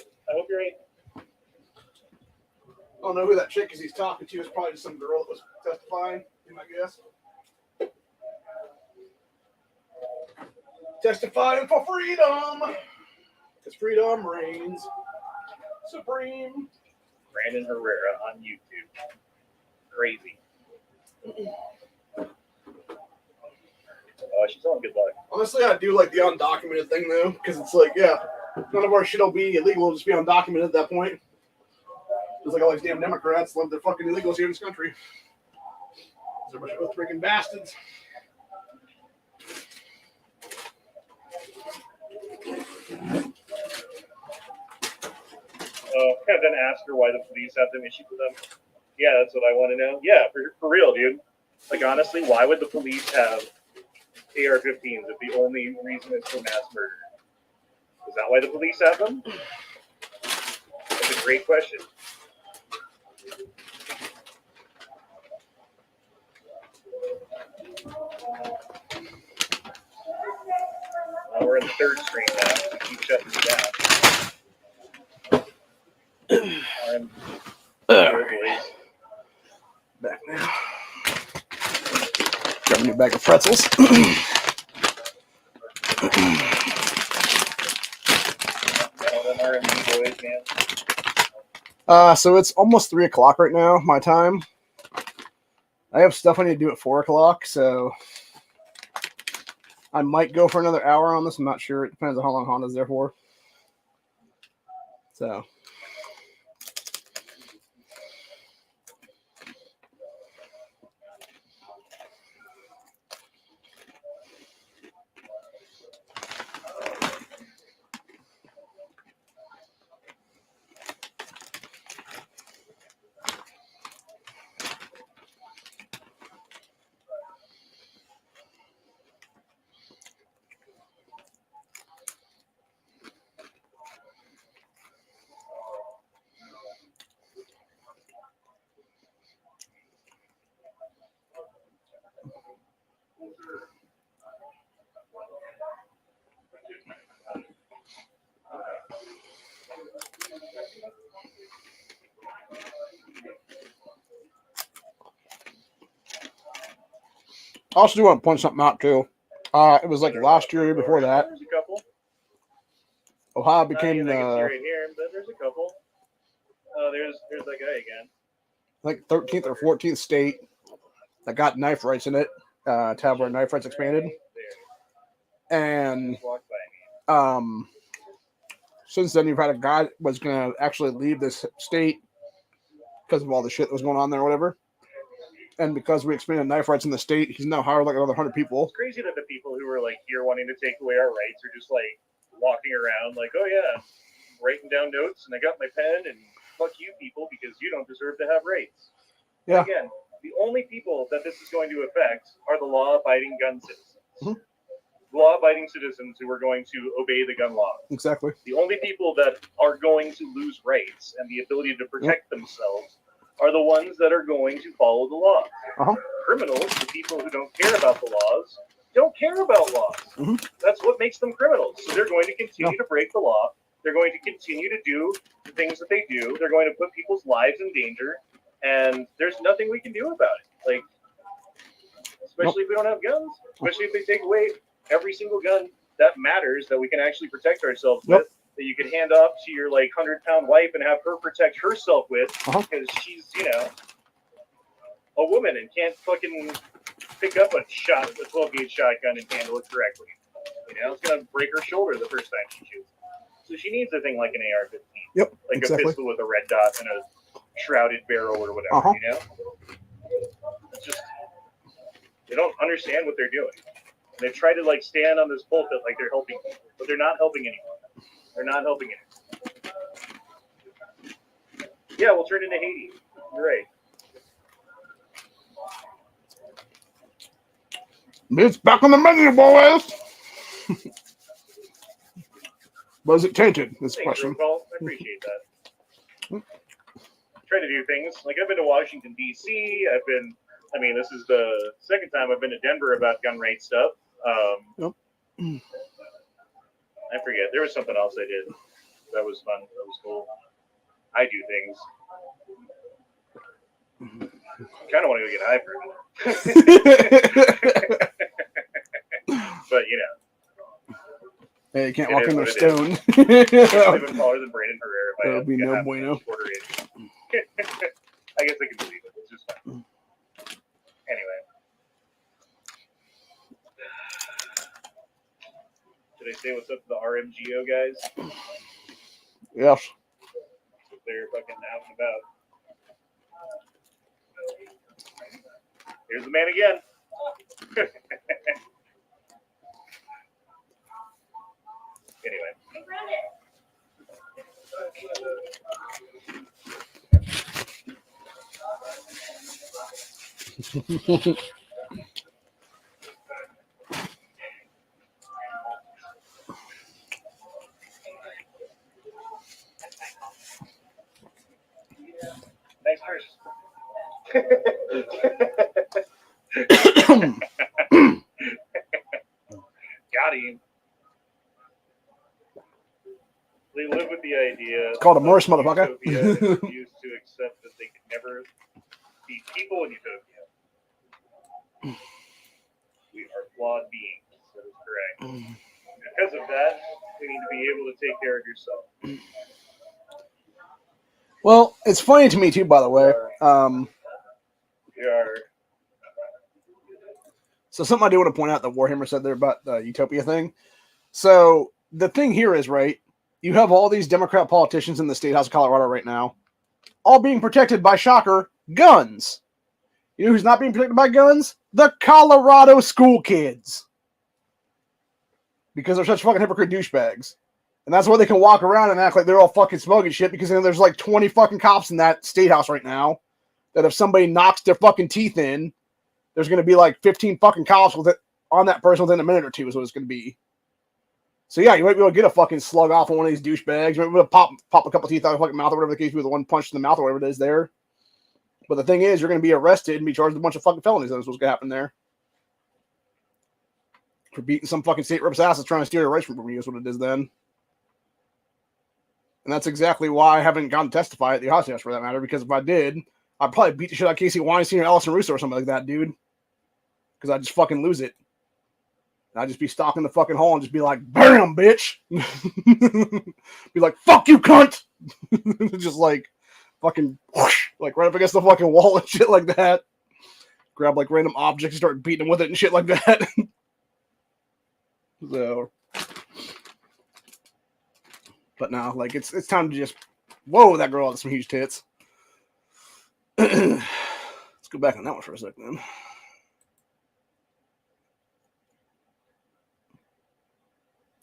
I don't know who that chick is he's talking to. It's probably just some girl that was testifying, be my guess. Testifying for freedom. Because freedom reigns supreme. Brandon Herrera on YouTube. Crazy. Oh, she's on good luck. Honestly, I do like the undocumented thing, though, because it's like, yeah, none of our shit will be illegal. It'll just be undocumented at that point. It's like all these damn Democrats love their fucking illegals here in this country. They're a bunch of freaking bastards. Then ask her why the police have them issue for them. Yeah, that's what I want to know. Yeah, for real, dude. Like, honestly, why would the police have AR-15s if the only reason is for mass murder? Is that why the police have them? That's a great question. We're in the third screen now. We keep shutting it down. Back now. Grab a new bag of pretzels. So it's almost 3 o'clock right now, my time. I have stuff I need to do at 4 o'clock, so I might go for another hour on this. I'm not sure. It depends on how long Honda's there for. So. I also do want to point something out too. It was like last year, before that. Ohio I became can see the right here, but there's a couple. There's that guy again. like 13th or 14th state that got knife rights in it to have our knife rights expanded. Right there. And Just walked by me. since then you've had a guy that was going to actually leave this state because of all the shit that was going on there or whatever. And because we expanded knife rights in the state, he's now hired like another 100 people. It's crazy that the people who are like here wanting to take away our rights are just like walking around like, oh yeah, writing down notes and I got my pen and fuck you people because you don't deserve to have rights. Yeah. Again, the only people that this is going to affect are the law-abiding gun citizens. Mm-hmm. Law-abiding citizens who are going to obey the gun law. Exactly. The only people that are going to lose rights and the ability to protect themselves are the ones that are going to follow the law. Uh-huh. Criminals, the people who don't care about the laws, don't care about laws. Mm-hmm. That's what makes them criminals. So they're going to continue to break the law. They're going to continue to do the things that they do. They're going to put people's lives in danger, and there's nothing we can do about it. Like, especially if we don't have guns, especially if they take away every single gun that matters that we can actually protect ourselves with, that you can hand off to your like 100-pound wife and have her protect herself with because she's, you know, a woman and can't fucking pick up a 12-gauge shotgun and handle it correctly. You know, it's gonna break her shoulder the first time she shoots. So she needs a thing like an AR-15. Yep. Like exactly. a pistol with a red dot and a shrouded barrel or whatever, you know? It's just, they don't understand what they're doing. And they try to like stand on this pulpit like they're helping people, but they're not helping anyone. They're not helping anyone. Yeah, we'll turn into Haiti. You're right. It's back on the menu, boys. Was it tainted? This Thanks, question. Paul. I appreciate that. Try to do things. Like, I've been to Washington, D.C. I mean, this is the second time I've been to Denver about gun rights stuff. I forget. There was something else I did. That was fun. That was cool. I do things. Kind of want to go get high for a minute. But, you know. Hey, you can't walk in with what it stone. I'm even taller than Brandon Herrera. If I That would be no had bueno. I guess I can believe it. It's just fun. Anyway. Should I say what's up to the RMGO guys? Yes. They're fucking out and about. Here's the man again. Anyway. Nice purse. Got him. They live with the idea. It's called a Morse, motherfucker. Utopia and refuse to accept that they can never be people in Utopia. We are flawed beings. That is correct. Because of that, we need to be able to take care of yourself. Well, it's funny to me too, by the way. We are. So something I do want to point out that Warhammer said there about the Utopia thing. So the thing here is, right, you have all these Democrat politicians in the state house of Colorado right now, all being protected by, shocker, guns. You know who's not being protected by guns? The Colorado school kids. Because they're such fucking hypocrite douchebags. And that's why they can walk around and act like they're all fucking smug and shit, because you know, there's like 20 fucking cops in that state house right now that if somebody knocks their fucking teeth in, there's going to be like 15 fucking cops with it on that person within a minute or two is what it's going to be. So yeah, you might be able to get a fucking slug off on one of these douchebags. You might be able to pop a couple teeth out of the fucking mouth or whatever the case be with the one punch in the mouth or whatever it is there. But the thing is, you're going to be arrested and be charged with a bunch of fucking felonies. That's what's going to happen there. For beating some fucking state rep's ass that's trying to steal your rights from you is what it is then. And that's exactly why I haven't gone to testify at the House for that matter, because if I did, I'd probably beat the shit out of Casey Weinstein or Allison Russo or something like that, dude. Because I'd just fucking lose it. And I'd just be stalking the fucking hall and just be like, bam, bitch. Be like, fuck you, cunt. Just like fucking whoosh, like right up against the fucking wall and shit like that. Grab like random objects and start beating them with it and shit like that. So, but now, like it's time to just, whoa, that girl has some huge tits. Let's go back on that one for a second, then.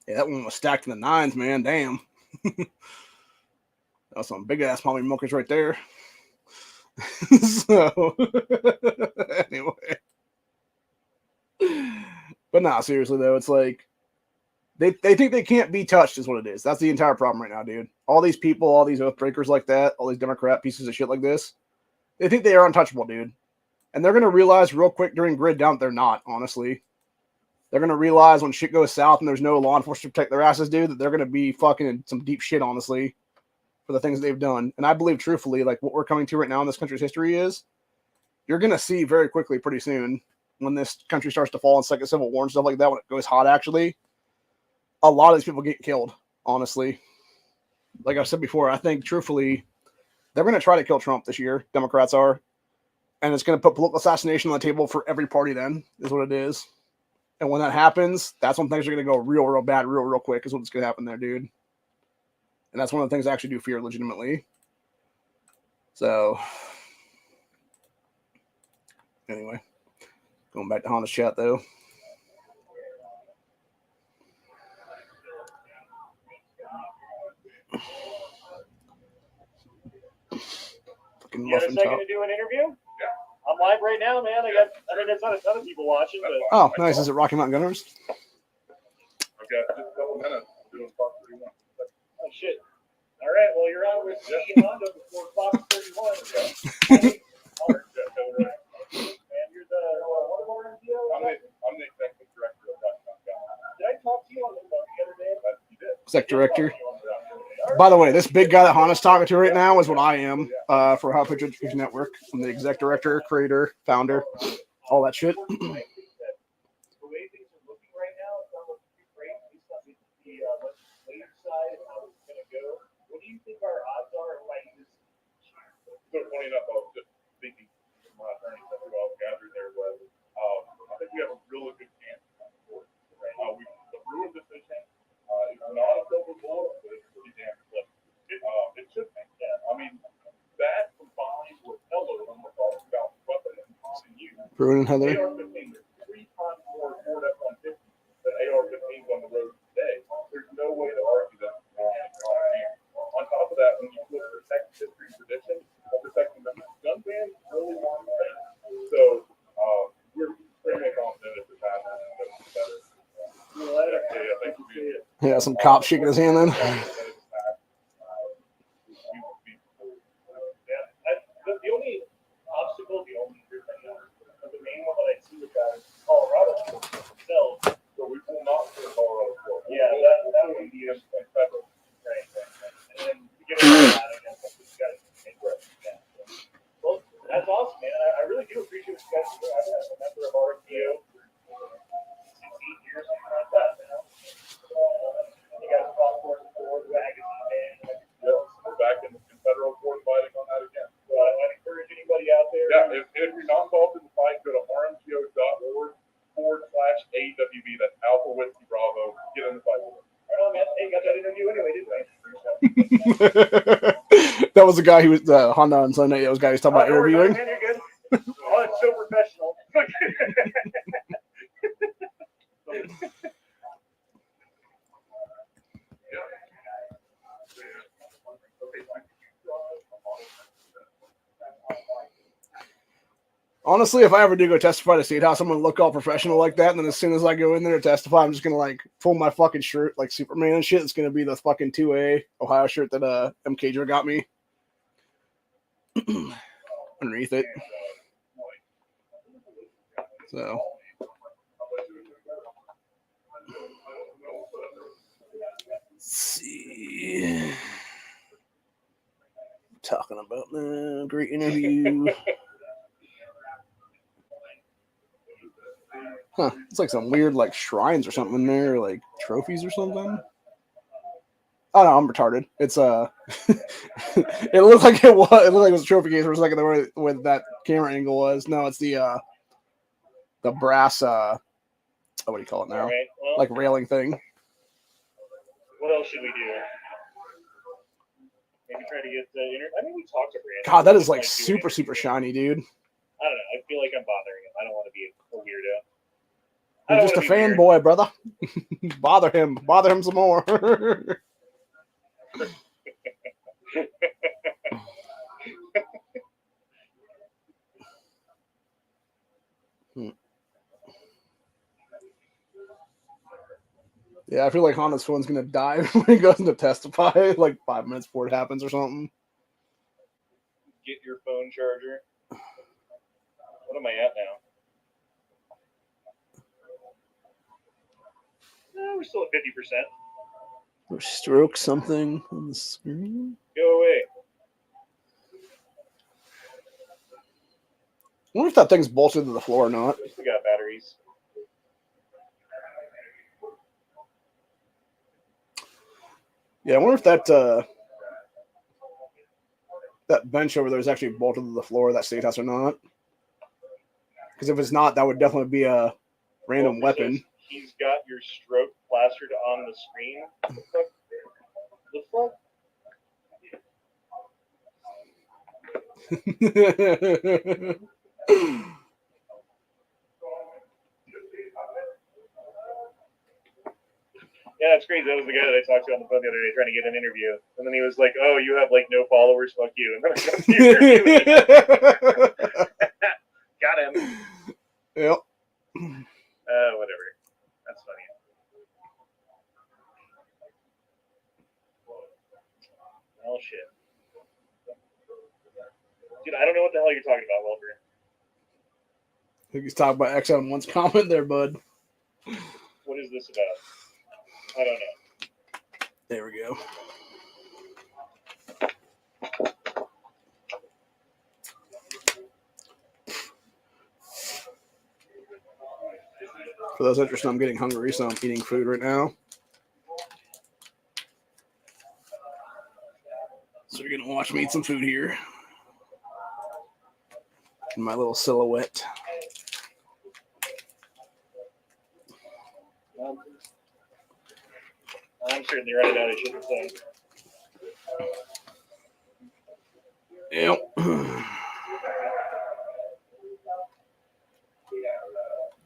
Yeah, that one was stacked in the 9s, man. Damn. That was some big ass mommy milkers right there. So, anyway. But nah, seriously though, it's like they think they can't be touched is what it is. That's the entire problem right now, dude. All these people, all these oath breakers like that, all these Democrat pieces of shit like this, they think they are untouchable, dude. And they're gonna realize real quick during grid down that they're not, honestly. They're gonna realize when shit goes south and there's no law enforcement to protect their asses, dude, that they're gonna be fucking in some deep shit, honestly, for the things they've done. And I believe truthfully, like what we're coming to right now in this country's history is you're gonna see very quickly, pretty soon, when this country starts to fall in second civil war and stuff like that, when it goes hot, actually, a lot of these people get killed, honestly. Like I said before, I think truthfully, they're gonna try to kill Trump this year. Democrats are. And it's gonna put political assassination on the table for every party then, is what it is. And when that happens, that's when things are going to go real, real bad, real, real quick is what's going to happen there, dude. And that's one of the things I actually do fear legitimately. So, anyway, going back to Honda's chat, though. Fucking You have a muffin second top. to do an interview? I'm live right now, man. I mean, there's not a ton of people watching, but. Oh, nice. Is it Rocky Mountain Gunners? I've got just a couple minutes. Doing Fox 31. Oh, shit. All right, well, you're on with Honda before Fox 31. And you're the, what of our MPO? I'm the executive director of that company. Did I talk to you on the other day? You did. Exec director. By the way, this big guy that Honda's talking to right now is what I am for Hot Picture Education Network. I'm the exec director, creator, founder, all that shit. The way things are looking right now, it's not looking too great. At least on the legislative side and how it's going to go. What do you think our odds are of fighting this? So funny enough, I was just speaking to my attorneys that we all gathered there was, I think we have a really good chance. The Bruin decision is not a silver bullet, but it's pretty damn close. It should make sense. I mean, that combined with Hello, when we're talking about weapons and use. Bruin and Heather. AR-15 is 3 times more Ford F-150 than AR-15s on the road today. There's no way to argue that. On top of that, when you look at Texas history tradition of the Second Amendment, gun bans really weren't a thing. So we're extremely confident if this happens, it's better. Yeah, some cop shaking his hand then. The only obstacle, the only thing, the main one that I see with that is Colorado themselves. So we will not go to Colorado. Yeah, that would be a federal. Right. And then to get around that, I guess that's what you got to make right. Yeah. Well, that's awesome, man. I really do appreciate what you guys do. I'm a member of RPO for 16 years, something like that, you know. You guys fought for the magazine, man. We're back in federal court fighting on that again. So I'd encourage anybody out there. Yeah, if you're not involved in the fight, go to rmgo.org/AWB. That's Alpha Whiskey Bravo. Get in the fight with us. Right on, man. Hey, got that interview anyway, didn't we? That was the guy who was Honda on Sunday. That was the guy who was talking about interviewing. Man, you're good. Oh, it's so professional. Honestly, if I ever do go testify to State House, I'm gonna look all professional like that, and then as soon as I go in there to testify, I'm just gonna like pull my fucking shirt like Superman and shit. It's gonna be the fucking 2A Ohio shirt that MKJ got me underneath it. So let's see. Talking about the great interview. Huh. It's like some weird like shrines or something in there, like trophies or something. Oh no, I'm retarded. It's it looked like it was. It looked like it was a trophy case for a second there where that camera angle was. No, it's the brass what do you call it now? All right. Well, Like railing thing. what else should we do? Maybe try to get the I think we talked to Brandon. God, that is like do super super shiny, dude. I don't know. I feel like I'm bothering him. I don't want to be a weirdo. You're just a fanboy, brother. Bother him some more. Yeah, I feel like Honda's phone's gonna die when he goes to testify, like 5 minutes before it happens or something. Get your phone charger. What am I at now? No, we're still at 50%. Or stroke something on the screen. Go away. I wonder if that thing's bolted to the floor or not. We still got batteries. Yeah, I wonder if that that bench over there is actually bolted to the floor of that state house or not. Because if it's not, that would definitely be a random weapon. He's got your stroke plastered on the screen. The fuck? Yeah, it's crazy. That was the guy that I talked to on the phone the other day trying to get an interview. And then he was like, oh, you have like no followers, fuck you. And then I got the interview. Got him. Yep. Whatever. That's funny. Oh, shit. Dude, I don't know what the hell you're talking about, Wilbur. I think he's talking about X-On1's comment there, bud. What is this about? I don't know. There we go. For those interested, I'm getting hungry, so I'm eating food right now. So you're gonna watch me eat some food here. In my little silhouette. I'm certainly running out of shit to say. Yep.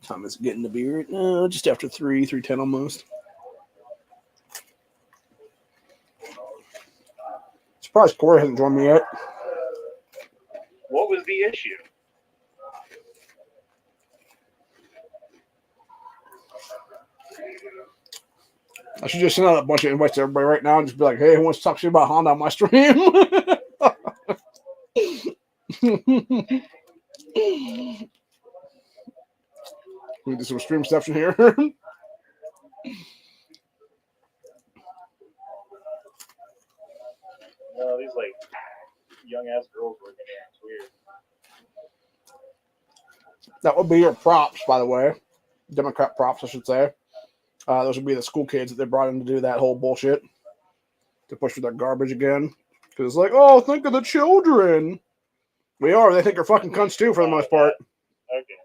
Time is getting to be right now, just after 3:10 almost. Surprised Corey hasn't joined me yet. What was the issue? I should just send out a bunch of invites to everybody right now and just be like, hey, who wants to talk shit about Honda on my stream? We do some stream reception here. No, these like young ass girls working there. It's weird. That would be your props, by the way. Democrat props, I should say. Those would be the school kids that they brought in to do that whole bullshit. To push for their garbage again. Because it's like, oh, think of the children. We are. They think they're fucking cunts too, for the most part. Okay.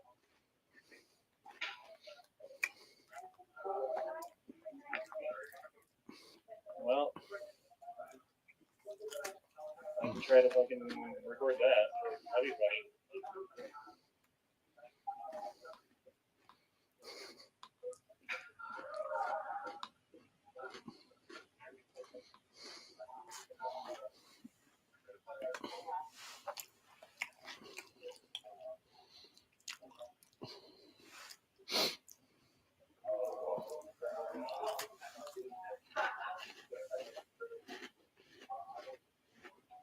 Well, I can try to fucking record that. That'd be funny.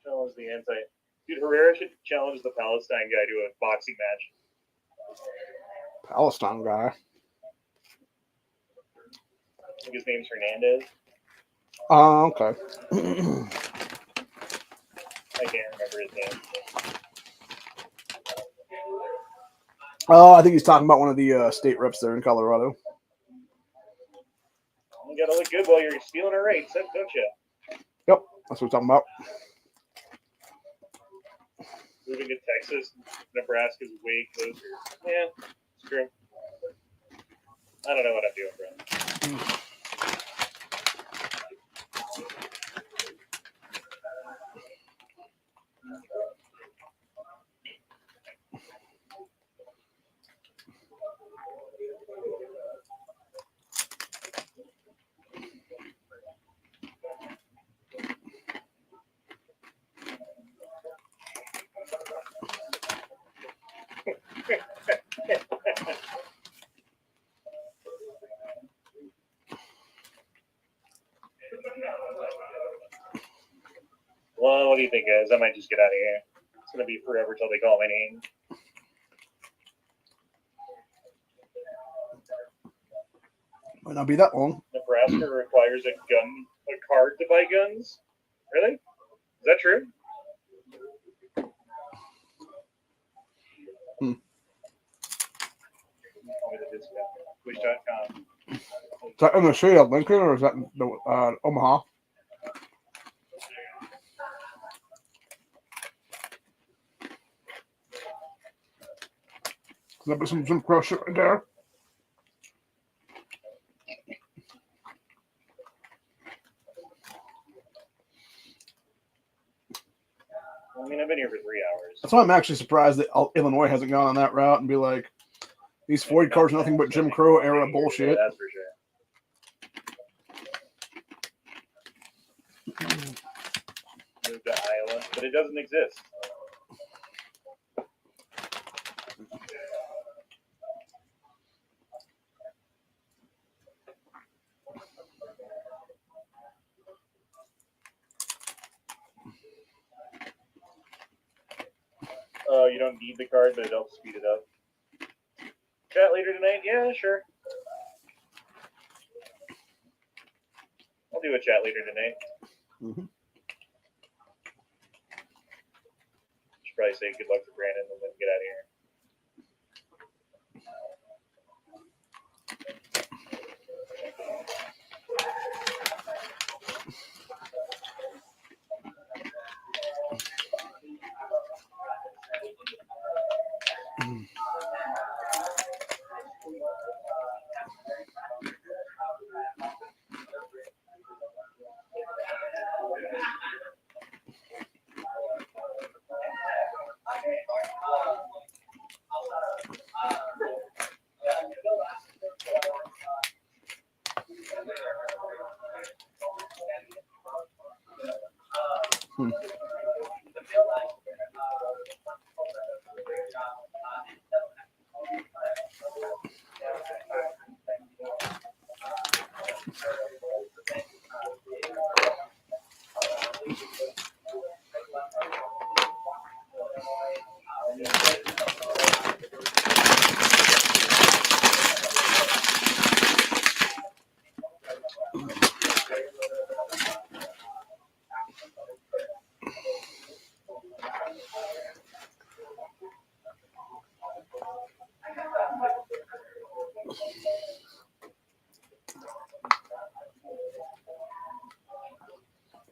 Challenge the anti. Dude, Herrera should challenge the Palestine guy to a boxing match. Palestine guy. I think his name's Hernandez. Oh, okay. I can't remember his name. Oh, I think he's talking about one of the state reps there in Colorado. You gotta look good while you're stealing our rates, don't you? Yep, that's what we're talking about. Moving to Texas, Nebraska's way closer. Yeah, it's true. I don't know what I'm doing, bro. Well, what do you think, guys? I might just get out of here. It's gonna be forever till they call my name. Might not be that long. Nebraska requires a card to buy guns. Really? Is that true? Tell me the discount. Wish.com. Is that in the city of Lincoln or is that in Omaha? Could that be some cross shit right there? I mean, I've been here for 3 hours. That's why I'm actually surprised that Illinois hasn't gone on that route and be like, these Floyd cards are nothing but Jim Crow era bullshit. Yeah, that's for sure. Moved to Iowa, but it doesn't exist. Oh, you don't need the card, but it helps speed it up. Chat later tonight? Yeah, sure. I'll do a chat later tonight. Mm-hmm. Should probably say good luck to Brandon and then get out of here.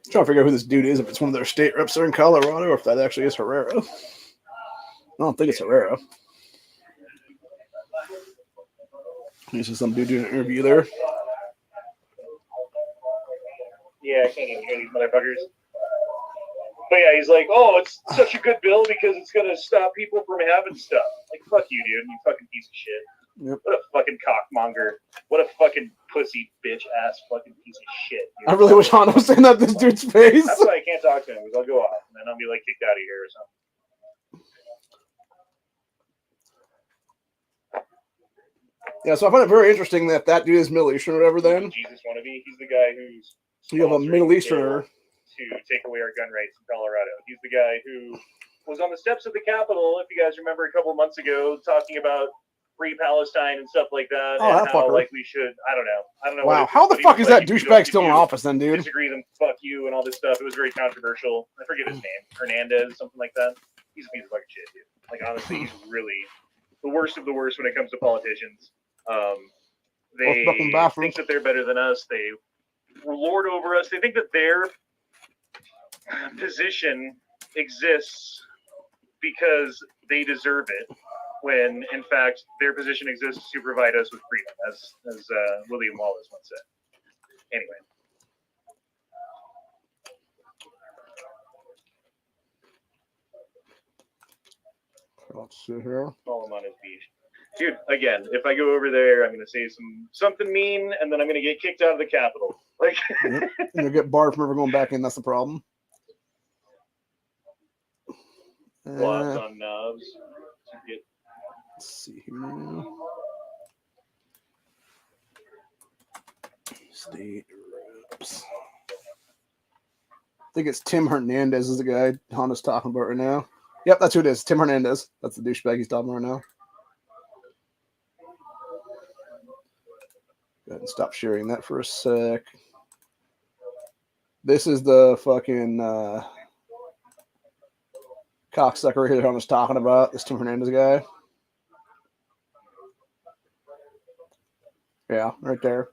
Trying to figure out who this dude is, if it's one of their state reps there in Colorado or if that actually is Herrera. I don't think it's Herrera. This is some dude doing an interview there. Yeah, I can't even hear these motherfuckers. But yeah, he's like, oh, it's such a good bill because it's going to stop people from having stuff. Like, fuck you, dude. You fucking piece of shit. Yep. What a fucking cockmonger. What a fucking pussy bitch ass fucking piece of shit, dude. I really wish Honda was saying that to this dude's face. That's why I can't talk to him, because I'll go off and then I'll be like kicked out of here or something. Yeah, so I find it very interesting that that dude is Middle Eastern or whatever then. Jesus wannabe. He's the guy who's So you have a Middle Easterner to take away our gun rights in Colorado. He's the guy who was on the steps of the Capitol, if you guys remember, a couple of months ago, talking about free Palestine and stuff like that. Oh, and that how fucker. like we should, I don't know. Wow, how the fuck is that douchebag still in office then, dude? Disagree, then fuck you and all this stuff. It was very controversial. I forget his name. Hernandez, something like that. He's a piece of fucking shit, dude. Like, honestly, he's really the worst of the worst when it comes to politicians. They fucking bathrooms. think that they're better than us. They lord over us. They think that their position exists because they deserve it, when in fact their position exists to provide us with freedom, as William Wallace once said. Anyway. Let's see here. Follow him on his beach. Dude, again, if I go over there, I'm gonna say something mean, and then I'm gonna get kicked out of the Capitol. Like, Yep. And you'll get barred from ever going back in. That's the problem. blobs on knobs. Let's see here now. State reps. I think it's Tim Hernandez is the guy Honda's talking about right now. Yep, that's who it is. Tim Hernandez. That's the douchebag he's talking about right now. Go ahead and stop sharing that for a sec. This is the fucking cocksucker right here that I was talking about. This Tim Hernandez guy. Yeah, right there.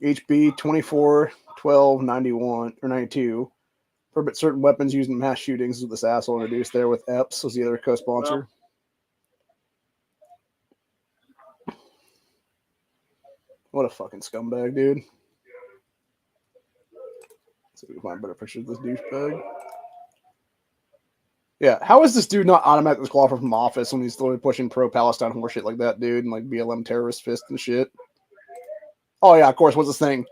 HB 24-12-91 or 92. Prohibit certain weapons used in mass shootings with this asshole introduced there with AWBS was the other co-sponsor. What a fucking scumbag, dude. Let's see if we can find a better picture of this douchebag. Yeah, how is this dude not automatically disqualified from office when he's literally pushing pro-Palestine horseshit like that, dude, and like BLM terrorist fist and shit? Oh yeah, of course, what's this thing?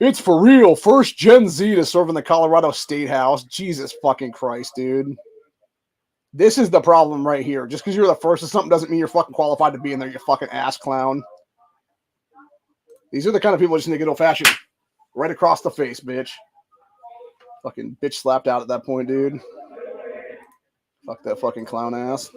It's for real. First Gen Z to serve in the Colorado State House. Jesus fucking Christ, dude. This is the problem right here. Just because you're the first to something doesn't mean you're fucking qualified to be in there, you fucking ass clown. These are the kind of people that just need to get old-fashioned. Right across the face, bitch. Fucking bitch slapped out at that point, dude. Fuck that fucking clown ass.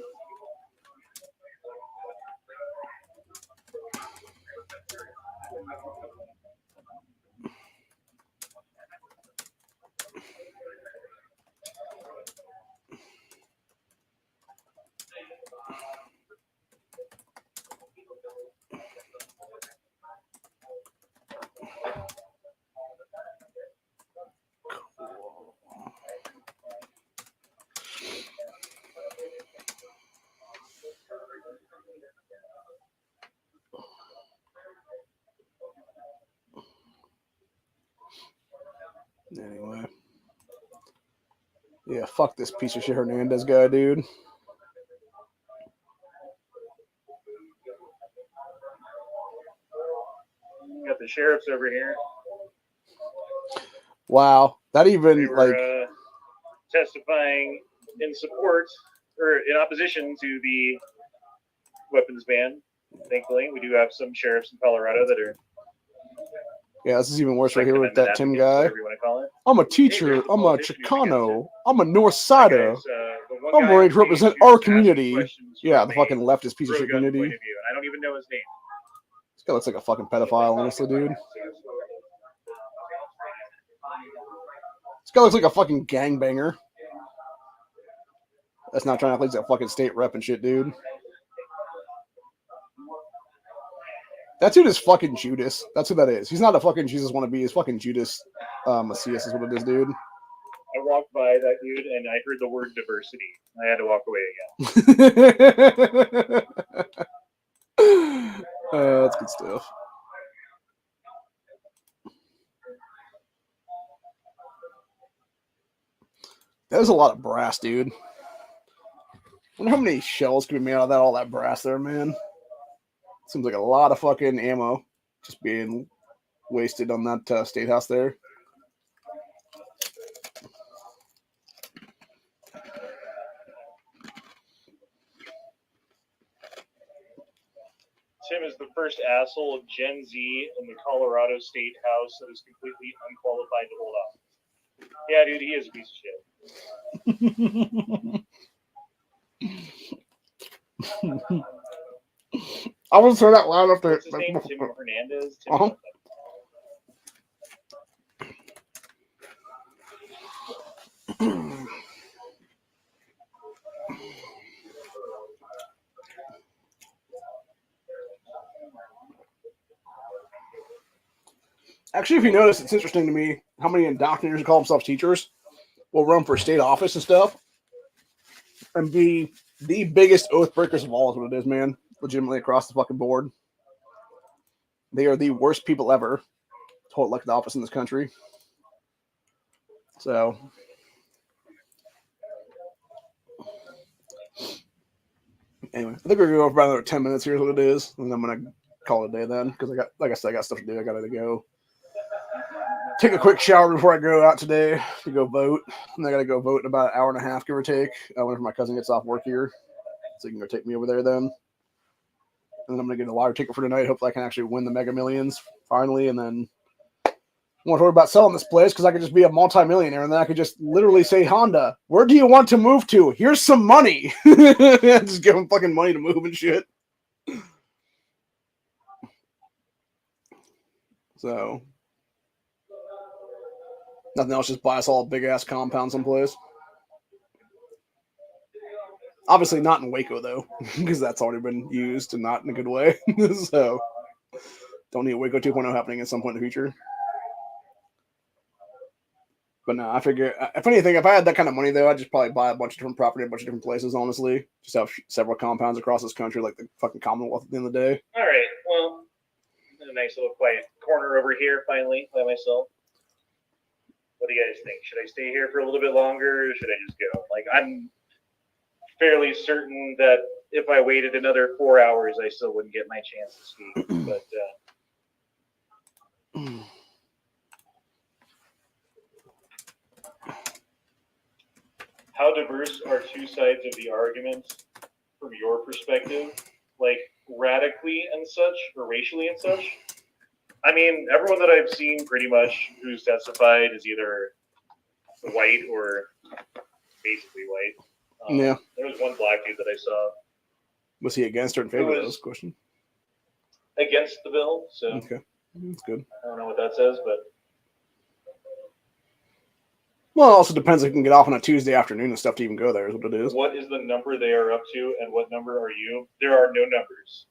Anyway. Yeah, fuck this piece of shit Hernandez guy, dude. Got the sheriffs over here. Wow. That even, They were, like... testifying in support, or in opposition to the weapons ban. Thankfully, we do have some sheriffs in Colorado that are... Yeah, this is even worse right Second here with that Amendment Tim advocates, guy. whatever you want to call it. I'm a teacher. Hey, I'm a Chicano. I'm a North That Sider. guy's, the one I'm guy ready to who represent used to our ask community. questions Yeah, from the a fucking leftist piece of shit pro-gun community. point of view, and I don't even know his name. This guy looks like a fucking pedophile, honestly, dude. This guy looks like a fucking gangbanger. That's not trying to act like he's a fucking state rep and shit, dude. That dude is fucking Judas. That's who that is. He's not a fucking Jesus wannabe. He's fucking Judas Messias is what it is, dude. I walked by that dude and I heard the word diversity. I had to walk away again. That's good stuff. That was a lot of brass, dude. I wonder how many shells could be made out of that, all that brass there, man. Seems like a lot of fucking ammo just being wasted on that state house there. Tim is the first asshole of Gen Z in the Colorado State House that is completely unqualified to hold office. Yeah, dude, he is a piece of shit. I want to say that loud up there. What's his name? Tim Hernandez? Tim Uh-huh. Actually, if you notice, it's interesting to me how many indoctrinators who call themselves teachers will run for state office and stuff and be the biggest oath breakers of all is what it is, man. Legitimately across the fucking board. They are the worst people ever to hold elected office in this country. So, anyway, I think we're going to go for about another 10 minutes here is what it is. And I'm going to call it a day then because I got, like I said, I got stuff to do. I got to go take a quick shower before I go out today to go vote. And I got to go vote in about an hour and a half, give or take, whenever my cousin gets off work here. So he can go take me over there then. And then I'm going to get a lottery ticket for tonight. Hopefully I can actually win the Mega Millions finally. And then I want to worry about selling this place because I could just be a multimillionaire. And then I could just literally say, Honda, where do you want to move to? Here's some money. Just give them fucking money to move and shit. So, nothing else, just buy us all a big-ass compound someplace. Obviously not in Waco, though, because that's already been used and not in a good way. So, don't need a Waco 2.0 happening at some point in the future. But no, I figure, if anything, if I had that kind of money, though, I'd just probably buy a bunch of different property, a bunch of different places, honestly. Just have several compounds across this country, like the fucking Commonwealth at the end of the day. All right, well, a nice little quiet corner over here, finally, by myself. What do you guys think? Should I stay here for a little bit longer, or should I just go? Like, I'm fairly certain that if I waited another 4 hours, I still wouldn't get my chance to speak. But how diverse are two sides of the argument from your perspective? Like, radically and such, or racially and such? I mean, everyone that I've seen pretty much who's testified is either white or basically white. Yeah. There was one black dude that I saw. Was he against or in favor of this question? Against the bill, so. Okay. That's good. I don't know what that says, but. Well, it also depends if you can get off on a Tuesday afternoon and stuff to even go there is what it is. What is the number they are up to, and what number are you? There are no numbers.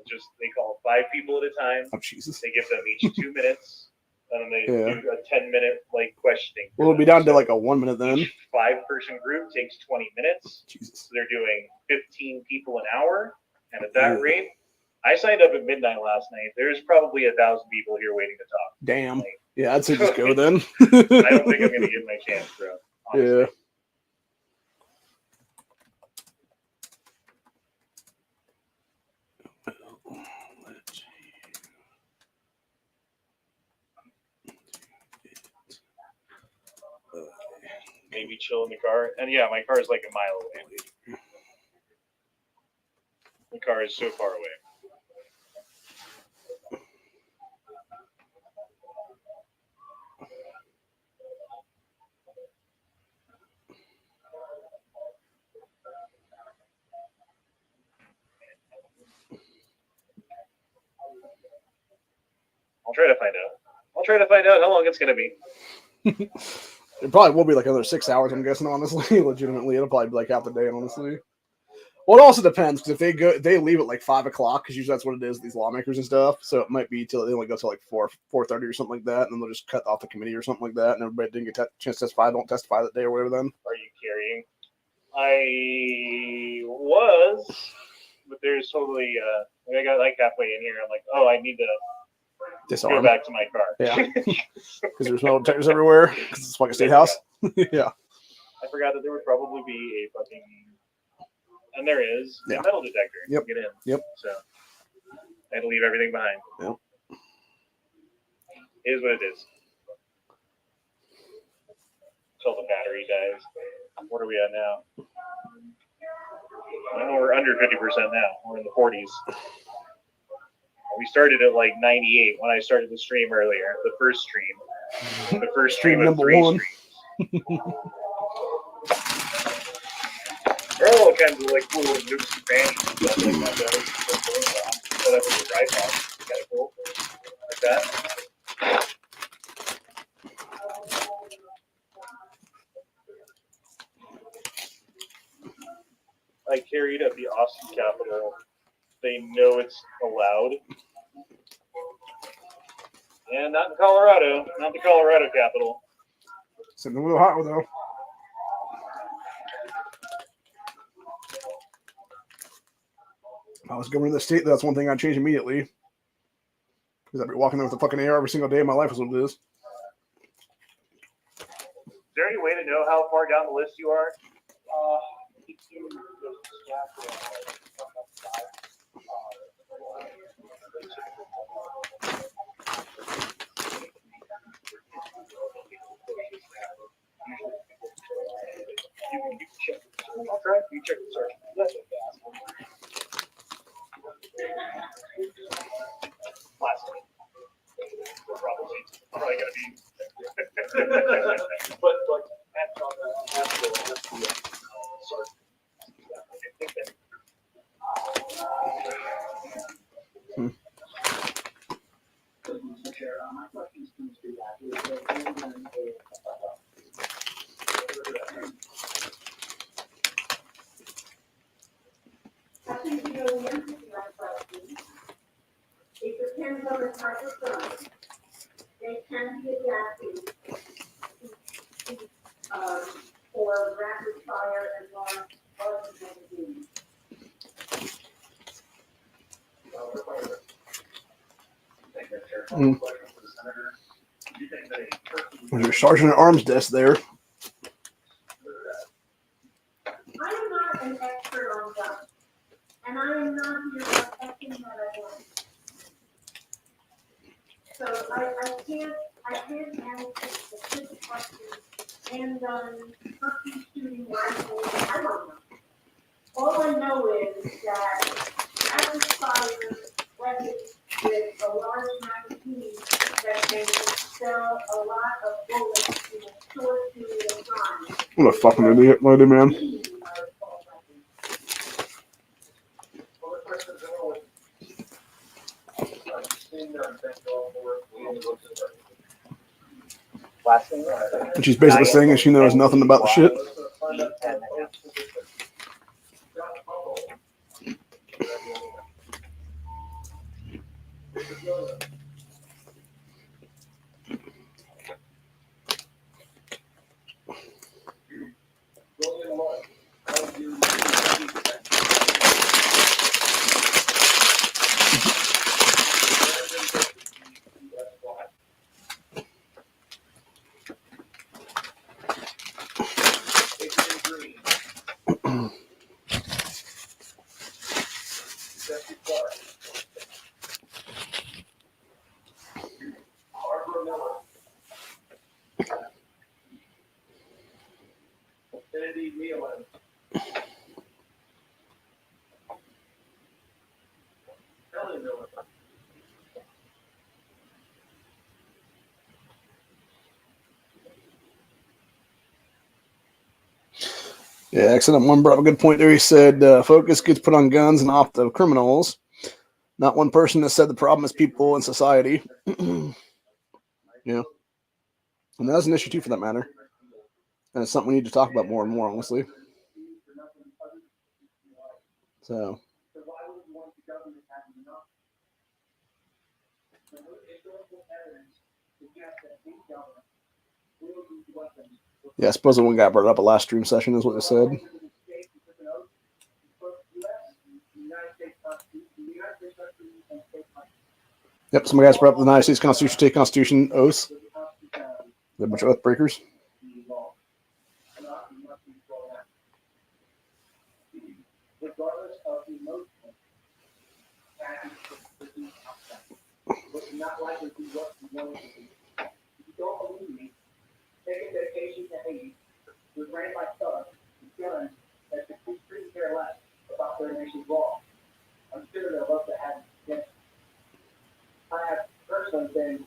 Just they call 5 people at a time. Oh, Jesus. They give them each 2 minutes, and then they do a 10-minute like questioning. Well, it'll be down to like a 1 minute then. Each 5-person group takes 20 minutes. Jesus. So they're doing 15 people an hour, and at that rate, I signed up at midnight last night. There's probably 1,000 people here waiting to talk. Damn. Like, yeah, I'd say just go then. I don't think I'm going to get my chance, bro. Honestly. Yeah. Maybe chill in the car. And yeah, my car is like a mile away. The car is so far away. I'll try to find out. I'll try to find out how long it's going to be. It probably will be like another 6 hours, I'm guessing, honestly. Legitimately, it'll probably be like half the day, honestly. Well, it also depends because if they leave at like 5 o'clock because usually that's what it is. These lawmakers and stuff, so it might be till they only go till like 4:30 or something like that, and then they'll just cut off the committee or something like that, and everybody didn't get a chance to testify. Don't testify that day or whatever. Then are you carrying? I was, but there's totally. I got like halfway in here. I'm like, oh, I need to disarm. Go back to my car. Yeah, because there's metal detectors everywhere. Because it's like a state house. Yeah. I forgot that there would probably be a fucking. And there is a metal detector. Yep. To get in. Yep. So I had to leave everything behind. Yep. It is what it is. Until the battery dies. What are we at now? I know we're under 50% now. We're in the 40s. We started at like 98 when I started the stream earlier. The first stream. The first stream of 3 #1. streams. There are all kinds of like cool nooks and crannies and stuff like that. That was so cool. Set up with a tripod. Kind of cool. Like that. I carried at the Austin Capitol. They know it's allowed. And not in Colorado, not the Colorado capital. Same thing with Ohio, though. If I was governor of the state, that's one thing I'd change immediately. Because I'd be walking there with a fucking AR every single day of my life is what it is. Is there any way to know how far down the list you are? You can check. I'll try. You check the search. Last one. Probably gonna be. but that's on the search. It depends on the type of gun. They can be adapted for rapid fire and large magazines. There's your sergeant at arms desk there. I am not an expert on guns, and I am not here protecting that I want. So I can't answer specific questions, handguns, turkey shooting rifles, I don't know. All I know is that rapid fire weapons with a large magazine that can expel a lot of bullets in a short period of time. What a fucking idiot, lady, man. And she's basically saying she knows nothing about the shit. Yeah, Accident One brought up a good point there. He said focus gets put on guns and off the criminals. Not one person has said the problem is people in society. Yeah. And that's an issue too, for that matter. And it's something we need to talk about more and more, honestly. So. Yeah, I suppose the one guy brought it up a last stream session is what it said. Yep, some guys brought up the United States Constitution, state constitution oaths. They're a bunch of oath breakers. Regardless of emotion, it's not likely to be what you want it to be. If you don't believe me, take a vacation to Haiti with ran by thugs with guns that couldn't care less about their nation's law. I'm sure they'll love to have it. I have personally been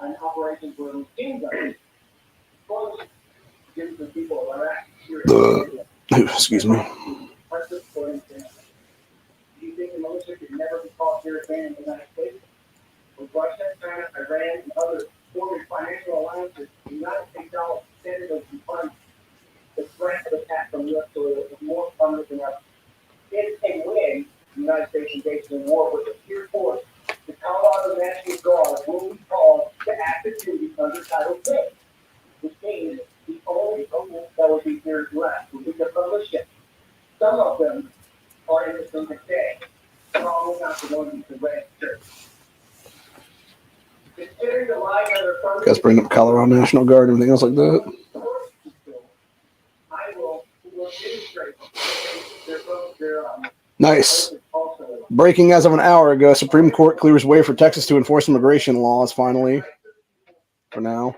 on operations where we've seen guns close to the people of Iraq, Syria, Excuse me. for instance, do you think the militia could never be caught here again in the United States? With Russia, China, Iran, and other forming financial alliances, the United States dollar extended to fund the threat of attack from U.S. soil is more prominent than ever. If and when the United States engaged in war with a pure force the Colorado National Guard will be called to active duty under Title VI, which means the only people that will be here left will be the militia. Some of them are innocent today, probably not the ones who registered. Considering the line of their Guys bring up Colorado National Guard and everything else like that. I will demonstrate their Nice. Breaking as of an hour ago, Supreme Court clears way for Texas to enforce immigration laws finally. For now.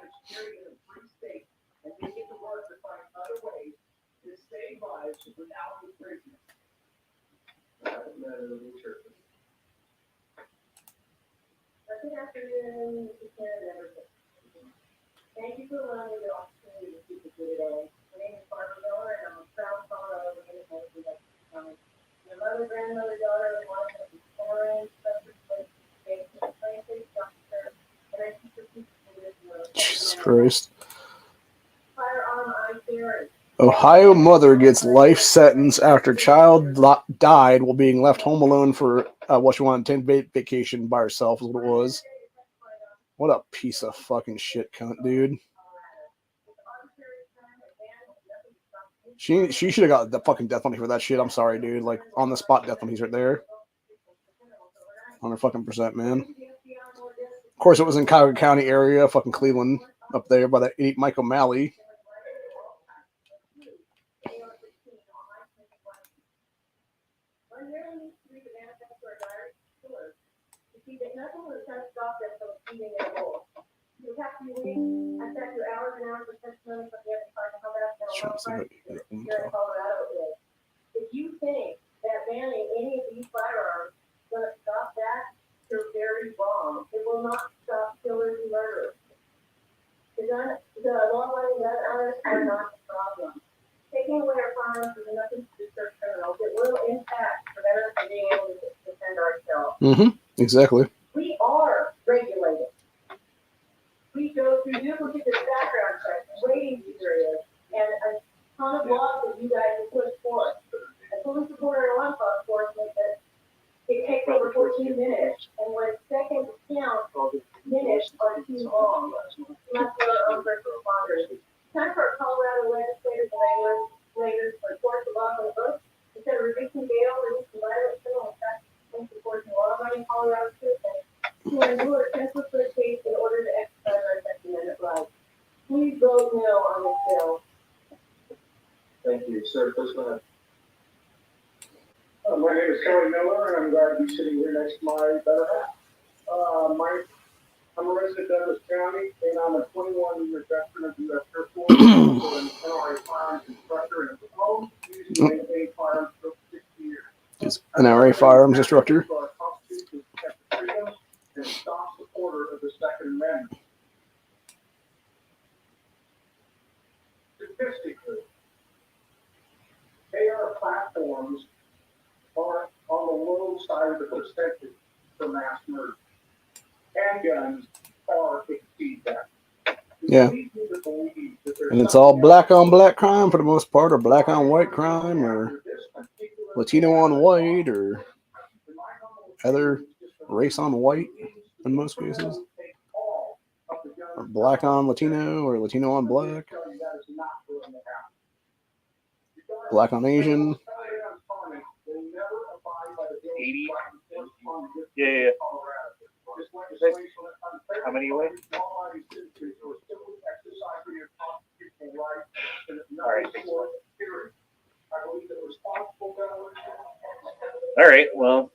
Good afternoon, Mr. Chair. Thank you for allowing me the opportunity to speak with you today. My name is Barbara Miller, and I'm a proud Colorado native of the County. My mother, grandmother, daughter, and one of the foreign subject officer, and I teach people to live. Jesus Christ. Firearm I carry. Ohio mother gets life sentence after child died while being left home alone for what she wanted, 10 vacation by herself is what it was. What a piece of fucking shit cunt, dude. She should have got the fucking death penalty for that shit. I'm sorry, dude. Like, on the spot death penalty's right there. 100%, man. Of course, it was in Cuyahoga County area, fucking Cleveland, up there by that idiot Mike O'Malley. If you think that banning any of these firearms is going to stop that, you're very wrong. It will not stop killers and murderers. The law-abiding gun owners are not the problem. Taking away our firearms is nothing to deter criminals. It will, in fact, prevent us from being able to defend ourselves. Mm-hmm. Exactly. We are regulated. We go through duplicate background checks, waiting periods, and a ton of laws that you guys have pushed forth. A police reporter and law enforcement that it takes over 14 minutes, and when seconds count, minutes are too long. Not for our own first responders. Time for our Colorado legislators and regulators to enforce the law on the books instead of reducing bail, reducing violent criminal practices, and supporting law-abiding Colorado citizens to endure senseless case in order to exercise our Second Amendment rights. Please vote no on this bill. Thank you, sir. Please go ahead. My name is Kelly Miller, and I'm glad to be sitting here next to my better half. I'm a resident of Douglas County, and I'm a 21-year veteran of the U.S. Air Force. I'm an NRA firearms instructor and a home using maintained firearms for 60 years. He's an NRA firearms instructor. Our Constitution protects the freedom and staunch supporter of the Second Amendment. Statistically, AR platforms are on the low side of the percentage for mass murder. Handguns far exceed that. Yeah. And it's all black on black crime for the most part, or black on white crime, or Latino on white, or other race on white in most cases. Or black on Latino, or Latino on black. Black on Asian. 80? Yeah. How many away? All right. All right. Well.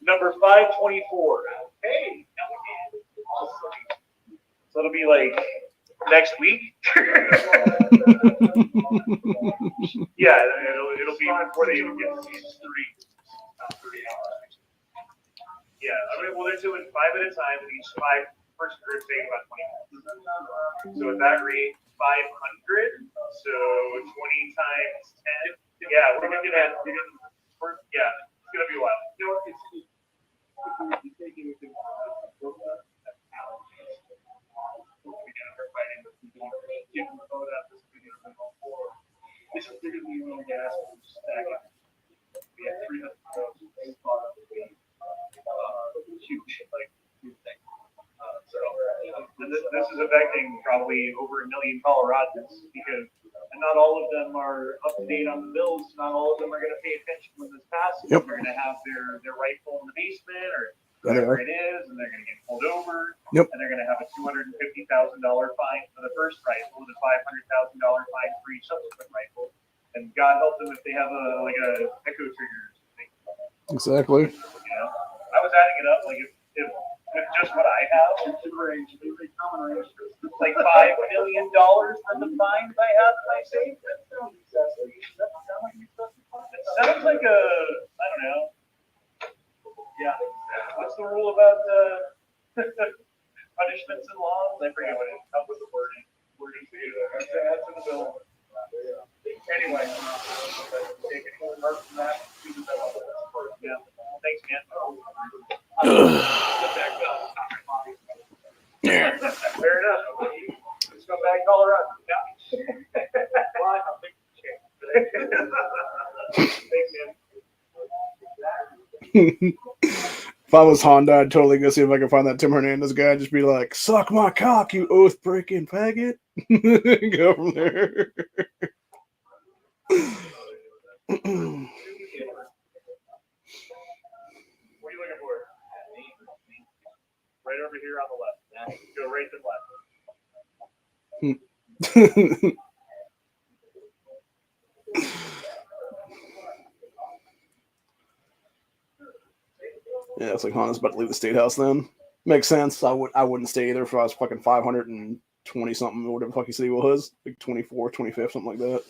Number 524. Hey. So it'll be like next week. Yeah, it'll be before they even get to season 3. Yeah, I mean, well, they're doing 5 at a time, and each 5 person group taking about 20 minutes. So at that rate, 500. So 20 times 10. Yeah, we're looking at. Yeah, it's gonna be a while. You know, gas was stacking. We had 300 rows. Huge, like, huge thing. So this is affecting probably over 1 million Coloradans because not all of them are up to date on the bills. Not all of them are going to pay attention when this passes. Yep. They're going to have their rifle in the basement or Yeah, they whatever are. it is, and they're going to get pulled over. Yep. And they're going to have a $250,000 fine for the first rifle and a $500,000 fine for each subsequent rifle. And God help them if they have a echo trigger or something. Exactly. You know, I was adding it up like if with just what I have, like $5 million worth of fines I have in my safe. That sounds excessive. Does that sound like excessive? It sounds like a, I don't know. Yeah. What's the rule about punishments and laws? I forget what it is. Help with the wording. That's in the bill. Anyway, take any remarks from that. Yeah. Thanks, man. Yeah. Fair enough. Let's go back to Colorado. Well, I don't think Thanks, man. If I was Honda, I'd totally go see if I can find that Tim Hernandez guy and just be like, suck my cock, you oath breaking faggot. Go from there. What are you looking for? Right over here on the left. Go right then left. Yeah, it's like Honda's about to leave the state house then. Makes sense. I wouldn't stay either if I was fucking 520 something or whatever the fuck he said he was. Like 24, 25, something like that.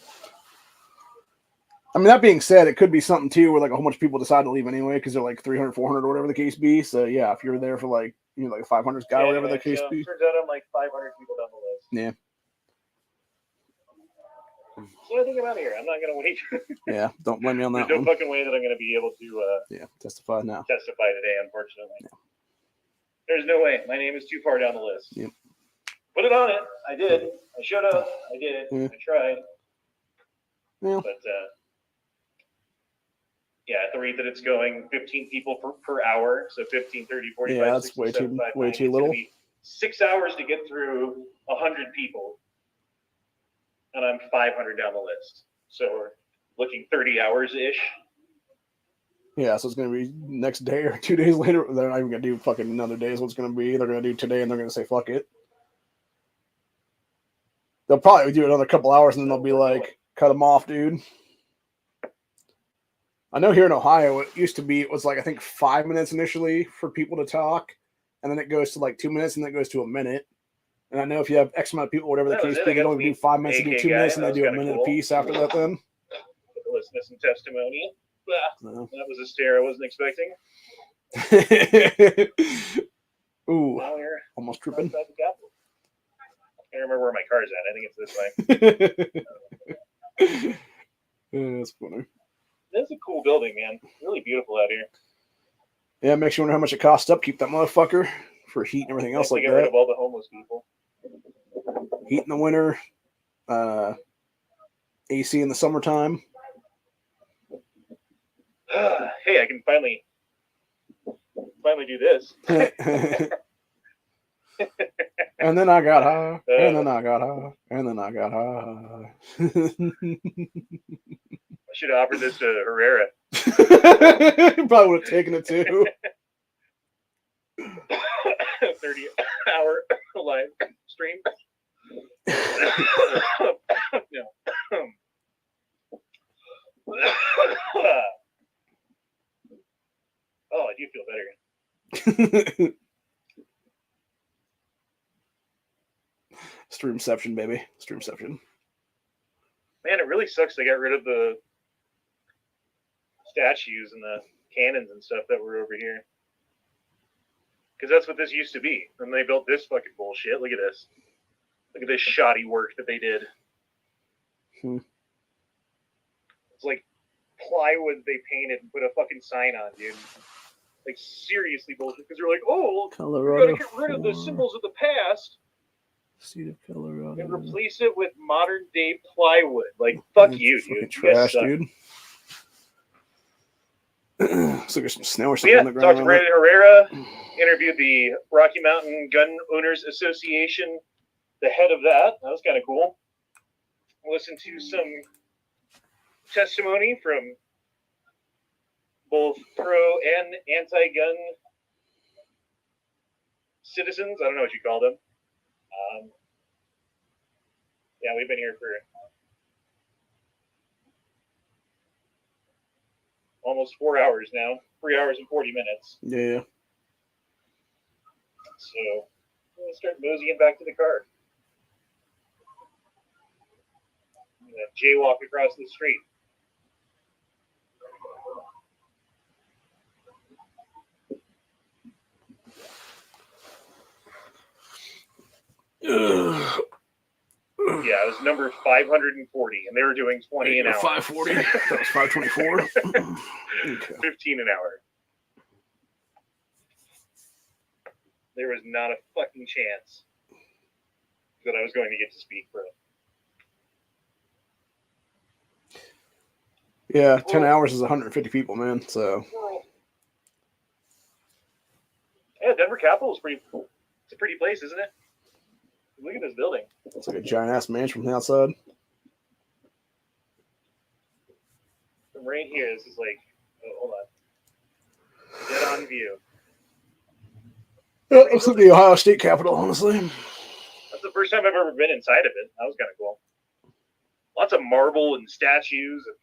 I mean, that being said, it could be something too where like a whole bunch of people decide to leave anyway because they're like 300, 400 or whatever the case be. So yeah, if you're there for like, you know, like 500 guy, whatever the case be. Turns out I'm like 500 people down the list. Yeah. So I think I'm out of here. I'm not going to wait. Yeah, don't blame me on that There's no one. fucking way that I'm going to be able to testify now. testify today, unfortunately. Yeah. There's no way. My name is too far down the list. Yep. Put it on it. I did. I showed up. I did it. Yeah. I tried. Yeah. But yeah, at the rate that it's going, 15 people per hour, so 15, 30, 45, Yeah, that's 60, way 75, too 90. little. It's gonna be 6 hours to get through 100 people, and I'm 500 down the list. So we're looking 30 hours ish. Yeah, so it's gonna be next day or 2 days later. They're not even gonna do fucking another day. Is what's gonna be. They're gonna do today, and they're gonna say fuck it. They'll probably do another couple hours, and then they'll be like, "Cut them off, dude." I know here in Ohio, it used to be it was like I think 5 minutes initially for people to talk, and then it goes to like 2 minutes, and then it goes to a minute. And I know if you have X amount of people, whatever the case be, they don't do 5 minutes, they do 2 minutes, and they do a minute apiece after that. Then Listen to some testimony. no. That was a stare I wasn't expecting. Ooh, Now we're almost tripping. outside the Capitol. I can't remember where my car's at. I think it's this way. Yeah, that's funny. This is a cool building, man. Really beautiful out here. Yeah, makes you wonder how much it costs to upkeep that motherfucker for heat and everything else like get rid that. of all the homeless people. Heat in the winter, AC in the summertime. Hey, I can finally do this. And then I got high, and then I got high, and then I got high. I should have offered this to Herrera. Probably would have taken it too. 30-hour live stream. No. Oh, I do feel better. Streamception, baby. Streamception. Man, it really sucks they got rid of the statues and the cannons and stuff that were over here. Because that's what this used to be. And they built this fucking bullshit. Look at this. Look at this shoddy work that they did. It's like plywood they painted and put a fucking sign on, dude. Like, seriously bullshit. Because they're like, oh, we're going to get rid of the symbols of the past. State of Colorado. And replace it with modern day plywood. Like, fuck you, Fucking dude. trash, You guys dude. Looks like there's some snow or So something yeah, on the talked ground. to Brandon Herrera, interviewed the Rocky Mountain Gun Owners Association, the head of that. That was kind of cool. Listened to some testimony from both pro and anti-gun citizens. I don't know what you call them. Yeah, we've been here for almost 4 hours now. 3 hours and 40 minutes. Yeah. So I'm gonna start moseying back to the car. I'm gonna jaywalk across the street. Yeah, it was number 540, and they were doing 20 an hour. 540. That was 524. Okay. 15 an hour. There was not a fucking chance that I was going to get to speak for it. Yeah, 10 hours is 150 people, man. So yeah, Denver Capitol is pretty cool. It's a pretty place, isn't it? Look at this building. it's like a giant ass mansion from the outside. From right here, this is like, oh, hold on. Dead on view. Yeah, looks like the Ohio State Capitol, honestly. That's the first time I've ever been inside of it. That was kind of cool. Lots of marble and statues and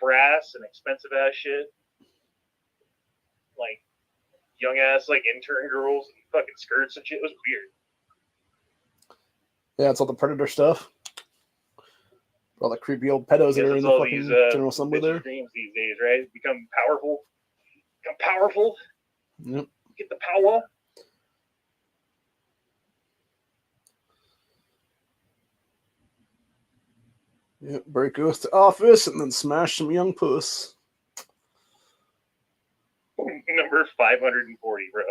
brass and expensive ass shit. Like young ass like intern girls and fucking skirts and shit. It was weird. Yeah, it's all the Predator stuff. All the creepy old pedos that are in the all fucking these, General Assembly there. dreams these days, right? Become powerful. Become powerful. Yep. Get the power. Yep. Break oath to office and then smash some young puss. Number 540, bro.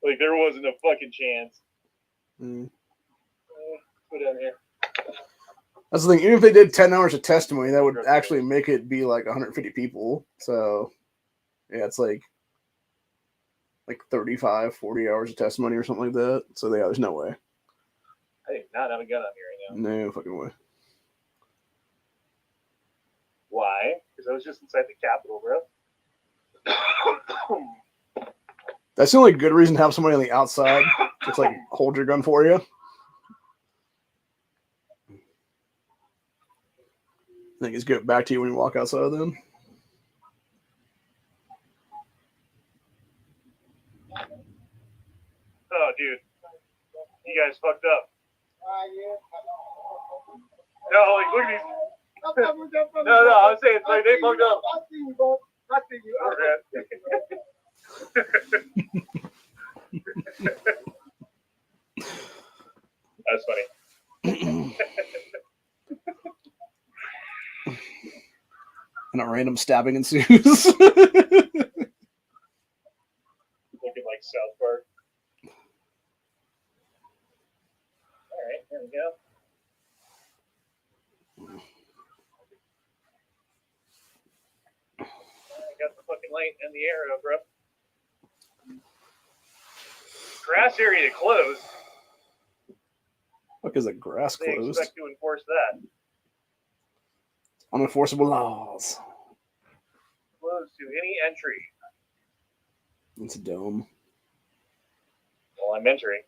Like there wasn't a fucking chance. Put down here. That's the thing. Even if they did 10 hours of testimony, that would actually make it be like 150 people. So, yeah, it's like 35, 40 hours of testimony or something like that. So, yeah, there's no way. I did not have a gun on me right now. No fucking way. Why? Because I was just inside the Capitol, bro. That's the only good reason to have somebody on the outside just like hold your gun for you. I think it's good back to you when you walk outside then. Oh, dude. You guys fucked up. No, like, look at these. No, I was saying, like, they fucked up. I see you, bro. I see you. That's funny. And a random stabbing ensues. Looking like South Park. All right, there we go. I got the fucking light and the arrow, bro. Grass area closed. Fuck is a grass They closed? expect to enforce that. Unenforceable laws. Closed to any entry. It's a dome. Well, I'm entering.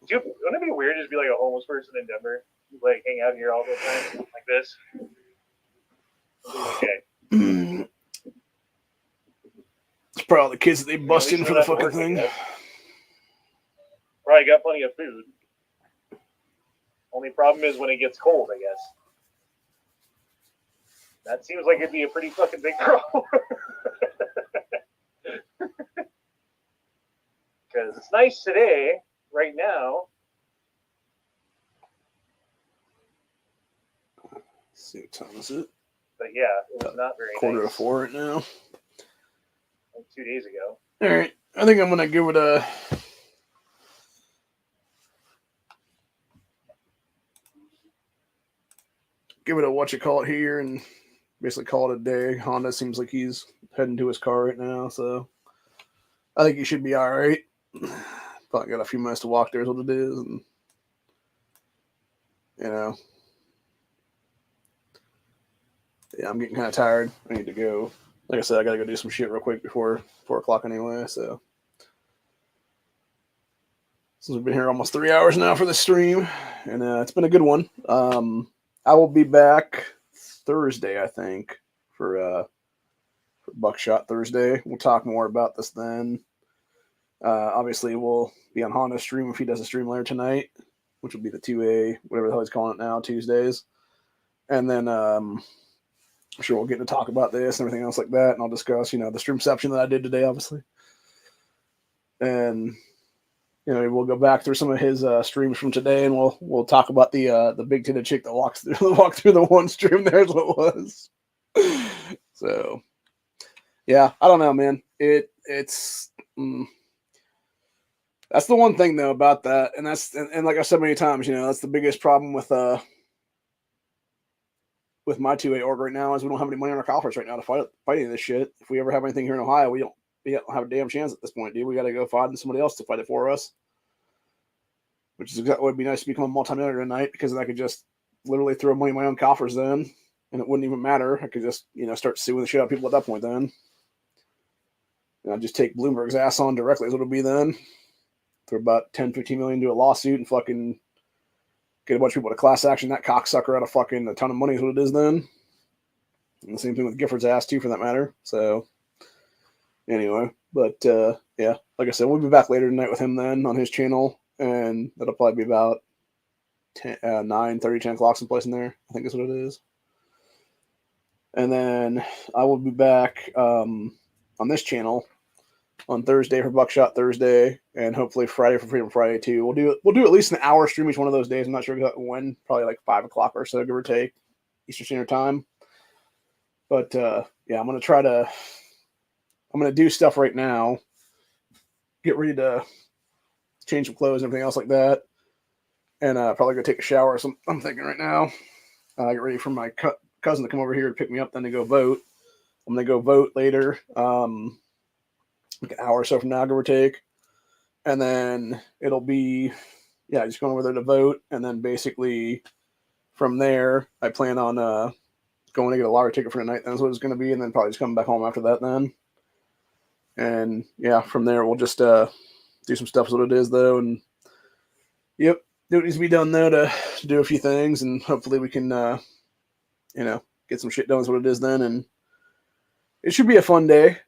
Dude, wouldn't it be weird to just be like a homeless person in Denver? Like hang out here all the time like this? Okay. It's probably all the kids that they bust in for the fucking thing. Probably got plenty of food. Only problem is when it gets cold, I guess. That seems like it'd be a pretty fucking big problem. Because it's nice today, right now. Let's see what time is it? But yeah, it was not very Quarter nice. to 4 right now. Like 2 days ago. All right. I think I'm going to give it a give it a what you call it here and basically call it a day. Honda seems like he's heading to his car right now, so I think he should be all right. Probably got a few minutes to walk there is what it is, and yeah, I'm getting kind of tired. I need to go. Like I said, I got to go do some shit real quick before 4 o'clock anyway. So since we've been here almost 3 hours now for the stream, and it's been a good one. I will be back Thursday, I think, for Buckshot Thursday. We'll talk more about this then. Obviously, we'll be on Honda's stream if he does a stream later tonight, which will be the 2A, whatever the hell he's calling it now, Tuesdays. And then I'm sure we'll get to talk about this and everything else like that, and I'll discuss, the streamception that I did today, obviously. And we'll go back through some of his streams from today, and we'll talk about the big titted chick that walked through the one stream. There's what it was. So, yeah, I don't know, man. It's that's the one thing though about that, and that's and like I said many times, that's the biggest problem with my 2A org right now is we don't have any money in our coffers right now to fight any of this shit. If we ever have anything here in Ohio, we don't have a damn chance at this point, dude. We got to go find somebody else to fight it for us, which is exactly what would be nice to become a multimillionaire tonight, because then I could just literally throw money in my own coffers then, and it wouldn't even matter. I could just start suing the shit out of people at that point then. And I'd just take Bloomberg's ass on directly is what it'll be then. Throw about 10, 15 million into a lawsuit and fucking get a bunch of people to class action that cocksucker out of fucking a ton of money is what it is then. And the same thing with Gifford's ass too, for that matter. So anyway, but yeah, like I said, we'll be back later tonight with him then on his channel, and that'll probably be about 9:30, 10 o'clock someplace in there, I think is what it is. And then I will be back on this channel on Thursday for Buckshot Thursday, and hopefully Friday for Freedom Friday too. We'll do at least an hour stream each one of those days. I'm not sure exactly when, probably like 5 o'clock or so, give or take, Eastern Standard Time. But yeah, I'm gonna do stuff right now, get ready to change some clothes and everything else like that, and probably go take a shower or something. I'm thinking right now, get ready for my cousin to come over here to pick me up, then to go vote. I'm gonna go vote later, like an hour or so from now, give or take, and then it'll be just going over there to vote, and then basically from there I plan on going to get a lottery ticket for tonight. That's what it's going to be, and then probably just coming back home after that then. And yeah, from there we'll just do some stuff is what it is though, and yep, do what needs to be done though to do a few things, and hopefully we can get some shit done is what it is then, and it should be a fun day.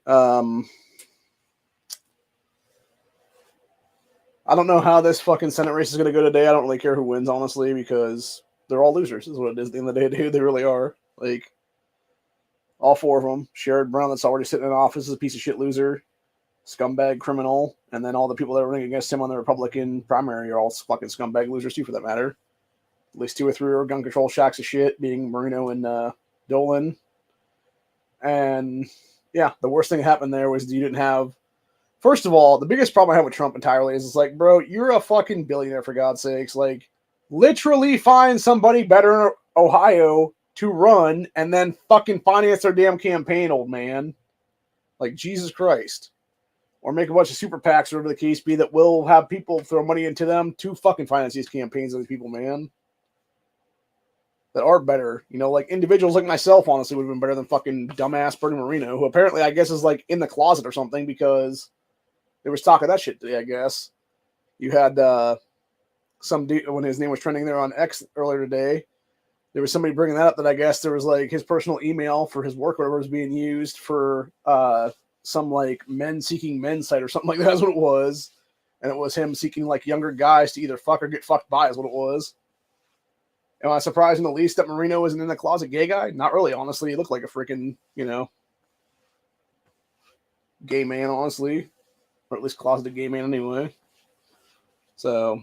I don't know how this fucking Senate race is going to go today. I don't really care who wins, honestly, because they're all losers is what it is at the end of the day, dude. They really are. Like, all 4 of them. Sherrod Brown, that's already sitting in office, is a piece of shit loser, scumbag criminal, and then all the people that are running against him on the Republican primary are all fucking scumbag losers too, for that matter. At least 2 or 3 are gun control shacks of shit, being Marino and Dolan. And yeah, the worst thing that happened there was you didn't have. First of all, the biggest problem I have with Trump entirely is it's like, bro, you're a fucking billionaire, for God's sakes. Like, literally find somebody better in Ohio to run and then fucking finance their damn campaign, old man. Like, Jesus Christ. Or make a bunch of super PACs, or whatever the case be, that will have people throw money into them to fucking finance these campaigns of these people, man. That are better. Like individuals like myself, honestly, would have been better than fucking dumbass Bernie Moreno, who apparently, I guess, is like in the closet or something, because there was talk of that shit today, I guess. You had some dude, when his name was trending there on X earlier today, there was somebody bringing that up, that I guess there was like his personal email for his work or whatever was being used for some like men seeking men site or something like that. That's what it was. And it was him seeking like younger guys to either fuck or get fucked by is what it was. Am I surprised in the least that Marino isn't in the closet gay guy? Not really, honestly. He looked like a freaking, gay man, honestly. Or at least closeted gay man anyway. So,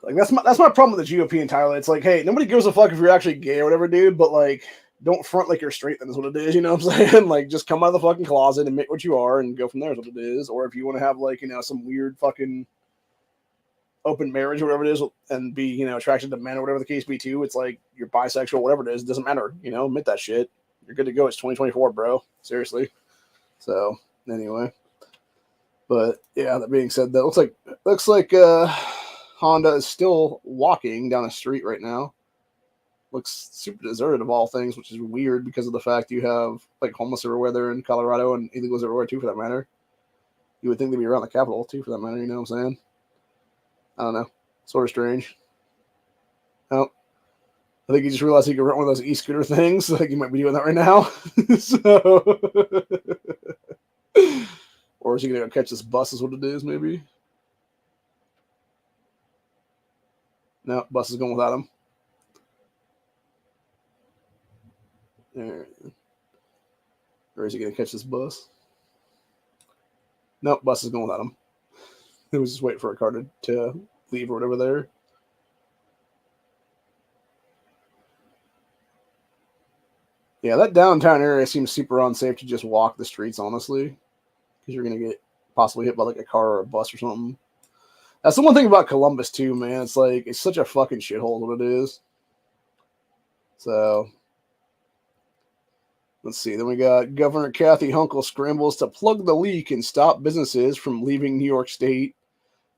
like, that's my problem with the GOP entirely. It's like, hey, nobody gives a fuck if you're actually gay or whatever, dude, but like, don't front like you're straight, then is what it is, you know what I'm saying? Like, just come out of the fucking closet and admit what you are and go from there is what it is. Or if you want to have, like, some weird fucking open marriage or whatever it is and be, attracted to men or whatever the case be too. It's like you're bisexual, whatever it is, it doesn't matter. Admit that shit. You're good to go. It's 2024, bro. Seriously. So anyway, but yeah, that being said, that looks like Honda is still walking down the street right now. Looks super deserted of all things, which is weird because of the fact you have like homeless everywhere there in Colorado and illegals everywhere too, for that matter. You would think they'd be around the Capitol too, for that matter. You know what I'm saying? I don't know. Sort of strange. Oh, I think you just realized you could rent one of those e-scooter things. I think you might be doing that right now. So, or is he gonna go catch this bus? Is what it is, maybe. No, bus is going without him. Or is he going to catch this bus? Nope, bus is going without him. He was just waiting for a car to leave or whatever there. Yeah, that downtown area seems super unsafe to just walk the streets, honestly. Because you're going to get possibly hit by like a car or a bus or something. That's the one thing about Columbus too, man. It's like, it's such a fucking shithole what it is. So... let's see. Then we got Governor Kathy Hochul scrambles to plug the leak and stop businesses from leaving New York State.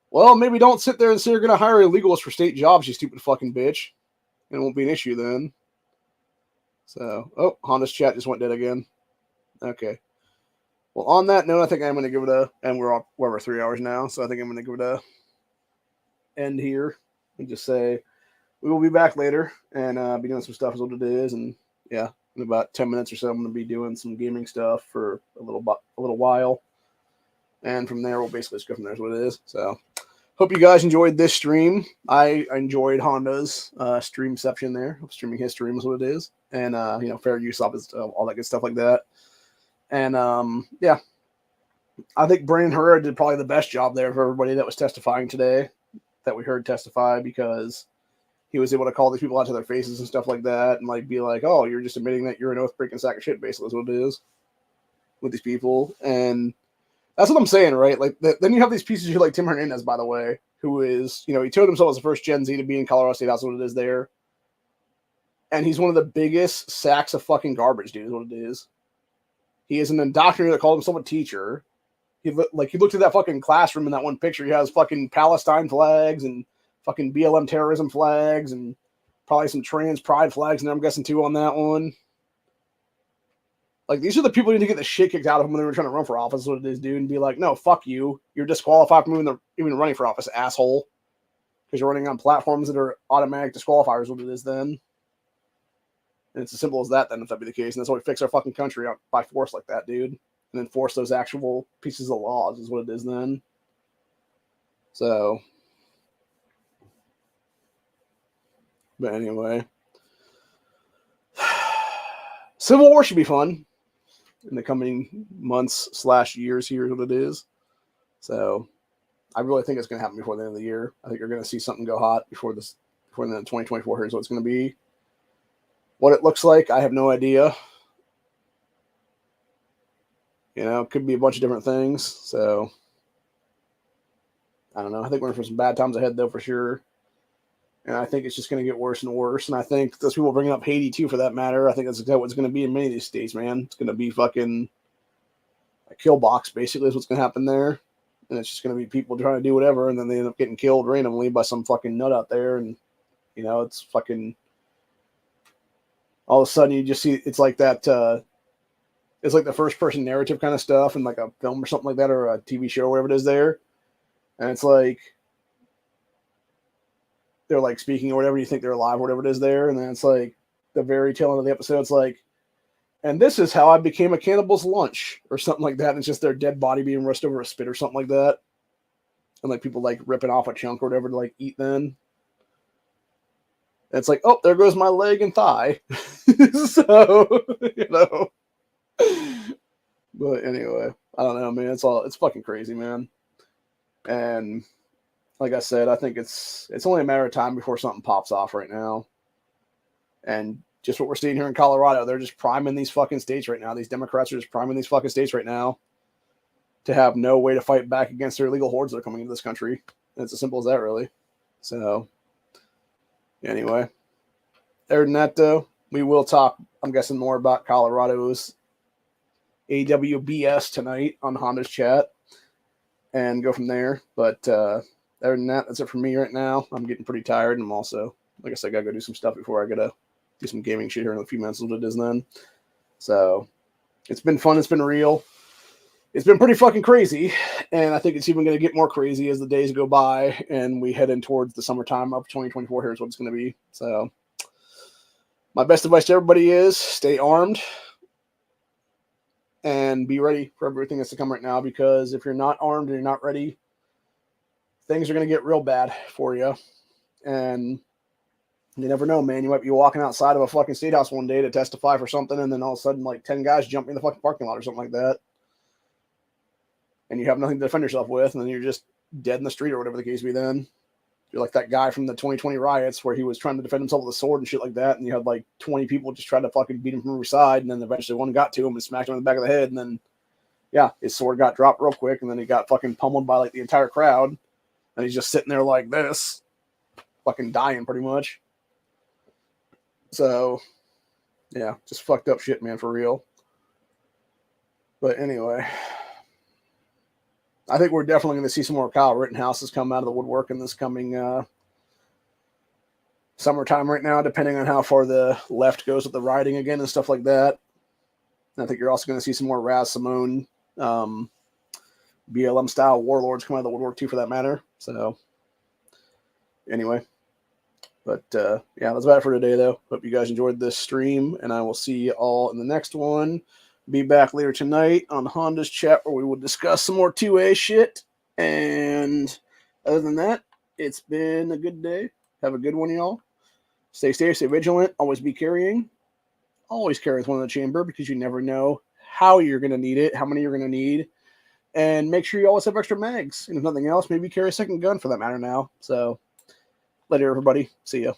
Well, maybe don't sit there and say you're going to hire illegals for state jobs, you stupid fucking bitch. It won't be an issue then. So, oh, Honda's chat just went dead again. Okay. Well, on that note, I think I'm going to give it and we're over 3 hours now, so I think I'm going to give it a end here and just say we will be back later and be doing some stuff as what it is. And yeah. In about 10 minutes or so, I'm going to be doing some gaming stuff for a little while. And from there, we'll basically just go from there is what it is. So, hope you guys enjoyed this stream. I enjoyed Honda's streamception there. Streaming his stream is what it is. And, fair use of his, all that good stuff like that. And, yeah. I think Brandon Herrera did probably the best job there for everybody that was testifying today, that we heard testify, because he was able to call these people out to their faces and stuff like that and like be like, oh, you're just admitting that you're an oath-breaking sack of shit, basically is what it is with these people. And that's what I'm saying, right? Like, then you have these pieces who like Tim Hernandez, by the way, who is, he told himself as the first Gen Z to be in Colorado State. That's what it is there. And he's one of the biggest sacks of fucking garbage, dude, is what it is. He is an indoctrinator that called himself a teacher. He looked at that fucking classroom in that one picture. He has fucking Palestine flags and fucking BLM terrorism flags and probably some trans pride flags, and I'm guessing too on that one. Like, these are the people who need to get the shit kicked out of them when they were trying to run for office, is what it is, dude, and be like, no, fuck you. You're disqualified from even running for office, asshole. Because you're running on platforms that are automatic disqualifiers, what it is then. And it's as simple as that then, if that be the case. And that's why we fix our fucking country by force like that, dude. And enforce those actual pieces of laws is what it is then. So... but anyway, Civil War should be fun in the coming months/years. Here is what it is. So I really think it's going to happen before the end of the year. I think you're going to see something go hot before the end of 2024. Here's what it's going to be. What it looks like, I have no idea. It could be a bunch of different things. So I don't know. I think we're in for some bad times ahead, though, for sure. And I think it's just going to get worse and worse. And I think those people bringing up Haiti, too, for that matter, I think that's exactly what it's going to be in many of these states, man. It's going to be fucking a kill box, basically, is what's going to happen there. And it's just going to be people trying to do whatever, and then they end up getting killed randomly by some fucking nut out there. And, it's fucking... all of a sudden, you just see... it's like that... it's like the first-person narrative kind of stuff in like a film or something like that, or a TV show or whatever it is there. And it's like... they're like speaking or whatever, you think they're alive or whatever it is there, and then it's like the very tail end of the episode, it's like, and this is how I became a cannibal's lunch or something like that, and it's just their dead body being rushed over a spit or something like that, and like people like ripping off a chunk or whatever to like eat then. And it's like, oh, there goes my leg and thigh. So but anyway, I don't know, man. It's fucking crazy, man. And like I said, I think it's only a matter of time before something pops off right now. And just what we're seeing here in Colorado, they're just priming these fucking states right now. These Democrats are just priming these fucking states right now to have no way to fight back against their illegal hordes that are coming into this country. And it's as simple as that, really. So, anyway. Other than that, though, we will talk, I'm guessing, more about Colorado's AWBS tonight on Honda's chat and go from there. But other than that, that's it for me right now. I'm getting pretty tired, and I'm also, like I said, I got to go do some stuff before I got to do some gaming shit here in a few minutes. What it is then. So, it's been fun. It's been real. It's been pretty fucking crazy, and I think it's even going to get more crazy as the days go by and we head in towards the summertime of 2024. Here's what it's going to be. So, my best advice to everybody is stay armed and be ready for everything that's to come right now, because if you're not armed and you're not ready, things are going to get real bad for you. And you never know, man. You might be walking outside of a fucking state house one day to testify for something, and then all of a sudden, like 10 guys jump in the fucking parking lot or something like that. And you have nothing to defend yourself with, and then you're just dead in the street or whatever the case be then. You're like that guy from the 2020 riots where he was trying to defend himself with a sword and shit like that, and you had like 20 people just try to fucking beat him from every side, and then eventually one got to him and smacked him in the back of the head, and then, yeah, his sword got dropped real quick, and then he got fucking pummeled by like the entire crowd, and he's just sitting there like this, fucking dying pretty much. So, yeah, just fucked up shit, man, for real. But anyway, I think we're definitely going to see some more Kyle Rittenhouses come out of the woodwork in this coming summertime right now, depending on how far the left goes with the rioting again and stuff like that. And I think you're also going to see some more Raz Simone BLM style warlords come out of the woodwork too, for that matter. So anyway, but yeah, that's about it for today, though. Hope you guys enjoyed this stream, and I will see you all in the next one. Be back later tonight on Honda's chat where we will discuss some more 2A shit. And other than that, it's been a good day. Have a good one, y'all. Stay safe, stay vigilant. Always be carrying. Always carry with one in the chamber, because you never know how you're going to need it, how many you're going to need. And make sure you always have extra mags. And if nothing else, maybe carry a second gun for that matter now. So later, everybody. See ya.